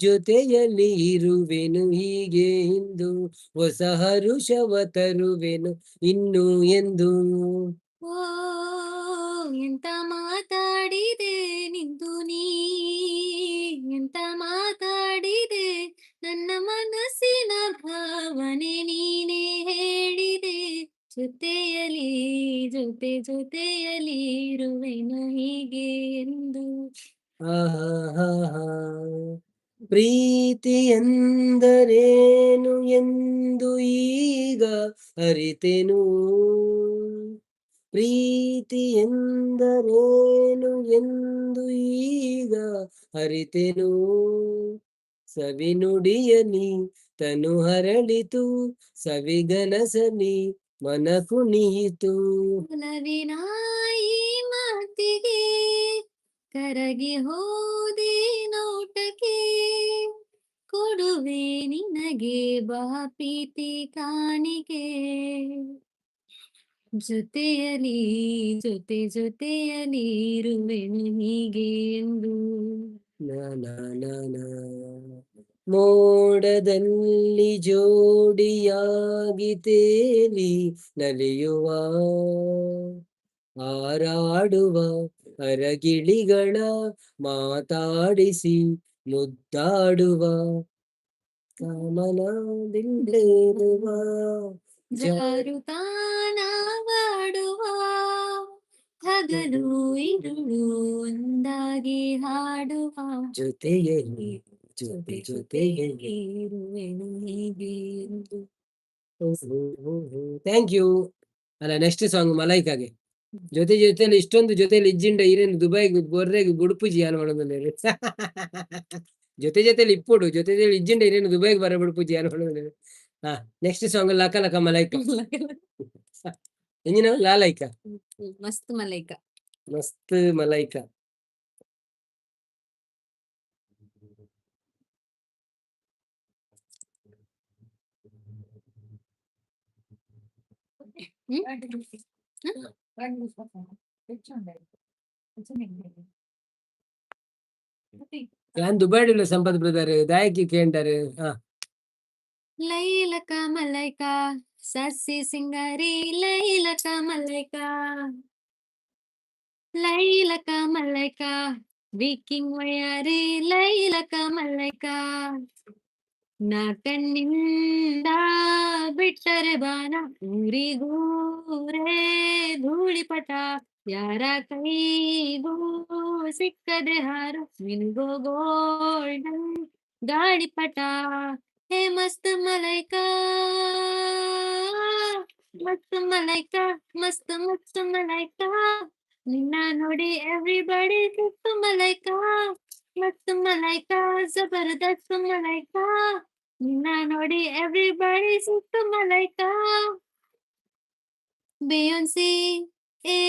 ಜೊತೆಯಲ್ಲಿ ಇರುವೆನು ಹೀಗೆ ಎಂದು ಹೊಸ ಹರುಷವ ತರುವೆನು ಇನ್ನು ಎಂದು ಎಂತ ಮಾತಾಡಿದೆ ನಿಂದು ನೀ ಎಂತ ಮಾತಾಡಿದೆ ನನ್ನ ಮನಸ್ಸಿನ ಭಾವನೆ ನೀನೇ ಹೇಳಿದೆ ಜೊತೆಯಲ್ಲಿ ಇರುವೆನು ಹೀಗೆ ಎಂದು ಪ್ರೀತಿ ಎಂದರೇನು ಎಂದು ಈಗ ಅರಿತೆನು ಪ್ರೀತಿ ಎಂದರೇನು ಎಂದು ಈಗ ಅರಿತೆನು ಸವಿನುಡಿಯಲಿ ತನು ಹರಳಿತು ಸವಿಗನಸಲಿ ಮನ ಕುಣಿಯಿತು ನವಿನ ಈ ಮಾತಿಗೆ ಕರಗಿ ಹೋದೆ ನೋಟಕ್ಕೆ ಕೊಡುವೆ ನಿನಗೆ ಬಾಪೀತಿ ಕಾಣಿಕೆ ಜೊತೆಯಲ್ಲಿ ಇರುವೆನು ಹೀಗೆ ಎಂದು ಮೋಡದಲ್ಲಿ ಜೋಡಿಯಾಗಿ ತೇಲಿ ನಲಿಯುವ ಹಾರಾಡುವ ಅರಗಿಳಿಗಳ ಮಾತಾಡಿಸಿ ಮುದ್ದಾಡುವ ಕಾಮನದಿಂದೇರುವ ಜಾರುತಾನವಾಡುವ ಹಗಲು ಇರುಳು ಒಂದಾಗಿ ಹಾಡುವ ಜೊತೆಯಲ್ಲಿ ಇರುವೆನು ಹೀಗೆ ಎಂದು ಥ್ಯಾಂಕ್ ಯು ಅಲ್ಲ ನೆಕ್ಸ್ಟ್ ಸಾಂಗ್ ಮಲೈಕಾಗೆ ಜೊತೆಯಲ್ಲಿ ಇಷ್ಟೊಂದು ಜೊತೆಯಲ್ಲಿ ಇಜ್ಜಿಂಡ ಇರೇನು ದುಬೈಗೆ ಬೊರ್ರೆಗೆ ಬುಡುಪುಜಿ ಯಾನು ಮಾಡೋದಿಲ್ಲ ಜೊತೆಯಲ್ಲಿ ಇಪ್ಪುಡು ಜೊತೆಯಲ್ಲಿ ಇಜ್ಜಿಂಡ ಇರೇನು ದುಬೈಗೆ ಬರ ಬುಡುಪುಜಿ ಯಾನು ಮಾಡೋದಿಲ್ಲ ಹಾ ನೆಕ್ಸ್ಟ್ ಸಾಂಗ್ ಲಕ ಲಕ ಮಲೈಕ ಎಂಜಿನ ಲಾಲೈಕ ಮಸ್ತ್ ಮಲೈಕ ಮಸ್ತ್ ಮಲೈಕ ഞാൻ ദുബായിലുള്ള സമ്പത്ത് ബ്രദർ ദായക്ക് കേണ്ടാര് ലൈലക മലൈക సస్సి సింగారి లైలక మల్లైక లైలక మల్లైక వికింగ్ వయారి లైలక మల్లైక నా ಕಣ್ಣಿಂದ ಬಿಟ್ಟರೆ ಬಾನ ಊರಿಗೂರೇ ಧೂಳಿಪಟ ಯಾರ ಕೈಗೂ ಸಿಕ್ಕದೆ ಹಾರು ನಿನ್ಗೋ ಗೋಲ್ಡನ್ ಗಾಳಿಪಟ ಹೇ ಮಸ್ತ್ ಮಲೈಕಾ ಮಸ್ತ್ ಮಲೈಕಾ ಮಸ್ತ್ ಮಸ್ತ್ ಮಲೈಕಾ ನಿನ್ನ ನೋಡಿ ಎವ್ರಿಬಡಿ ಸುತ್ತು ಮಲೈಕಾ ಮಸ್ತ್ ಮಲೈಕಾ ಜಬರ್ದಸ್ತ್ ಮಲೈಕಾ ನಿನ್ನ ನೋಡಿ ಎವ್ರಿಬಡಿ ಸುತ್ತು Malaika Beyonce, a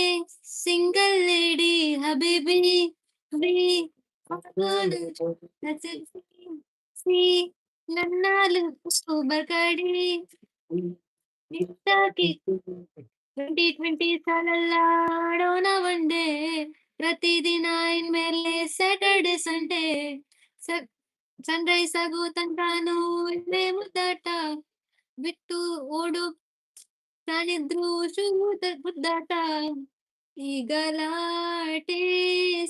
single lady, Habibi, we good. That's it. See, ನನ್ನಾಲು ಬರ್ಗಡಿ ನಿಟ್ಟಾಕಿ 2020 ಸಾಲಲ್ಲಾಡೋಣ ಒಂದೇ ಪ್ರತಿದಿನ ಇನ್ಮೇಲೆ ಸ್ಯಾಟರ್ಡೆ ಸಂಡೇ ಸನ್ರೈಸ್ ಆಗೋ ತನಕನೂ ಇಲ್ಲೇ ಮುದ್ದಾಟ ಬಿಟ್ಟು ಓಡು ತಾನಿದ್ರು ಮುದ್ದಾಟ ಈ ಗಲಾಟೆ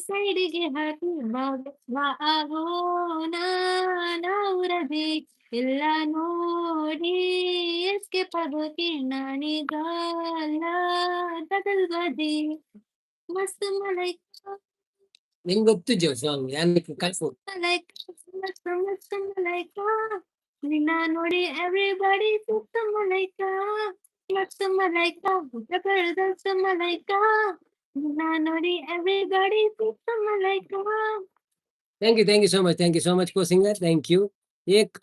ಸೈಡಿಗೆ ಹಾಕಿ ಬಾ ಆಗೋಣ ನಾವು ರವಿ ಎಲ್ಲ ನೋಡಿ ಎಸ್ಕೇಪ್ ಆಗೋಕೆ ನಾನೀಗಲ್ಲ ಡಬಲ್ ಬದಿ ಮಸ್ತ್ ಮಲೈಕ ನಿಂಗೆ ಗೊತ್ತು ಜೋ ಸಾಂಗ್ ಯಾನಕ್ಕೆ ಕಳ್ಸು ಮಲೈಕ ಮಸ್ತ್ ಮಸ್ತ್ ಮಲೈಕ ನಿನ್ನ ನೋಡಿ ಎವ್ರಿಬಡಿ ಸುತ್ತ ಮಲೈಕ ಮಸ್ತ್ ಮಲೈಕ ಜಬರ್ದಸ್ತ್ ಮಲೈಕ ನಿನ್ನ ನೋಡಿ ಎವ್ರಿಬಡಿ ಸುತ್ತ ಮಲೈಕ thank you so much co singer thank you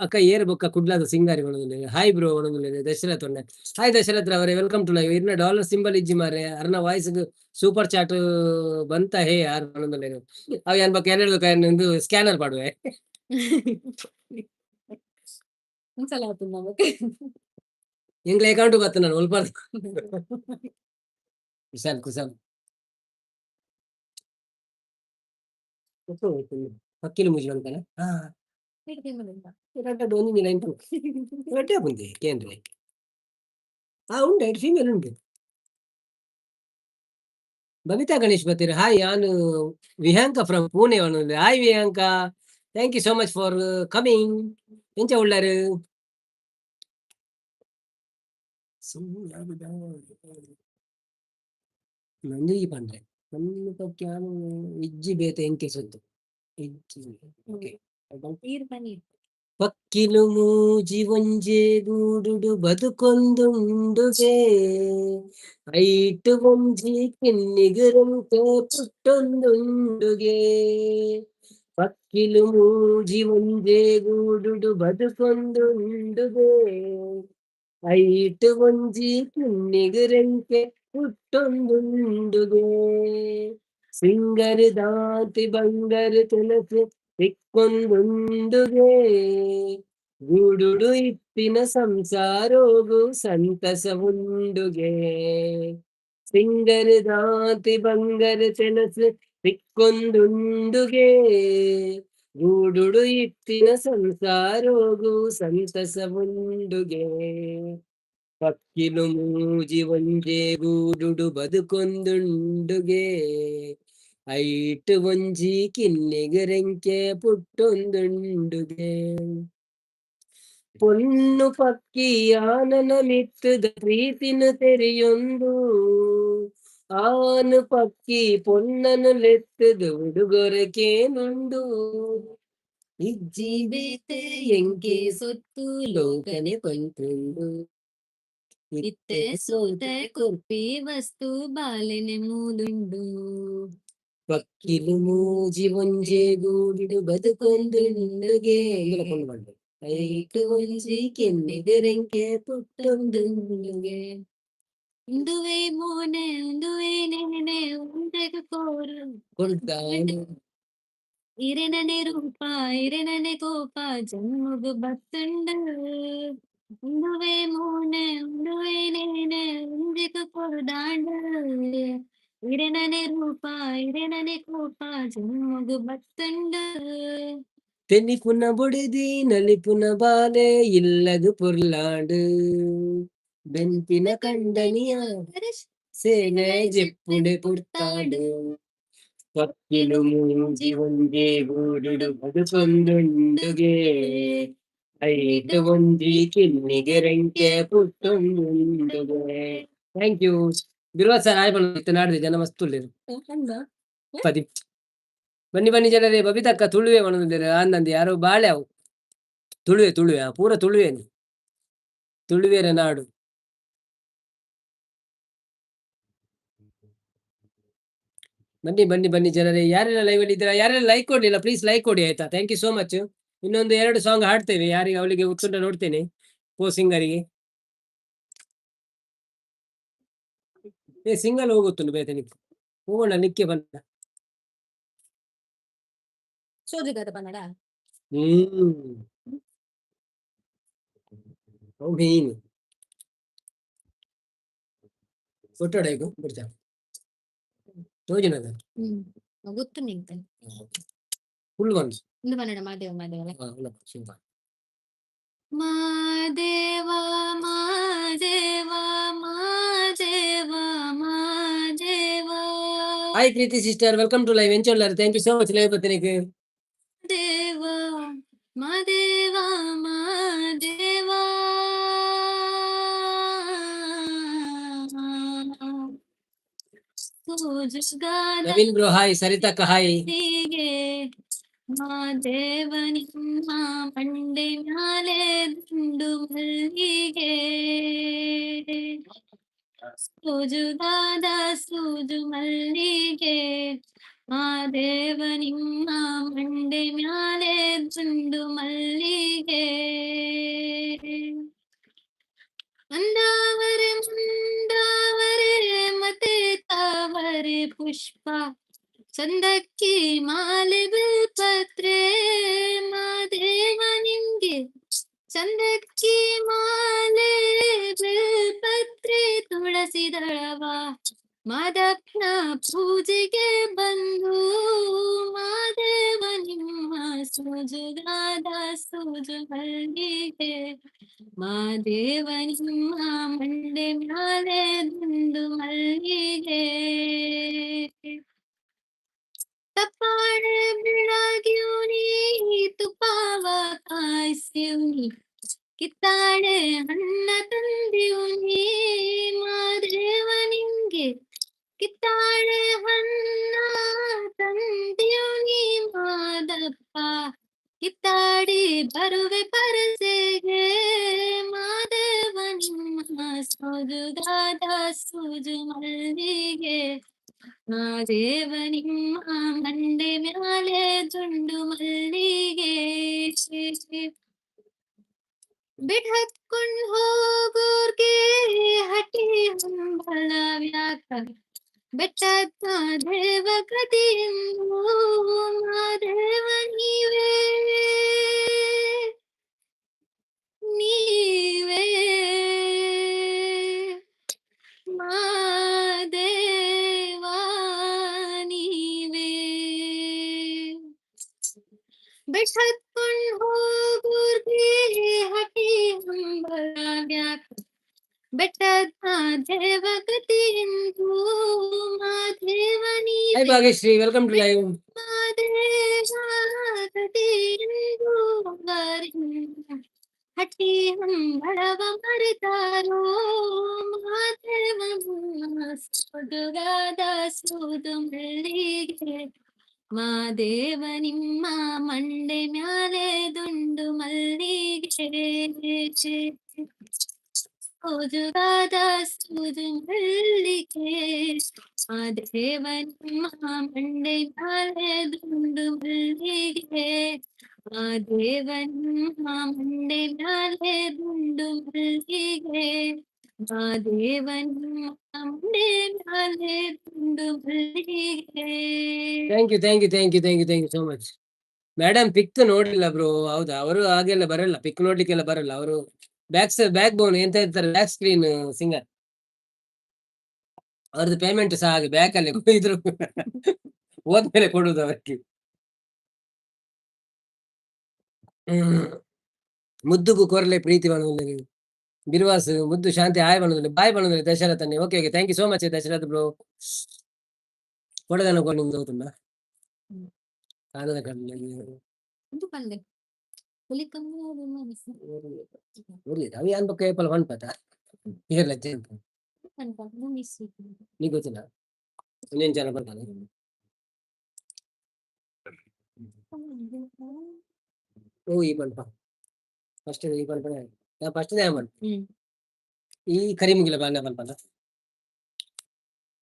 ಅಕ್ಕ ಏರ್ ಬೊಕ್ಕ ಕುಡ್ಲಾದ ಸಿಂಗಾರಿ ಒಣಗುಲೆ ಹಾಯ್ ಬ್ರೋ ಒಣಗುಲೆ ದಶರಥ್ ಒಳ್ಳೆ ಹಾಯ್ ದಶರಥ್ ಅವರೇ ವೆಲ್ಕಮ್ ಟು ಲೈವ್ ಇನ್ನ ಡಾಲರ್ ಸಿಂಬಲ್ ಇಜ್ಜಿ ಮಾರೆ ಅರ್ನ ವಾಯ್ಸ್ ಸೂಪರ್ ಚಾಟ್ ಬಂತ ಹೇ ಯಾರು ಒಣಗುಲೆ ಅವ್ ಏನ್ ಬಕ್ಕ ಏನಿದು ಸ್ಕ್ಯಾನರ್ ಪಾಡುವೆ ಒಂದ್ಸಲ ಆತು ನಮಗೆ ಎಂಗ್ಲ ಅಕೌಂಟ್ ಗೊತ್ತ ನಾನು ಒಲ್ಪ ಕುಶಾಲ್ ಪಕ್ಕಿಲು ಮುಜಿ ಅಂತಾನೆ ಒಂದು ಲೈನ್ ರೊಟ್ಟೆ ಬಂದೆ ಕೇಂದ್ರೆ ಉಂಟು ಫೀಮೇಲ್ ಉಂಟು ಬಬಿತಾ ಗಣೇಶ್ ಬರ್ತೀರಿ ಹಾಯ್ ನಾನು Vihanka from Pune hi Vihanka thank you so much for coming ಎಂಚ ಉಳ್ಳಾರು ನಂದು ಈ ಪಂಡ್ರೆ ನನ್ನ ಪಕ್ಯಾನು ಇಜ್ಜಿ ಬೇತೆ ಎಂಕೆ ಸೊತ್ತು ಇಜ್ಜಿ ಓಕೆ ಪಕ್ಕಿಲು ಮೂಜಿ ಒಂಜೆ ಗೂಡುಡು ಬದುಕೊಂದುಂಡುಗೆ ಐಟು ಒಂಜಿ ಕಿನ್ನಿಗುರುಂಟೆ ಪುಟ್ಟೊಂದುಂಡುಗೆ ಪಕ್ಕಿಲು ಮೂಜಿ ಒಂಜೆ ಗೂಡುಡು ಬದುಕೊಂದುಂಡುಗೆ ಐಟು ಒಂಜಿ ಕಿನ್ನಿಗುರೆಂಕೆ ಪುಟ್ಟೊಂದುಂಡುಗೆ ಸಿಂಗರು ದಾತಿ ಬಂಗರು ಕೆಲಸು ಸಿಕ್ಕೊಂದುಂಡುಗೆ ಗೂಡುಡು ಇತ್ತಿನ ಸಂಸಾರೋಗು ಸಂತಸ ಉಂಡುಗೆ ಸಿಂಗರು ದಾತಿ ಬಂಗರು ಕೆಲಸು ಸಿಕ್ಕೊಂದುಂಡುಗೆ ಗೂಡುಡು ಇತ್ತಿನ ಸಂಸಾರೋಗು ಸಂತಸ ಉಂಡುಗೆ ಪಕ್ಕಿಲು ಮೂಜಿ ಒಂಜೆ ಗೂಡುಡು ಬದುಕೊಂದುಂಡುಗೆ ಐಟು ಒಂಜಿ ಕಿನ್ನಿಗರೆಂಕೆ ಪುಟ್ಟೊಂದುಂಡುಗೆ ಪೊನ್ನು ಪಕ್ಕಿ ಆನನ ಮಿತ್ತದ ಪ್ರೀತಿನು ತೆರೆಯೊಂದು ಆನು ಪಕ್ಕಿ ಪೊನ್ನನು ಲೆತ್ತದ ಉಡುಗೊರಕೇನುಂಡು ಇಜ್ಜಿ ಬೇತೆ ಎಂಕೆ ಸೊತ್ತು ಲೋಕನೆ ಪಂತುಂಡು ಇತ್ತೆ ಸೋತೆ ಕೊರ್ಪಿ ವಸ್ತು ಬಾಲೆನೆ ಮೂದುಂಡು ಪಕ್ಕಿಲು ಮೂಜಿ ಒಂಜೆ ಗೂಡಿಡು ಬದುಕೊಂದುಂಡುಗೆ ಐಟು ಒಂಜಿ ಕೆನ್ನಿಗರೆಂಕೆ ಪುಟ್ಟೊಂದುಂಡುಗೆ ಉಂದುವೆ ಮೋನೆ ಉಂದುವೆ ನೆನೆ ಉಂದೆಗು ಕೋರು ಕೊಡ್ತಾನೆ ಇರೆನನೆ ರೂಪ ಇರೆನನೆ ಕೋಪ ಜನ್ಮಗು ಬತ್ತುಂಡು ಉಂದುವೆ ಮೋನೆ ಉಂದುವೆ ನೆನೆ ಉಂದೆಗು ಕೊಡ್ದಾಂಡು ಇರೆನನೆ ರೂಪ ಇರೆನನೆ ಕೋಪ ಜನ್ಮಗು ಬತ್ತುಂಡು ತೆನ್ನಿಪುನ ಬುಡಿದಿ ನಲಿಪುನ ಬಾಲೆ ಇಲ್ಲದು ಪುರ್ಲಾಡು బెంపిన కండనియా సేనే చెప్పుడే పుడతాడు పక్కిలు ముంజి ఉంజే గూడుడు బతుకొందుండుగే ఐటు ಒಂಜಿ ಕಿನ್ನಿಗೆ ರೆಂಕೆ ಪುಟ್ಟುಂಡುಗೆ ಥ್ಯಾಂಕ್ ಯು ಬಿರುವ ಸರ್ ಆಯ್ ನಾಡಿದೆ ಜನ ಮಸ್ತುಲ್ಲೇರು ಪದಿ ಬನ್ನಿ ಬನ್ನಿ ಜನರೇ ಬಬಿತಕ್ಕ ತುಳುವೆ ಮನದಿದ್ದಾರೆ ಆನಂದ್ ಯಾರು ಬಾಳೆ ಅವು ತುಳುವೆ ಪೂರ ತುಳುವೆ ತುಳುವೇರ ನಾಡು ಬನ್ನಿ ಬನ್ನಿ ಬನ್ನಿ ಜನರೇ ಯಾರೆಲ್ಲ ಲೈವ್ ಅಲ್ಲಿ ಇದ್ದೀರಾ ಯಾರೆಲ್ಲ ಲೈಕ್ ಕೊಡ್ಲಿಲ್ಲ ಪ್ಲೀಸ್ ಲೈಕ್ ಕೊಡಿ ಆಯ್ತಾ ಥ್ಯಾಂಕ್ ಯು ಸೋ ಮಚ್ ಇನ್ನೊಂದು 2 ಸಾಂಗ್ ಹಾಡ್ತೇವೆ ಯಾರಿಗೆ ಅವಳಿಗೆ ಉತ್ತುಂಟ ನೋಡ್ತೇನೆ ಓ ಸಿಂಗರಿಗೆ ಸಿಂಗಲ್ ಹೋಗುತ್ತುಂಟು ಬೇತೆ ನಿಕ್ಕೆ ಹೋಗೋಣ ನಿಕ್ಕೆ ಬಂದ ಸೋದ್ರಿಗಾದ ಕನ್ನಡ ಮೀನು ಕೊಟ್ಟೋಡಾಯ್ತು ಬಿಡ್ತಾ ಯೋಜನದ ಗೊತ್ತು ನಿಂತೆ ಫುಲ್ ಒಂದು ಇಂದು Kannada Madeva Madeva Madeva Madeva Madeva Madeva hi Preethi sister welcome to live ಎಂಚೊಳ್ಳಾರು thank you so much live ಬತ್ತನಿಗೆ ದೇವ ಮಾದೇವ ಮಾದೇವ ನವೀನ್ ಬ್ರೋ ಹಾಯ್ ಸರಿತಕ್ಕ ಹಾಯ್ ಮಾದೇವ ನಿಮ್ಮ ಮಂಡೆ ಮ್ಯಾಲೆ ದುಂಡು ಮಲ್ಲಿಗೆ ಸೂಜುಗಾದ ಸೂಜು ಮಲ್ಲಿಗೆ ಮಾದೇವ ನಿಮ್ಮ ಮಂಡೆ ಮ್ಯಾಲೆ ದುಂಡು ಮಲ್ಲಿಗೆ ಮಂದಾವರೆ ಮುಂದಾವರೆ ಮತ್ತೆ ತಾವರೆ ಪುಷ್ಪ ಚಂದಕ್ಕಿ ಮಾಲೆ ಬಿಲ್ಪತ್ರೆ ಮಾದೇವ ನಿಂಗೆ ಚಂದಕ್ಕಿ ಮಾಲೆ ಬಿಲ್ಪತ್ರೆ ತುಳಸಿ ದಳವ ಮಾದಪ್ಪನ ಪೂಜೆಗೆ ಬಂದು ಮಾದೇವ ನಿಮ್ಮ ಸೂಜುಗಾದ ಸೂಜು ಮಲ್ಲಿಗೆ ಮಾದೇವ ನಿಮ್ಮ ಮಂಡೆ ಮ್ಯಾಲೆ ದುಂಡು ಮಲ್ಲಿಗೆ ತಪ್ಪಾಳೆ ಬೆಳಗ್ಯೂನಿ ತುಪ್ಪಾವ ಕಾಯಿಸ್ಯೂನಿ ಕಿತ್ತಾಳೆ ಹಣ್ಣ ತಂದಿಯೂನಿ ಮಾದೇವ ನಿಂಗೆ ಕಿತ್ತಾಳೆ ಹಣ್ಣ ತಂದಿಯೂನಿ ಮಾದಪ್ಪ ಕಿತ್ತಾಡಿ ಬರುವೆ ಪರಸೆಗೆ ಮಾದೇವ ನಿಮ್ಮ ಸೋಜುಗಾದ ಸೂಜು ಮಲ್ಲಿಗೆ ಮಾದೇವ ನಿಮ್ಮ ಮಂಡೆ ಮ್ಯಾಲೆ ದುಂಡು ಮಲ್ಲಿಗೆ ಬಿಟ್ಹತ್ಕೊಂಡ್ ಹೋಗೋರ್ಗೆ ಹಟ್ಟಿ ಹಂಬಲವ್ಯಾಕ ಬೆಟ್ಟದ ದೇವ ಕಥೆಯನ್ನು ಮಾದೇವ ನೀವೇ ನೀವೇ ಮಾದೇವ ನೀವೇ ಬೆಟ್ಟತ್ಕೊಂಡ್ ಹೋಗೋರ್ಗೆ ಹಟ್ಟಿ ಹಂಬಲವ್ಯಾಕ ಬೆಟ್ಟದ ದೇವ ಕಥೆಯನ್ನು ಮಾದೇವ ನೀವೇ hi Bhagyashree welcome to live ಹಟ್ಟಿ ಹಂಬಳವ ಮರೆತಾರೋ ಮಾದೇವ ಸೊಡುಗಾದ ಸೂದು ಮಲ್ಲಿಗೆ ಮಾದೇವ ನಿಮ್ಮ ಮಂಡೆ ಮ್ಯಾಲೆ ದುಂಡು ಮಲ್ಲಿಗೆ ಸೋಜುಗಾದ ಸೂದು ಮಲ್ಲಿಗೆ ಮಾದೇವ ನಿಮ್ಮ ಮಂಡೆ ಮ್ಯಾಲೆ ದುಂಡು ಮಲ್ಲಿಗೆ ಮಾದೇವ ನಿಮ್ಮ ಮಂಡೆ ಮ್ಯಾಲೆ ದುಂಡು ಮಲ್ಲಿಗೆ ಮಾದೇವ ನಿಮ್ಮ ಮಂಡೆ ಮ್ಯಾಲೆ ದುಂಡು ಮಲ್ಲಿಗೆ thank you so much madam pic ನೋಡಿಲ್ಲ ಬ್ರೋ ಹೌದಾ ಅವರು ಹಾಗೆಲ್ಲ ಬರಲ್ಲ ಪಿಕ್ ನೋಡ್ಲಿಕ್ಕೆಲ್ಲ ಬರಲ್ಲ ಅವರು ಬ್ಯಾಕ್ ಬೋನ್ ಎಂತ ಇರ್ತಾರೆ ಬ್ಯಾಕ್ ಸ್ಕ್ರೀನ್ ಸಿಂಗರ್ ಅವ್ರದ್ದು ಪೇಮೆಂಟ್ ಸಹ ಹಾಗೆ ಬ್ಯಾಕ್ ಅಲ್ಲಿ ಇದ್ರು ಹೋದ್ಮೇಲೆ ಕೊಡುದು ಅವರಿಗೆ ಮುದ್ದುಗು ಕೊರಲೆ ಪ್ರೀತಿ ಬಿರ್ವಾಸ್ ಮುದ್ದು ಶಾಂತಿ ಹಾಯ್ ಬಂದ್ರೆ ಬಾಯ್ ಬಂದ್ರೆ ದಶರಥ್ ಅನ್ನಿ. Okay okay thank you so much Dasharath bro. ಕೊಡದನ ನಿಮ್ದು అవుతుందా ಕಾಣದ ಕಡಲೆ ಇದು ಪಲ್ಲೆ ಹುಲಿಕಮ್ಮು ಮನಸ್ಸು ఊర్లేదు అవి అనుకో కేపల వన్పత పేర్ల జంత ಅನ್ಪ ಮುನಿಸು నీకు వచ్చిన నేను చాలా పడతాను ఓ ఈ పంట ఫస్ట్ ఈ పంట ఫస్ట్ ఏమన్ ఈ ಕರಿಮುಗಿಲ ಬಾನ ಪಂಪದ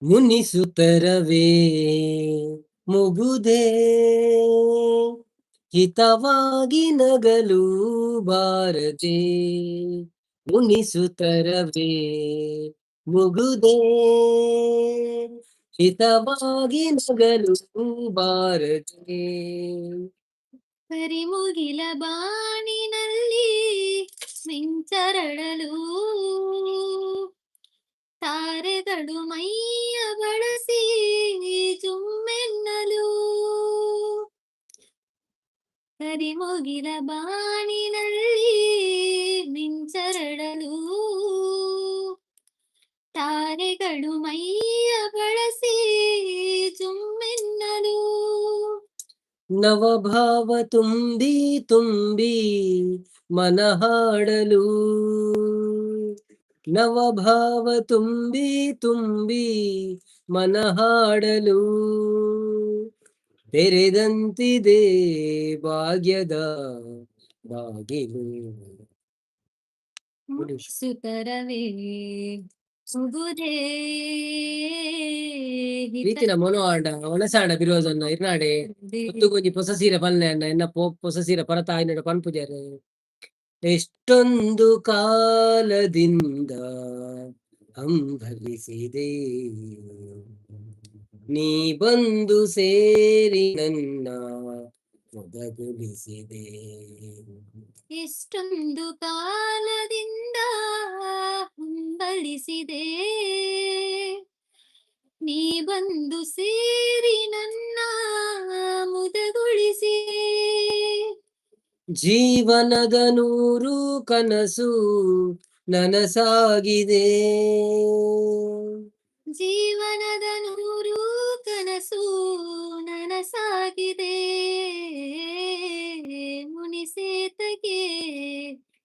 ಮುನಿಸುತ್ತರವೇ ಮುಗುದೇ ಹಿತವಾಗಿ ನಗಲು ಬಾರದೆ ಮುನಿಸುತ್ತರವೇ ಮುಗುದೇ ಹಿತವಾಗಿ ನಗಲು ಬಾರದೆ ಕರಿಮುಗಿಲ ಬಾಣಿನಲ್ಲಿ ಮಿಂಚರಡಲು ತಾರೆಗಳು ಮೈಯ ಬಳಸಿ ಜುಮ್ಮೆನ್ನಲು ಕರಿಮುಗಿಲ ಬಾಣಿನಲ್ಲಿ ಮಿಂಚರಡಲು ತಾರೆಗಳು ಮೈಯ ಬಳಸಿ ಜುಮ್ಮೆನ್ನಲು ನವಭಾವ ತುಂಬಿ ತುಂಬಿ ಮನ ಹಾಡಲು ನವಭಾವ ತುಂಬಿ ತುಂಬಿ ಮನ ಹಾಡಲು ತೆರೆದಂತಿದೆ ಭಾಗ್ಯದ ಬಾಗಿಲು ಮುನಿಸುತ್ತರವೇ ಮುಗುದೇ ರೀತಿನ ಮೊನೋಆಂಡ ಒಣಸಾಂಡ ಬಿರೋದನ್ನ ಇರ್ನಾಡೆ ಹೊತ್ತು ಕೊಂಚಿ ಪೊಸಸೀರ ಪಲ್ಲೆ ಅನ್ನ ಎನ್ನ ಪೊಸಸೀರ ಪರತ ಆಯ್ನಡ ಪನ್ಪುಜಾರೆ ಎಷ್ಟೊಂದು ಕಾಲದಿಂದ ಹಂಬಲಿಸಿದೆ ನೀ ಬಂದು ಸೇರಿ ನನ್ನ ಮೊದಗುಲಿಸಿದೆ ಎಷ್ಟೊಂದು ಕಾಲದಿಂದ ಹಂಬಲಿಸಿದೆ ನೀ ಬಂದು ಸೇರಿ ನನ್ನ ಮುದಗೊಳಿಸಿ ಜೀವನದ ನೂರು ಕನಸು ನನಸಾಗಿದೆ ಜೀವನದ ನೂರು ಕನಸು ನನಸಾಗಿದೆ ಮುನಿಸೇತಗೆ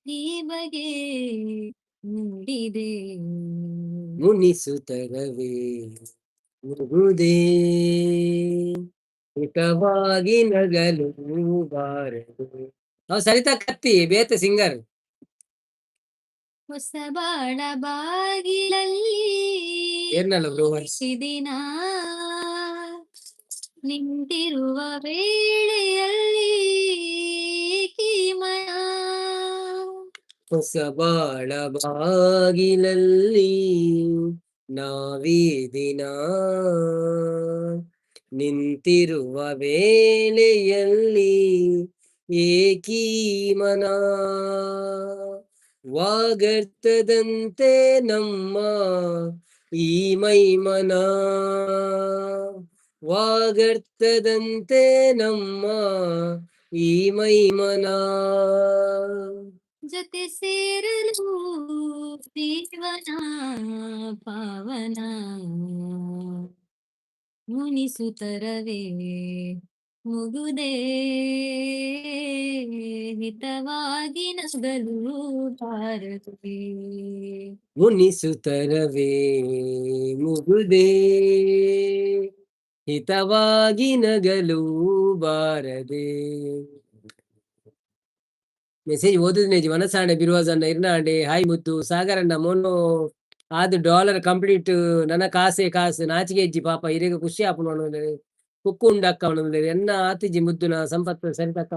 ಈ ಬಗೆ ನುಡಿದೆ ಮುನಿಸುತ್ತರವೇ ಮುಗುದೇ ಹಿತವಾಗಿ ನಗಲು ಬಾರದು ಸರಿತಾ ಕತ್ತಿ ಬೇತ ಸಿಂಗರ್ ಹೊಸ ಬಾಳ ಬಾಗಿಲಲ್ಲಿ ಏರ್ನಲ್ಲ ಬ್ರೋ ದಿನ ನಿಂತಿರುವ ವೇಳೆಯಲ್ಲಿ ಕೀಮಯ ಹೊಸ ಬಾಳ ಬಾಗಿಲಲ್ಲಿ ನಾವೀ ದಿನ ನಿಂತಿರುವ ವೇಳೆಯಲ್ಲಿ ಏಕೀ ಮನ ವಾಗರ್ತದಂತೆ ನಮ್ಮ ಈ ಮೈಮನ ವಾಗರ್ತದಂತೆ ನಮ್ಮ ಈ ಮೈಮನ ಜೊತೆ ಸೇರಲು ಜೀವನ ಪಾವನ ಮುನಿಸುತ್ತರವೇ ಮುಗುದೇ ಹಿತವಾಗಿ ನಗಲು ಬಾರದೆ ಮುನಿಸುತ್ತರವೇ ಮುಗುದೇ ಹಿತವಾಗಿ ನಗಲು ಬಾರದೆ ಮೆಸೇಜ್ ಓದಿದ್ನೇಜಿ ಮನಸಾಂಡೆ ಬಿರುವಾಜನ್ನ ಇರ್ನಾಂಡೆ ಹಾಯ್ ಮುತ್ತು ಸಾಗರಣ್ಣ ಮೊನ್ನು ಆದು ಡಾಲರ್ ಕಂಪ್ಲೀಟ್ ನನ್ನ ಕಾಸು ನಾಚಿಗೆ ಇಜ್ಜಿ ಪಾಪ ಇರೇಗ ಖುಷಿ ಆಪುನು ಕುಕ್ಕು ಉಂಡಕ್ಕ ಅವನು ಎನ್ನ ಆತಿಜಿ ಮುದ್ದುನ ಸಂಪತ್ತು ಸರಿತಕ್ಕ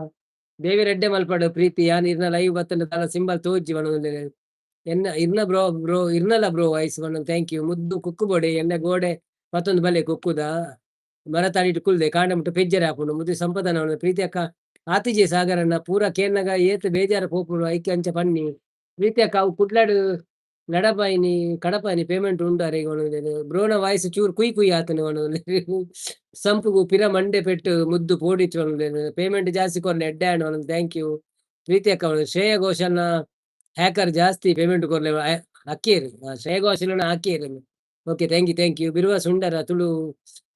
ದೇವಿ ರೆಡ್ಡೆ ಮಲ್ಪಡು ಪ್ರೀತಿ ಯಾನ್ ಇರ್ನ ಲೈವ್ ಬತ್ತನ ತಲ ಸಿಂಬಲ್ ತೋಜ್ಜಿ ಬಣ್ಣ ಎನ್ನ ಇರ್ನ ಬ್ರೋ ಇರ್ನಲ್ಲ ಬ್ರೋ ವಯಸ್ಸು ಬಣ್ಣ ಥ್ಯಾಂಕ್ ಯು ಮುದ್ದು ಕುಕ್ಕು ಬೋಡೆ ಎನ್ನ ಗೋಡೆ ಮತ್ತೊಂದು ಬಲೆ ಕುಕ್ಕುದ ಮರ ತಾಡಿಟ್ಟು ಕುಲ್ದೆ ಕಾಂಡ ಮುಟ್ಟು ಪೆಜ್ಜರೆ ಹಾಪುಂಡು ಮುದ್ದು ಸಂಪದನ ಪ್ರೀತಿ ಅಕ್ಕ ಆತಿಜಿ ಸಾಗರನ್ನ ಪೂರ ಕೇನ್ನಗ ಏತ್ ಬೇಜಾರ ಪೋಪುಡು ಐಕ್ಯ ಅಂಚ ಪನ್ನಿ ಪ್ರೀತಿ ಅಕ್ಕ ಅವು ಕುಡ್ಲಾಡು ಲಡಪಾಯಿನಿ ಕಡಪಾಯಿನಿ ಪೇಮೆಂಟ್ ಉಂಟಾರೆ ಈಗ ಬ್ರೋನ ವಾಯ್ಸ್ ಚೂರು ಕುಯ್ ಕುಯ್ ಆತನು ಸಂಪುಗು ಪಿರ ಮಂಡೆ ಪೆಟ್ಟು ಮುದ್ದು ಪೋಡಿಚ್ಚು ಪೇಮೆಂಟ್ ಜಾಸ್ತಿ ಕೊರ್ನೆ ಎಡ್ಡೆ ಥ್ಯಾಂಕ್ ಯು ಪ್ರೀತಿ ಅಕ್ಕ ಶ್ರೇಯ ಘೋಷಲ್ನ ಹ್ಯಾಕರ್ ಜಾಸ್ತಿ ಪೇಮೆಂಟ್ ಕೊರ್ಲೆ ಅಕ್ಕೇರು ಶ್ರೇಯ ಘೋಷಲ್ ಅಕ್ಕೇರು. ಓಕೆ ಥ್ಯಾಂಕ್ ಯು ಬಿರುವ ಸುಂದರ ತುಳು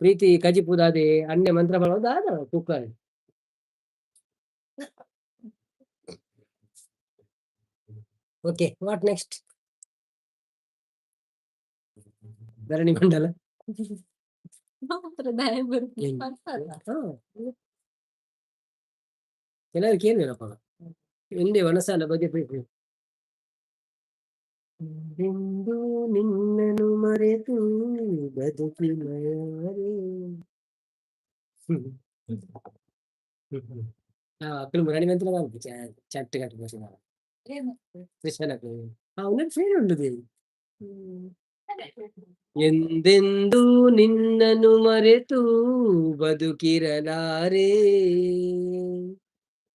ಪ್ರೀತಿ ಕಜಿಪುದಾದೆ ಅನ್ಯ ಮಂತ್ರ ಬಳೋದಾದ ಕುಕ್ಕರ್. Okay what next? ಧರಣಿ ಮಂಡಲ ಕೆಲವರು ಕೇಳಿರಪ್ಪ ಹಿಂದೆ ವನಸಾಲ ಬಗ್ಗೆ ಪ್ರೀತಿ. ಎಂದು ನಿನ್ನನು ಮರೆತು ಬದುಕಿನಯಾರೇ. ಅಕ್ಕಳು ಮುರಾಣಿ ಮಂತ್ರ ಚಟ್ಟ ಕಟ್ಟು ಕೃಷ್ಣನ ಅವನ ಫೇರ್ ಉಂಟು. ಎಂದೆಂದು ನಿನ್ನನು ಮರೆತು ಬದುಕಿರಲಾರೆ.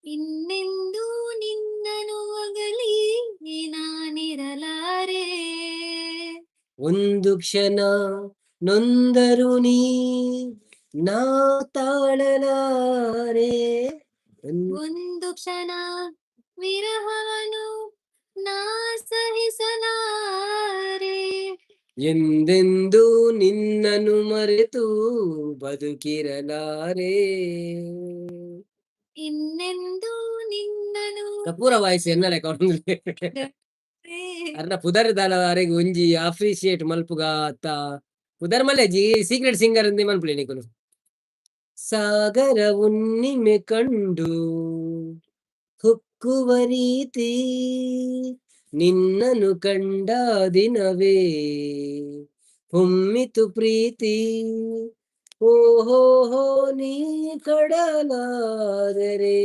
ಇನ್ನೆಂದು ನಿನ್ನನು ಅಗಲಿ ನಾನಿರಲಾರೆ. ಒಂದು ಕ್ಷಣ ನೊಂದರು ನೀ ನಾ ತಾಳಲಾರೆ. ಒಂದು ಕ್ಷಣ ವಿರಹವನು ನಾ ಸಹಿಸಲಾರೆ. ಎಂದೆಂದು ನಿನ್ನನು ಮರೆತು ಬದುಕಿರಲಾರೆ. ಇನ್ನೆಂದು ನಿನ್ನನು ಕಪೂರ ವಾಯ್ಸ್ ಎನ್ನಲೆ ಅರ್ನ ಪುದರ್ ದಾಲವರೆಗೆ ಒಂಜಿ ಅಪ್ರಿಶಿಯೇಟ್ ಮಲ್ಪುಗ ಅತ್ತ ಪುದರ್ ಮಲ್ಲೆಜಿ ಸೀಕ್ರೆಟ್ ಸಿಂಗರ್ ಅಂದಿ ಮಲ್ಪುಲೆ ನಿಕುಲು. ಸಾಗರ ಉಣ್ಣಿಮೆ ಕಂಡು ಹೊಕ್ಕುವ ರೀತಿ ನಿನ್ನನು ಕಂಡ ದಿನವೇ ಹೊಮ್ಮಿತು ಪ್ರೀತಿ. ಓಹೋ ನೀ ಕಡಲಾದರೆ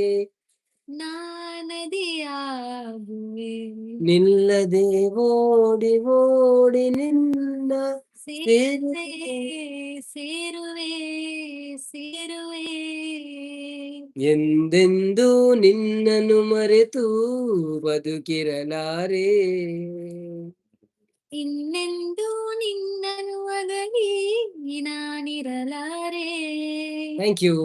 ನಾನದಿಯಾಗುವೆ. ನಿಲ್ಲದೆ ಓಡಿ ಓಡಿ ನಿನ್ನ ಸೇರುವೆ ಸೇರುವೆ ಸೇರುವೆ. ಎಂದೆಂದು ನಿನ್ನನು ಮರೆತು ಬದುಕಿರಲಾರೆ. ಇನ್ನೆಂದು ನಿನ್ನನು ಅಗಲಿ ನಾನಿರಲಾರೆ. ಥ್ಯಾಂಕ್ ಯು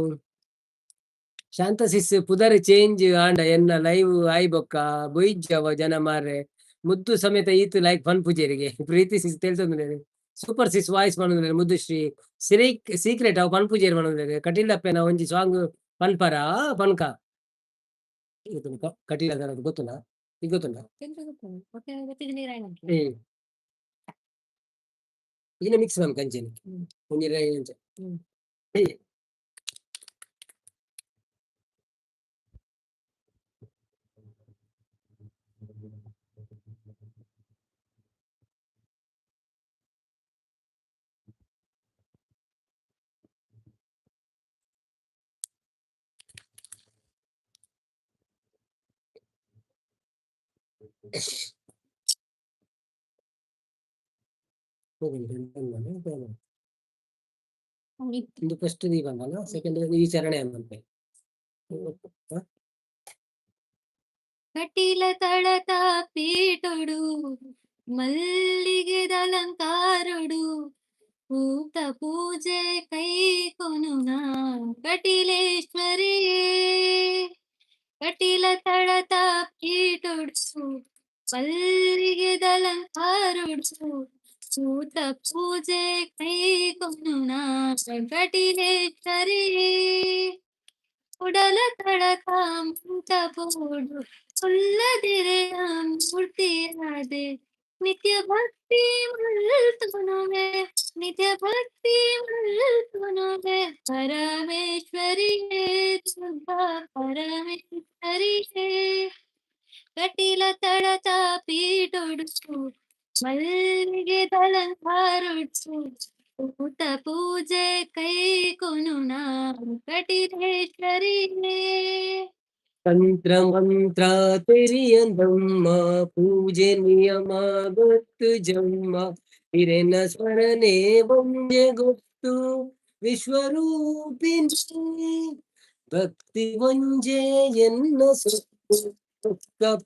ಶಾಂತಸಿಸ್ ಪುದರ್ ಚೇಂಜ್ ಆಂಡ ಎನ್ನ ಲೈವ್ ಆಯ್ ಬೊಕ್ಕ ಬೊಯ್ಜವ ಜನ ಮಾರ್ರೆ ಮುದ್ದು ಸಮೇತ ಈತು ಲೈಕ್ ಫನ್ ಪೂಜೆರಿಗೆ ಪ್ರೀತಿ ಸಿಸ್ తెలుతుంది ಸೂಪರ್ ಸಿಸ್ ವಾಯ್ಸ್ ಮಾಡೋದ್ರೆ ಮುದ್ದುಶ್ರೀ ಸೀಕ್ರೆಟ್ ಅವು ಫನ್ ಪೂಜೆರ್ ಮಾಡೋದ್ರೆ ಕಟೀಲಪ್ಪನ ಒಂಜಿ ಸಾಂಗ್ ಪನ್ಪರ ಪನ್ಕ ಕಟೀಲ ಗೊತ್ತುಂಡ ಈಗ ಗೊತ್ತುಂಡ ಇನ್ನ ಮಿಕ್ಸ್ ಬನ್ ಕಂಚೆನಿ ಒಂಜಿ ಇದು ಫಸ್ಟ್ ದಿ ಬಂದಲ್ಲ ಸೆಕೆಂಡ್ ಈ ಚರಣೆ ಅಂತ ಕಟೀಲ ತಳತ ಪೀಟೊಡು ಮಲ್ಲಿಗೆದ ಅಲಂಕಾರೊಡು ಭೂತ ಪೂಜೆ ಕೈ ಕೊನುನ ಕಟೀಲೇಶ್ವರಿಯೇ. ಕಟೀಲ ತಳತ ಪೀಟೊಡು ಮಲ್ಲಿಗೆದ ಅಲಂಕಾರೊಡು ಭೂತ ಪೂಜೆ ಕೈ ಕೊನುನ ಕಟೀಲೇಶ್ವರಿಯೇ. ಉಡಲ ತಳಕ ಮಂಟಪೋಡು ಉಲ್ಲದಿರೆಯ ಮೂರ್ತಿಯಾದೆ ನಿತ್ಯ ಭಕ್ತಿ ಮಲ್ತುನುವೆ ನಿತ್ಯ ಭಕ್ತಿ ಮಲ್ತುನುವೆ. ಪರಮೇಶ್ವರಿಯೇ ದುರ್ಗಾ ಪರಮೇಶ್ವರಿಯೇ. ಕಟೀಲ ತಳತ ಪೀಟೊಡು ಮಲ್ಲಿಗೆ ಅಲಂಕಾರೊಡು ಭೂತ ಪೂಜೆ ಕೈ ಕೊನುನ ಕಟೀಲೇಶ್ವರಿಯೇ. ತಂತ್ರ ಮಂತ್ರ ತೆರಿಯಂದಮ್ಮ ಪೂಜೆ ನಿಯಮ ಗೊತ್ತು ಜಮ್ಮ ಹಿರೆನ ಸ್ಮರಣೆ ಒಂಜೆ ಗೊತ್ತು ವಿಶ್ವರೂಪಿಣಿ ಭಕ್ತಿ ಒಂಜೆ ಎನ್ನ ಸೊತ್ತು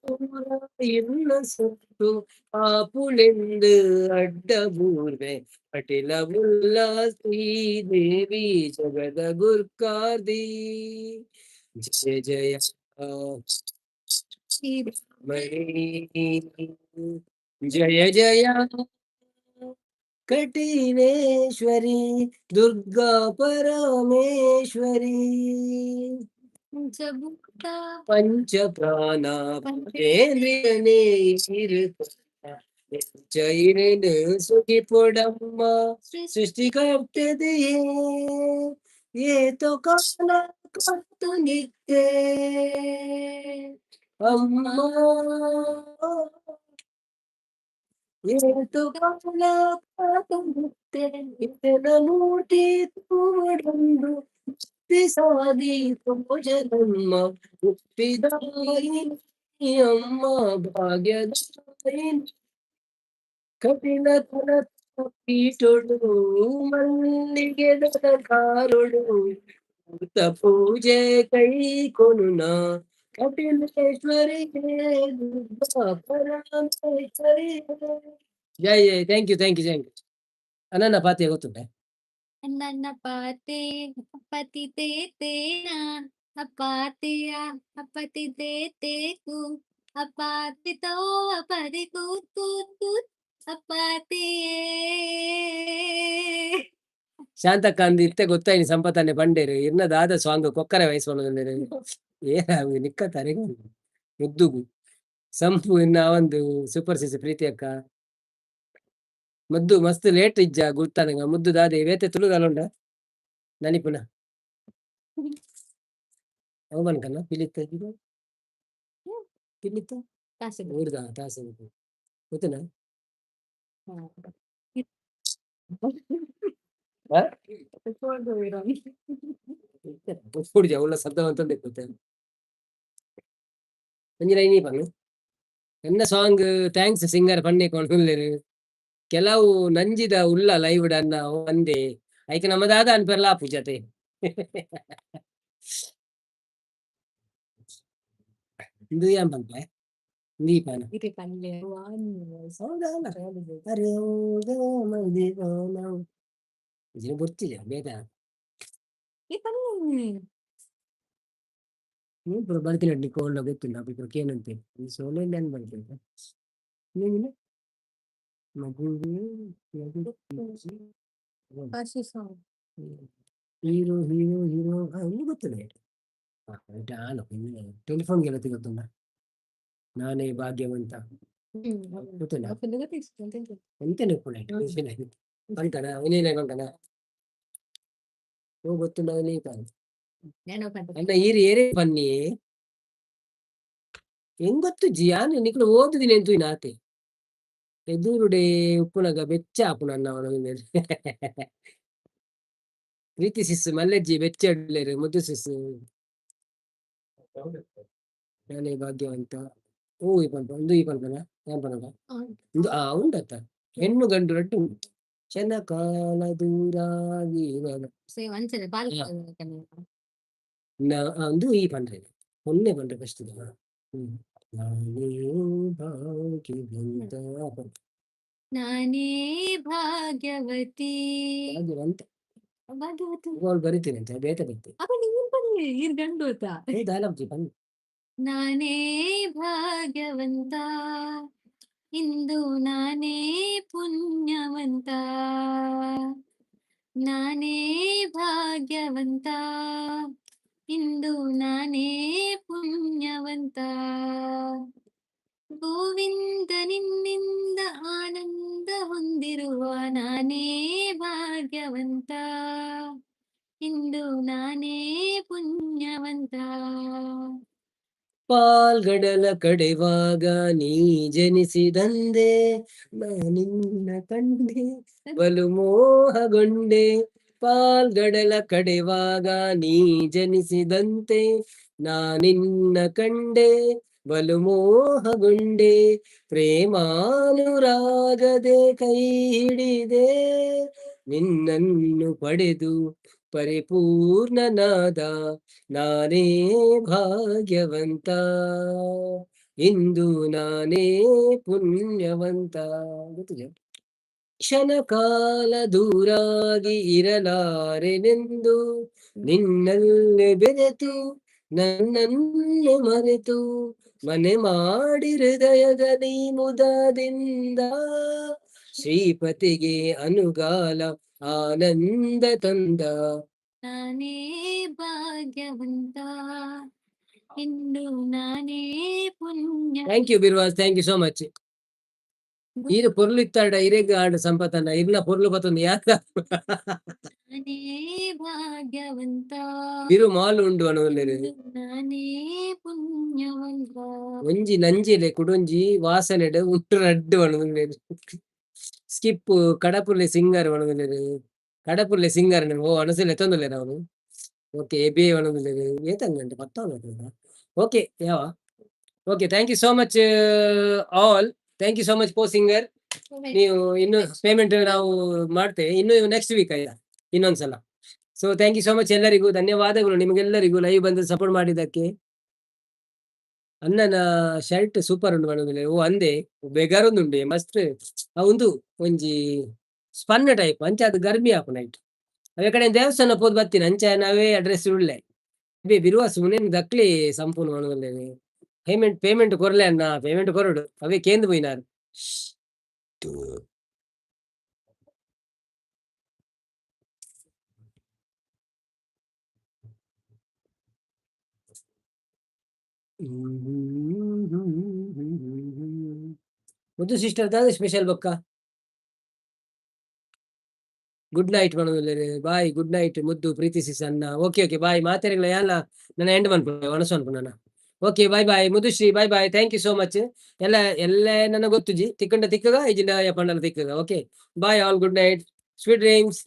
ಪೂರ ಎನ್ನ ಸೊತ್ತು ಆಪುಳೆಂದು ಅಡ್ಡ ಬೂರ್ವೆ ಪಟಿಲ ಮುಲ್ಲಾ ಶ್ರೀದೇವಿ ಜಗದ ಗುರ್ಕಾರ್ದಿ ಜಯ ಜಯ ಮೈ ಜಯ ಜಯ ಕಠಿಣೇಶ್ವರಿ ದುರ್ಗಾ ಪರಮೇಶ್ವರಿ ಪಂಚಭೂತ ಪಂಚಪ್ರಾಣ ಪಂಚೇಂದ್ರಿಯನೇ ಜೈರನು ಸುಖಿ ಪೊಡಮ್ಮ ಸೃಷ್ಟಿಕರ್ತದೆಯೇ ಏತೋ ಕಾಲ ಕತ್ತು ನಿತ್ಯ ಅಮ್ಮ ಏತು ಕಾಲ ಕತ್ತು ನಿತ್ಯ ಇತನ ಮೂಟಿ ತೂಡೊಂದು ಸಾದಿ ಭೋಜನಮ್ಮ ಹುಟ್ಟಿದಾಯಿ ಅಮ್ಮ ಭಾಗ್ಯದಾಯಿ ಕಠಿಣ ಪೀಠೊಡು ಮಲ್ಲಿಗೆ ಕಾರುಡು ಭೂತ ಪೂಜೆ ಕೈ ಕೊನುನ ಕಪಿಲೇಶ್ವರಿ ಪರಮೇಶ್ವರಿ ಜೈ ಜೈ ಥ್ಯಾಂಕ್ ಯು ಥ್ಯಾಂಕ್ ಯು ಅನನ್ನ ಪಾತಿಯ ಗೊತ್ತುಂಟೆ ನನ್ನ ಪಾತೆ ಪತಿತೆ ತೇನ ಅಪಾತೆಯ ಅಪತಿತೆ ತೇಕು ಅಪಾತಿತೋ ಅಪದಿ ಕೂತು ಅಪಾತಿಯೇ ಶಾಂತಕ್ಕ ಅಂದ್ ಇತ್ತೆ ಗೊತ್ತಾಯಿನಿ ಸಂಪತ್ತನ್ನೇ ಪಂಡೇರು ಇರ್ನದಾದ ಸಾಂಗ್ ಕೊಕ್ಕರೆ ವಯಸ್ಸು ಏನಾಗು ನಿಕ್ಕ ತರೆಗು ಮುದ್ದುಗು ಸಂಪು ಇನ್ನ ಒಂದು ಸೂಪರ್ ಸಿಸ್ ಪ್ರೀತಿ ಅಕ್ಕ ಮುದ್ದು ಮಸ್ತ್ ಲೇಟ್ ಇಜ್ಜ ಗುರ್ತಾನಂಗ ಮುದ್ದು ದಾದೆ ವೇತೆ ತುಳುಗಾಲುಂಡ ನನಿಪುನ ಅವನ್ ಕನ್ನ ಪಿಲಿತ್ತ ಪಿಲಿತ್ತ ಊರ್ದ ತಾಸ ಗೊತ್ತನ ಪುಡಿಜ ಉಳ್ಳ ಶಬ್ದವಂತಂದೆ ಗೊತ್ತೆ ಅಂಜಿನ ಪನ್ನು ಎನ್ನ ಸಾಂಗ್ ಥ್ಯಾಂಕ್ಸ್ ಸಿಂಗರ್ ಪನ್ನೆ ಕೊಂಡ್ರು ಕೆಲವು ನಂಜಿದ ಉಳ್ಳ ಲೈವ್ ಅನ್ನ ಒಂದೇ ಐಕೆ ನಮ್ಮದಾದ ಅನ್ಪರ್ಲಾ ಪೂಜತೆ ಇಂದು ಏನ್ ಬಂತೆ ದೀಪನ ಇದನ್ನ ಗೊತ್ತಿಲ್ಲ ಬೇಡ ನೀವು ಬರ್ತೀನಿ ನಿಕೋಲ್ಲ ಗೊತ್ತಿಲ್ಲ ಅದಕ್ಕೆ ಏನಂತೆ ಈ ಸೋಲಲ್ಲಿ ಏನ್ ಬರ್ತೀನಿ ಏನಿಲ್ಲ ಹೀರೋ ಹೀರೋ ಹೀರೋ ಇನ್ನು ಗೊತ್ತಿಲ್ಲ ಟೆಲಿಫೋನ್ಗೆಲ್ಲ ಗೊತ್ತುಂಟ ನಾನೇ ಭಾಗ್ಯವಂತ ಗೊತ್ತಿಲ್ಲ ಎಂತೇನು ಬಂತಾನ ಅವನೇನ ಬಂತಾನ ಓ ಗೊತ್ತುಂಟ ಅವನೇ ಅಲ್ಲ ಈರು ಏರೇ ಬನ್ನಿ ಹೆಂಗ್ ಗೊತ್ತು ಜಿಯಾನ್ ನಿಕ್ಳು ಓದುದಿನಿ ಎಂತು ನಾತೆ ಎದುರುಡೆ ಉಪ್ಪುನಗ ಬೆಚ್ಚ ಆಪುನ ಅನ್ನ ಪ್ರೀತಿ ಸಿಸ್ಸು ಮಲ್ಲೆಜ್ಜಿ ಬೆಚ್ಚ ಮುದ್ದು ಸಿಸ್ಸು ನಾನೇ ಭಾಗ್ಯವಂತ ಹೂ ಈ ಪಂಪ ಒಂದು ಈ ಪಂಪನ ಏನ್ ಪನಕ ಇದು ಉಂಡತ್ತ ಹೆಣ್ಣು ಗಂಡು ರಟ್ಟು ಉಂಟು ಚೆನ್ನ ಕಾಲ ದೂರಾಗಿ ಒಂದು ಈ ಪಂಡ್ರೆ ಒನ್ನೆ ಪಂಡ್ರೆ ಫಸ್ಟ್ ನಾನೇ ಭಾಗ್ಯವತಿ ಭಾಗ್ಯವಂತ ಭಾಗ್ಯವತಿ ಬರಿತೀನಿ ಅಂತ ಬೇತ ಬರ್ತೀನಿ ಅಪ್ಪ ನೀನ್ ಬನ್ನಿ ಇರ್ ಗಂಡು ಬನ್ನಿ ನಾನೇ ಭಾಗ್ಯವಂತ ಇಂದು ನಾನೇ ಪುಣ್ಯವಂತ ನಾನೇ ಭಾಗ್ಯವಂತ ಇಂದು ನಾನೇ ಪುಣ್ಯವಂತ ಗೋವಿಂದ ನಿನ್ನಿಂದ ಆನಂದ ಹೊಂದಿರುವ ನಾನೇ ಭಾಗ್ಯವಂತ ಇಂದು ನಾನೇ ಪುಣ್ಯವಂತ ಪಾಲ್ಗಡಲ ಕಡೆವಾಗ ನೀ ಜನಿಸಿದಂದೆ ನಾನಿನ್ನ ಕಂಡೆ ಬಲು ಮೋಹಗೊಂಡೆ ಪಾಲ್ಗಡಲ ಕಡೆವಾಗ ನೀ ಜನಿಸಿದಂತೆ ನಾನಿನ್ನ ಕಂಡೆ ಬಲು ಮೋಹಗೊಂಡೆ ಪ್ರೇಮಾನುರಾಗದೆ ಕೈ ಹಿಡಿದೆ ನಿನ್ನನ್ನು ಪಡೆದು ಪರಿಪೂರ್ಣನಾದ ನಾನೇ ಭಾಗ್ಯವಂತ ಇಂದು ನಾನೇ ಪುಣ್ಯವಂತ ಗೊತ್ತಿದೆ ಕ್ಷಣ ಕಾಲ ದೂರಾಗಿ ಇರಲಾರೆನೆಂದು ನಿನ್ನಲ್ಲಿ ಬೆರೆತು ನನ್ನನ್ನು ಮರೆತು ಮನೆ ಮಾಡಿ ಹೃದಯದಲ್ಲಿ ಮುದದಿಂದ ಶ್ರೀಪತಿಗೆ ಅನುಗಾಲ ಆನಂದ ತಂದ. ನಾನೇ ಭಾಗ್ಯವಂತ ಇನ್ನು ನಾನೇ ಪುಣ್ಯ. Thank you Birwas, thank you so much. ಈರು ಪೊರ್ಲು ಇತ್ತಾಡ ಇರೆಗ್ ಆಂಡ ಸಂಪತ್ತನ್ನ ಇರ್ನ ಪೊರ್ಲು ಬತ್ತೊಂದು ಯಾಕ ನಾನೇ ಭಾಗ್ಯವಂತ ಬಿರು ಮಾಲು ಉಂಡು ಅನೋಲ್ಲೆರು ಇನ್ನು ನಾನೇ ಪುಣ್ಯವಂತ. ಒಂಜಿ ನಂಜಿಲೆ ಕುಡೊಂಜಿ ವಾಸನೆಡ್ ಉಂಟು ರಡ್ಡು ಅನೋಲ್ಲೆರು. ಸ್ಕಿಪ್ ಕಡಪುರ್ಲೆ ಸಿಂಗರ್ ಅನೋಲ್ಲೆರು. ಕಡಪುರ್ಲೆ ಸಿಂಗರ್ ಓ ಅನಸಲೆ ಎತ್ತೊಂದುಲ್ಲೆರು ಅವನು. ಓಕೆ ಎಬಿ ಅನೋಲ್ಲೆರು ಏತಂಗಂಟೆ ಪತ್ತ. ಓಕೆ ಯಾವ okay, thank you so much all. Thank you so much ಪೋ ಸಿಂಗರ್. ನೀವು ಇನ್ನು ಪೇಮೆಂಟ್ ನಾವು ಮಾಡ್ತೇವೆ ಇನ್ನು ನೆಕ್ಸ್ಟ್ ವೀಕ್ ಆಯ್ತಾ ಇನ್ನೊಂದ್ಸಲ. So thank you so much ಎಲ್ಲರಿಗೂ ಧನ್ಯವಾದಗಳು, ನಿಮಗೆಲ್ಲರಿಗೂ ಲೈವ್ ಬಂದು ಸಪೋರ್ಟ್ ಮಾಡಿದ್ದಕ್ಕೆ. ಅಣ್ಣನ ಶರ್ಟ್ ಸೂಪರ್ ಉಂಡು ಮಾಡೋದಿಲ್ಲ ಓ ಅಂದೆ ಬೆಗಾರೊಂದುಂಡೆ ಮಸ್ತ್ ಅವಂದು ಒಂಜಿ ಸ್ಪನ್ನ ಟೈಪ್ ಅಂಚ ಅದು ಗರ್ಮಿ ಆಪು ನೈಟ್ ಅವೇ ಕಡೆ ದೇವಸ್ಥಾನ ಪೋದು ಬರ್ತೀನಿ ಅಂಚ ನಾವೇ ಅಡ್ರೆಸ್ ಉಳ್ಳೆ ಬಿರುವ ಸುಮ್ಮನೆ ದಕ್ಲಿ ಸಂಪೂರ್ಣ ಮಾಡೋದಿಲ್ಲ. ಪೇಮೆಂಟ್ ಕೊರ್ಲೆ ಅಣ್ಣ, ಪೇಮೆಂಟ್ ಕೊರಡು ಅವೇ ಕೇಂದ್ರ ಪೋಯಿನಾರು. ಮುದ್ದು ಸಿಸ್ಟರ್ ದಾದ ಸ್ಪೆಷಲ್ ಬೊಕ್ಕ ಗುಡ್ ನೈಟ್ ಮಾಡೋದಿಲ್ಲ ಬಾಯ್. ಗುಡ್ ನೈಟ್ ಮುದ್ದು ಪ್ರೀತಿ ಸಿಸ್ ಅನ್ನ. ಓಕೆ ಓಕೆ ಬಾಯ್ ಮಾತಾಡಿಗಳ ಯಾಲ ನನ್ನ ಎಂಡ್ ಮನ್ಪು ಒಣಸು ಅನ್ಪು ನನ್ನ. Okay bye bye Mudushree bye bye. Thank you so much. ಎಲ್ಲ ಎಲ್ಲ ನನಗೆ ಗೊತ್ತುಜಿ ತಿಕ್ಕಂಡ ತಿಕ್ಕಗ ಐಜಿಂದ ಪಂಡಲ ತಿಕ್ಕಗ. Okay bye all, good night, sweet dreams.